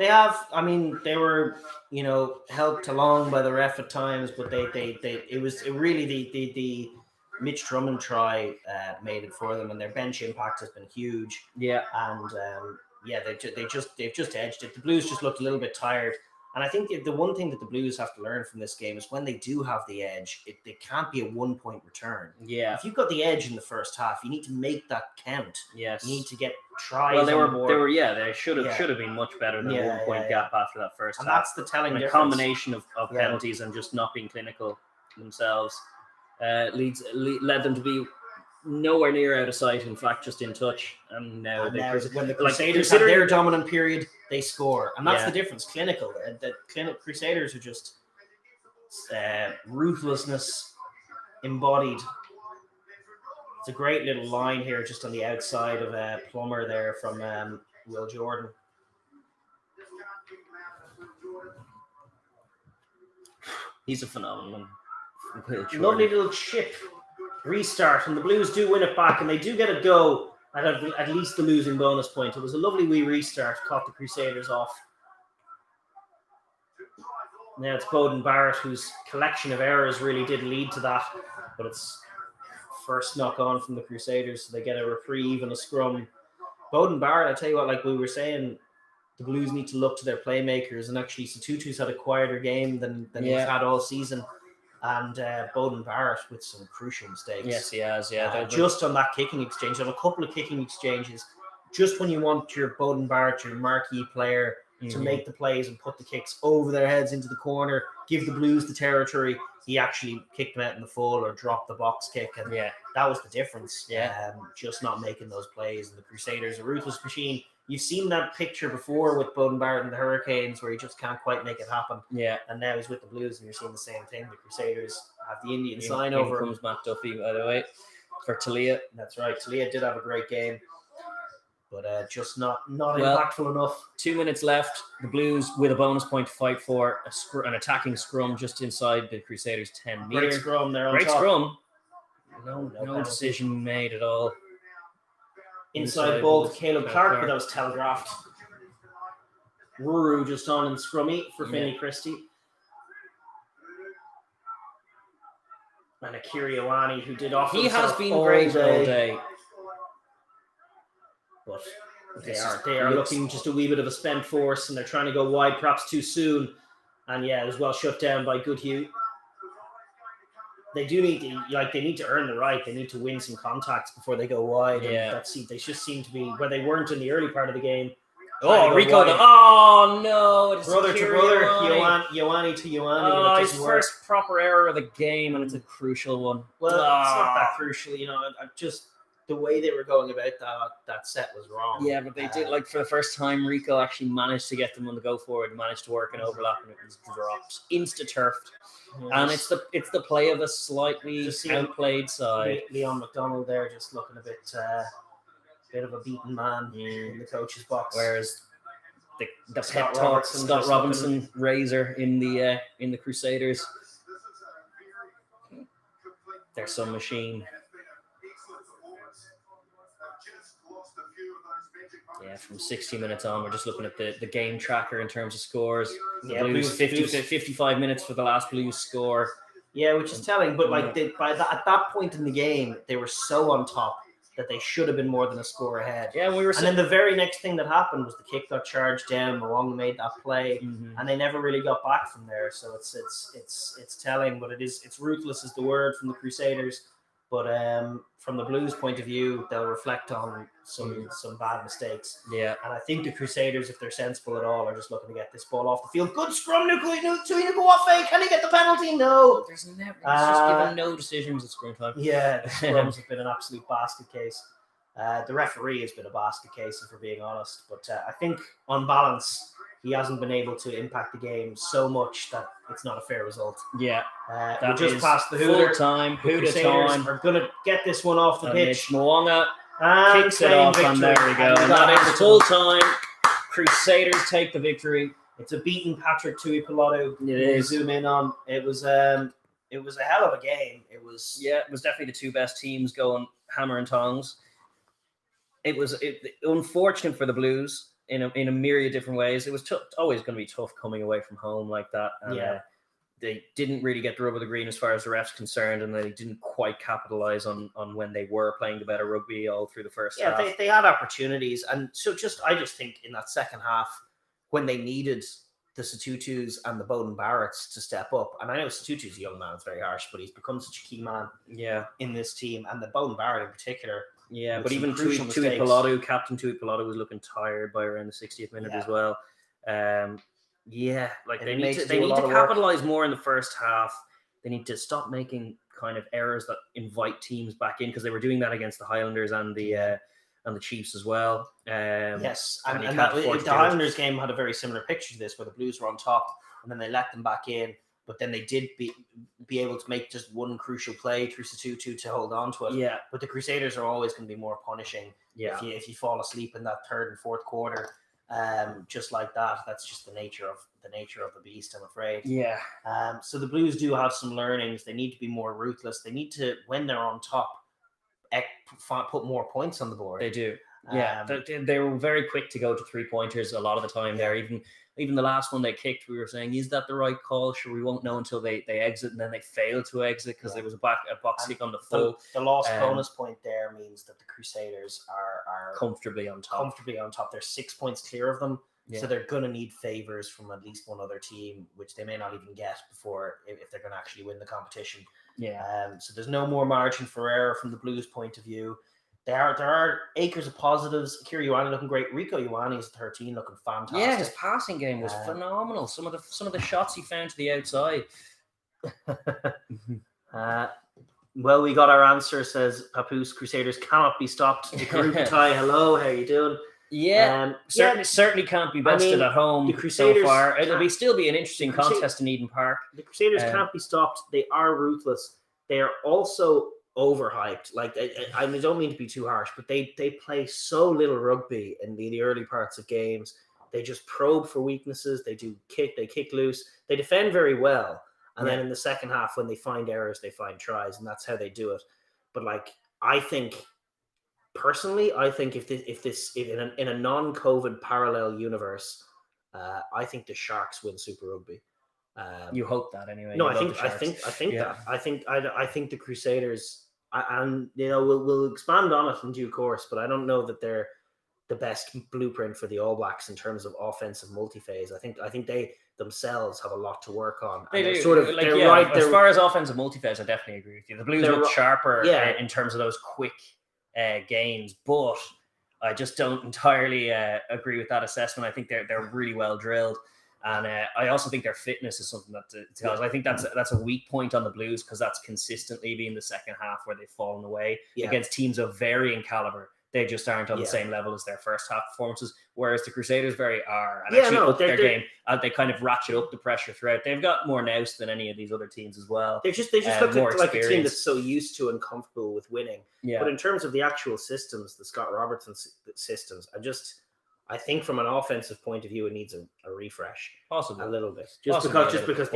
have. I mean, they were, helped along by the ref at times, but the Mitch Drummond try made it for them, and their bench impact has been huge. Yeah, and they've just edged it. The Blues just looked a little bit tired, and I think the one thing that the Blues have to learn from this game is when they do have the edge, they can't be a 1-point return. Yeah, if you've got the edge in the first half, you need to make that count. Yes, you need to get tries. Well, they should have been much better than a 1-point gap after that first half. And that's the telling difference. A combination of penalties and just not being clinical themselves led them to be nowhere near out of sight. In fact, just in touch. And now when the Crusaders have their dominant period, they score, and that's the difference. Clinical. The Crusaders are just ruthlessness embodied. It's a great little line here, just on the outside of Plummer there from Will Jordan. He's a phenomenon. Lovely little chip restart, and the Blues do win it back, and they do get a go at least the losing bonus point. It was a lovely wee restart, caught the Crusaders off. Now it's Bowden Barrett, whose collection of errors really did lead to that, but it's first knock on from the Crusaders, so they get a reprieve and a scrum. Bowden Barrett, I tell you what, like we were saying the Blues need to look to their playmakers, and actually Satutu's had a quieter game than he's had all season. And Bowden Barrett with some crucial mistakes. Yes, he has. Yeah, just on that kicking exchange, on a couple of kicking exchanges, just when you want your Bowden Barrett, your marquee player, to make the plays and put the kicks over their heads into the corner, give the Blues the territory, he actually kicked them out in the full or dropped the box kick, and that was the difference. Just not making those plays. And the Crusaders, a ruthless machine. You've seen that picture before with Bowden Barrett and the Hurricanes, where he just can't quite make it happen. Yeah, and now he's with the Blues, and you're seeing the same thing. The Crusaders have the Indian sign over. Here comes Matt Duffy, by the way, for Telea. That's right. Telea did have a great game, but just not impactful enough. 2 minutes left. The Blues with a bonus point to fight for an attacking scrum just inside the Crusaders' 10 meter. Great scrum there. Great scrum. No decision made at all. Inside ball to Caleb Clark, but that was telegraphed. Ruru just on in scrummy for Finlay Christie. And Akira Ioane, who did offer he has been great all day. But they are looking just a wee bit of a spent force, and they're trying to go wide perhaps too soon. And it was well shut down by Goodhue. They do need to earn the right. They need to win some contacts before they go wide. Yeah. They just seem to be where they weren't in the early part of the game. Rico! Oh no! It's brother to brother, Ioane to Ioane. Oh, his first proper error of the game, and it's a crucial one. Well, it's not that crucial, just the way they were going about that set was wrong. Yeah, but they did, for the first time, Rico actually managed to get them on the go forward, managed to work an overlap, and it was dropped, insta-turfed. Yes. And it's the play of a slightly outplayed side. Leon McDonald there just looking a bit of a beaten man in the coach's box. Whereas the Scott Robinson razor in the Crusaders. They're some machine. Yeah, from 60 minutes on, we're just looking at the game tracker in terms of scores. The Blues 55 minutes for the last Blues score. Yeah, which is telling. But at that point in the game, they were so on top that they should have been more than a score ahead. Yeah, and then the very next thing that happened was the kick got charged down. Moronga made that play, and they never really got back from there. So it's telling, but it's ruthless is the word from the Crusaders. But from the Blues' point of view, they'll reflect on some bad mistakes. Yeah. And I think the Crusaders, if they're sensible at all, are just looking to get this ball off the field. Good scrum, Nukuafe. Can he get the penalty? No. There's just given no decisions at scrum time. Yeah, the scrums have been an absolute basket case. The referee has been a basket case, if we're being honest. But I think, on balance, he hasn't been able to impact the game so much that it's not a fair result. Yeah. We're just past the hooter. Hooter time. Are going to get this one off the pitch. Moronga kicks it off, and there we go. And that is full time. Crusaders take the victory. It's a beaten Patrick Tuipulotu. It is. Zoom in on. It was a hell of a game. It was definitely the two best teams going hammer and tongs. It was unfortunate for the Blues in a myriad of different ways. It was always going to be tough coming away from home like that. And, they didn't really get the rub of the green as far as the refs concerned, and they didn't quite capitalize on when they were playing the better rugby all through the first half. Yeah, they had opportunities, and so I just think in that second half when they needed the Satutus and the Bowden Barretts to step up, and I know Satutu's a young man, it's very harsh, but he's become such a key man in this team, and the Bowden Barrett in particular. Yeah, but even Tuipulotu, Captain Tuipulotu was looking tired by around the 60th minute as well. They need to capitalize more in the first half. They need to stop making kind of errors that invite teams back in, because they were doing that against the Highlanders and the Chiefs as well. And the Highlanders game had a very similar picture to this, where the Blues were on top and then they let them back in. But then they did be able to make just one crucial play through Satutu to hold on to it. Yeah. But the Crusaders are always going to be more punishing. Yeah. If you fall asleep in that third and fourth quarter, just like that, that's just the nature of the beast, I'm afraid. Yeah. So the Blues do have some learnings. They need to be more ruthless. They need to, when they're on top, put more points on the board. They do. Yeah, they were very quick to go to 3-pointers a lot of the time there. Even the last one they kicked, we were saying, is that the right call? Sure, we won't know until they exit, and then they failed to exit because there was a box kick on the full. The lost bonus point there means that the Crusaders are comfortably on top. They're 6 points clear of them. So they're going to need favours from at least one other team, which they may not even get before if they're going to actually win the competition. So there's no more margin for error from the Blues' point of view. There are acres of positives. Akira Ioane looking great. Rico Ioane is 13, looking fantastic. Yeah, his passing game was phenomenal. Some of the shots he found to the outside. Well, we got our answer, says Papoose. Crusaders cannot be stopped. Ikarukatai, hello, how are you doing? Yeah, certainly can't be bested at home the Crusaders so far. It'll still be an interesting contest in Eden Park. The Crusaders can't be stopped. They are ruthless. They are also overhyped. Like, I don't mean to be too harsh, but they play so little rugby in the early parts of games. They just probe for weaknesses. They kick loose. They defend very well. And then in the second half, when they find errors, they find tries, and that's how they do it. But I think if in a non-COVID parallel universe, I think the Sharks win Super Rugby. You hope that anyway. No, I think the Crusaders, and we'll expand on it in due course, but I don't know that they're the best blueprint for the All Blacks in terms of offensive multi-phase. I think they themselves have a lot to work on. They do. Right. As far as offensive multi-phase, I definitely agree with you. The Blues look sharper in terms of those quick gains, but I just don't entirely agree with that assessment. I think they're really well drilled. And I also think their fitness is something that tells. I think that's a weak point on the Blues, because that's consistently been the second half where they've fallen away against teams of varying caliber. They just aren't on the same level as their first half performances, whereas the Crusaders are. And their game, they kind of ratchet up the pressure throughout. They've got more nous than any of these other teams as well. They just look like a team that's so used to and comfortable with winning. Yeah. But in terms of the actual systems, the Scott Robertson systems, I think from an offensive point of view, it needs a refresh, possibly a little bit. Because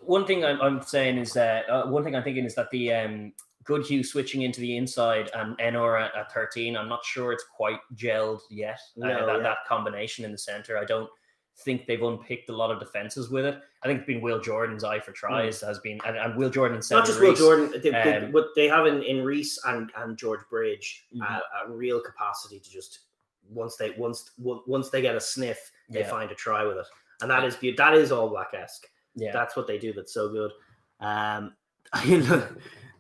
one thing I'm saying is that one thing I'm thinking is that the Goodhue switching into the inside and Enor at 13, I'm not sure it's quite gelled yet. That combination in the center, I don't think they've unpicked a lot of defenses with it. I think it's been Will Jordan's eye for tries has been, and Will Jordan and not just Will Jordan, but they have in Reese and George Bridge a real capacity to just once they get a sniff, they find a try with it, and that is All Black-esque. Yeah, that's what they do. That's so good.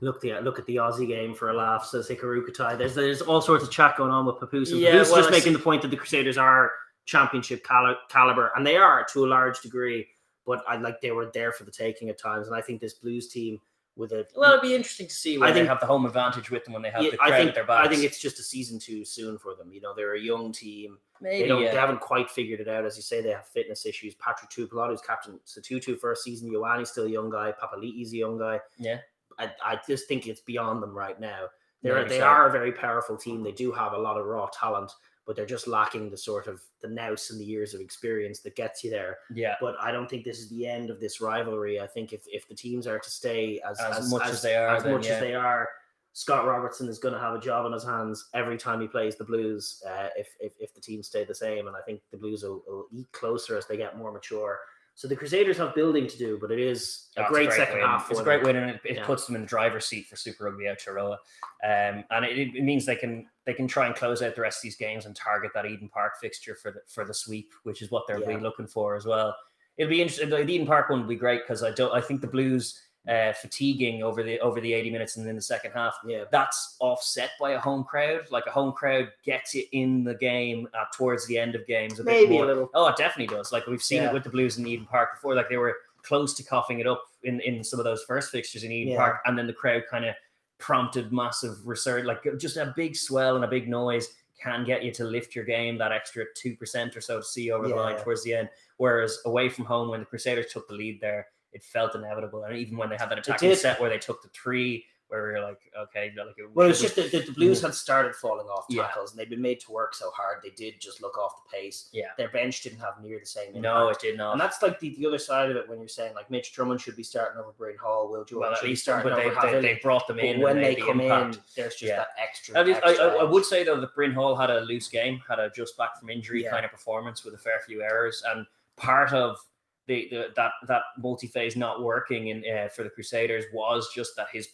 Look at the Aussie game for a laugh, says Hikarukatai. There's all sorts of chat going on with Papoose. Papoose just making the point that the Crusaders are championship caliber, and they are to a large degree, but they were there for the taking at times. And I think this Blues team it'd be interesting to see when they have the home advantage with them, when they have the crowd at their backs. I think it's just a season too soon for them. They're a young team. Maybe they haven't quite figured it out. As you say, they have fitness issues. Patrick Tuipulotu's captain Satutu first season. Ioane's still a young guy. Papali'i's a young guy. Yeah. I just think it's beyond them right now. They are a very powerful team. They do have a lot of raw talent, but they're just lacking the sort of the nous and the years of experience that gets you there. Yeah. But I don't think this is the end of this rivalry. I think if the teams are to stay as much as they are, Scott Robertson is going to have a job on his hands every time he plays the Blues. If the teams stay the same, and I think the Blues will eat closer as they get more mature. So the Crusaders have building to do, but it is a great second half. It's a great win, and it puts them in the driver's seat for Super Rugby Aotearoa. And it means they can try and close out the rest of these games and target that Eden Park fixture for the sweep, which is what they're really looking for as well. It'll be interesting. The Eden Park one will be great, because I think the Blues fatiguing over the 80 minutes and in the second half, that's offset by a home crowd. Like, a home crowd gets you in the game towards the end of games a bit more. A little. Oh, it definitely does. Like, we've seen it with the Blues in Eden Park before. Like, they were close to coughing it up in some of those first fixtures in Eden Park, and then the crowd kind of prompted massive resurgence. Like, just a big swell and a big noise can get you to lift your game that extra 2% or so to see over the line towards the end. Whereas away from home, when the Crusaders took the lead there, it felt inevitable. And even when they had that attacking set where they took the 3, where we were like, okay. It's just that the Blues had started falling off tackles, and they'd been made to work so hard. They did just look off the pace. Yeah. Their bench didn't have near the same impact. No, it did not. And that's like the other side of it, when you're saying, like, Mitch Drummond should be starting over Bryn Hall, Will Jordan should be starting over they brought them in. But when they come in, there's just that extra. I would say, though, that Bryn Hall had a loose game, had a just back from injury kind of performance with a fair few errors. And part of that multi-phase not working in for the Crusaders was just that his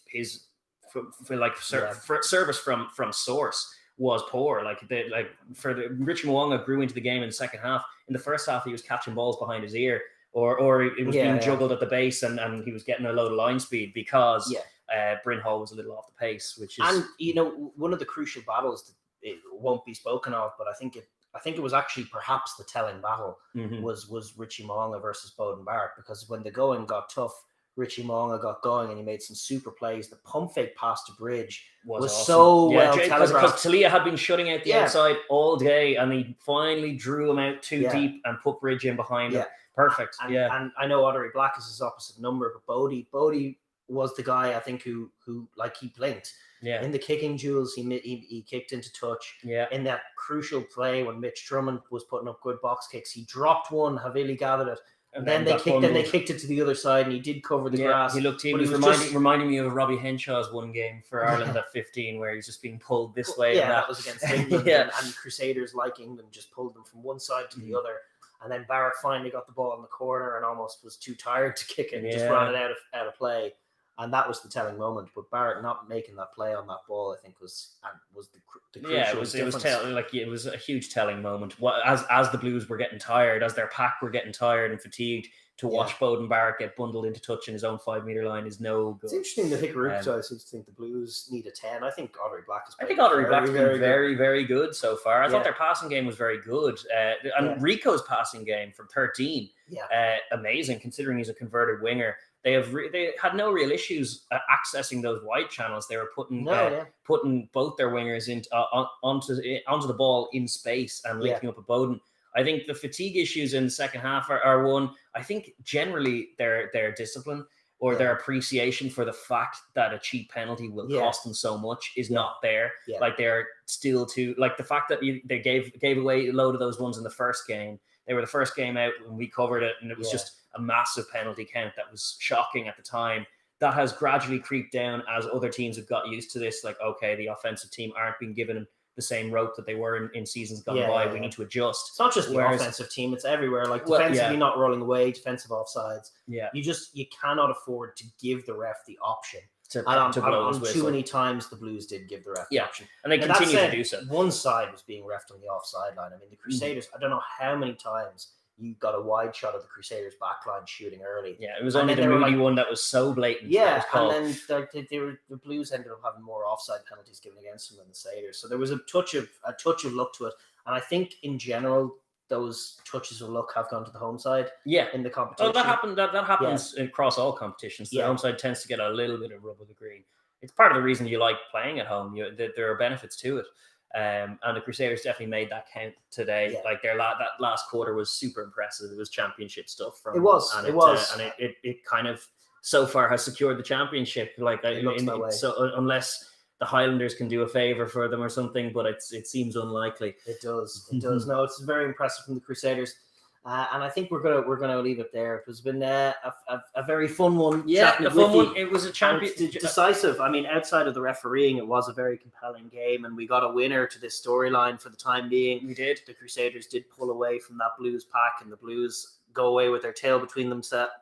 service from source was poor. Richie Mo'unga grew into the game in the second half. In the first half, he was catching balls behind his ear, or it was being juggled at the base, and he was getting a load of line speed because Bryn Hall was a little off the pace, which is... And, one of the crucial battles that it won't be spoken of, but I think it was actually perhaps the telling battle was Richie Mo'unga versus Bowden Barrett, because when the going got tough, Richie Mo'unga got going and he made some super plays. The pump fake pass to Bridge was awesome. So well telegraphed. Because Telea had been shutting out the outside all day, and he finally drew him out too deep and put Bridge in behind him. Perfect. And I know Ottery Black is his opposite number, but Bodie was the guy, I think, who like he blinked. Yeah. In the kicking duels, he kicked into touch. Yeah. In that crucial play when Mitch Drummond was putting up good box kicks, he dropped one. Havili gathered it. And then they kicked it to the other side, and he did cover the grass. He was reminding me of Robbie Henshaw's one game for Ireland at 15, where he's just being pulled this way. Yeah, that was against England. And Crusaders, like England, just pulled them from one side to the other. And then Barrett finally got the ball in the corner and almost was too tired to kick it and just ran it out of play. And that was the telling moment. But Barrett not making that play on that ball, I think, was the crucial it was a huge telling moment. As the Blues were getting tired, as their pack were getting tired and fatigued, to watch Bowden Barrett get bundled into touch in his own 5 meter line is no good. It's interesting that Hickarook seems to think the Blues need a 10. I think Ottery Black is. I think Ottery Black's been very, very good so far. I thought their passing game was very good, and Rico's passing game from 13, amazing considering he's a converted winger. They had no real issues accessing those wide channels. They were putting both their wingers onto the ball in space and linking up with Bowden. I think the fatigue issues in the second half are one. I think generally their discipline or their appreciation for the fact that a cheap penalty will cost them so much is not there. Yeah. Like they're still too, like the fact that they gave away a load of those ones in the first game. They were the first game out when we covered it, and it was just a massive penalty count that was shocking at the time. That has gradually creeped down as other teams have got used to this. Like, okay, the offensive team aren't being given the same rope that they were in seasons gone by. We need to adjust. It's not just the offensive team; it's everywhere. Like defensively, not rolling away, defensive offsides. Yeah, you cannot afford to give the ref the option. To blow his whistle. Too many times the Blues did give the ref the option, and they continue to do so. One side was being reffed on the offside line. I mean, the Crusaders. I don't know how many times you got a wide shot of the Crusaders backline shooting early. Yeah, it was only the Moody one that was so blatant. Yeah, and then the Blues ended up having more offside penalties given against them than the Crusaders. So there was a touch of luck to it, and I think in general those touches of luck have gone to the home side. Yeah, in the competition. Oh, that happens across all competitions. The home side tends to get a little bit of rub of the green. It's part of the reason you like playing at home. There are benefits to it. And the Crusaders definitely made that count today. Yeah. Like that last quarter was super impressive. It was championship stuff. It was. And it kind of so far has secured the championship. Like it looks that way. So unless the Highlanders can do a favor for them or something, but it seems unlikely. It does. It does. No, it's very impressive from the Crusaders. And I think we're gonna leave it there. It has been a very fun one. Yeah, a fun one. It was a champion decisive. I mean, outside of the refereeing, it was a very compelling game, and we got a winner to this storyline for the time being. We did. The Crusaders did pull away from that Blues pack, and the Blues go away with their tail between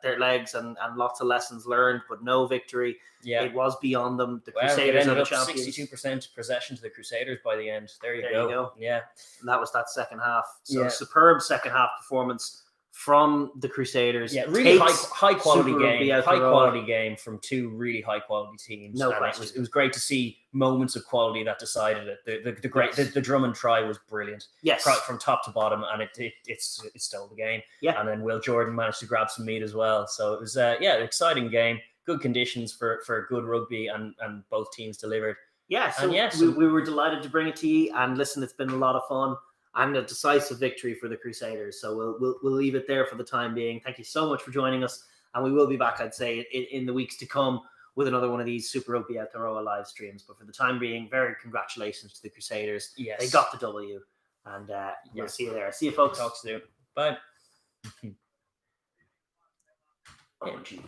their legs, and lots of lessons learned, but no victory. Yeah, it was beyond them. The Crusaders are the champions. 62% possession to the Crusaders by the end. There you go. Yeah, and that was that second half. So superb second half performance from the Crusaders. Yeah, really high quality game. High quality game from two really high quality teams. No question. It was great to see moments of quality that decided it. The Drummond try was brilliant. Yes, from top to bottom, and it stole the game. Yeah, and then Will Jordan managed to grab some meat as well. So it was an exciting game. Good conditions for good rugby, and both teams delivered. Yeah, so we were delighted to bring it to you. And listen, it's been a lot of fun and a decisive victory for the Crusaders. So we'll leave it there for the time being. Thank you so much for joining us, and we will be back, I'd say, in the weeks to come with another one of these Super Rugby Aotearoa live streams. But for the time being, very congratulations to the Crusaders. Yes, they got the W, and we'll see you there. See you, folks. Talk soon. Bye. Oh, gee.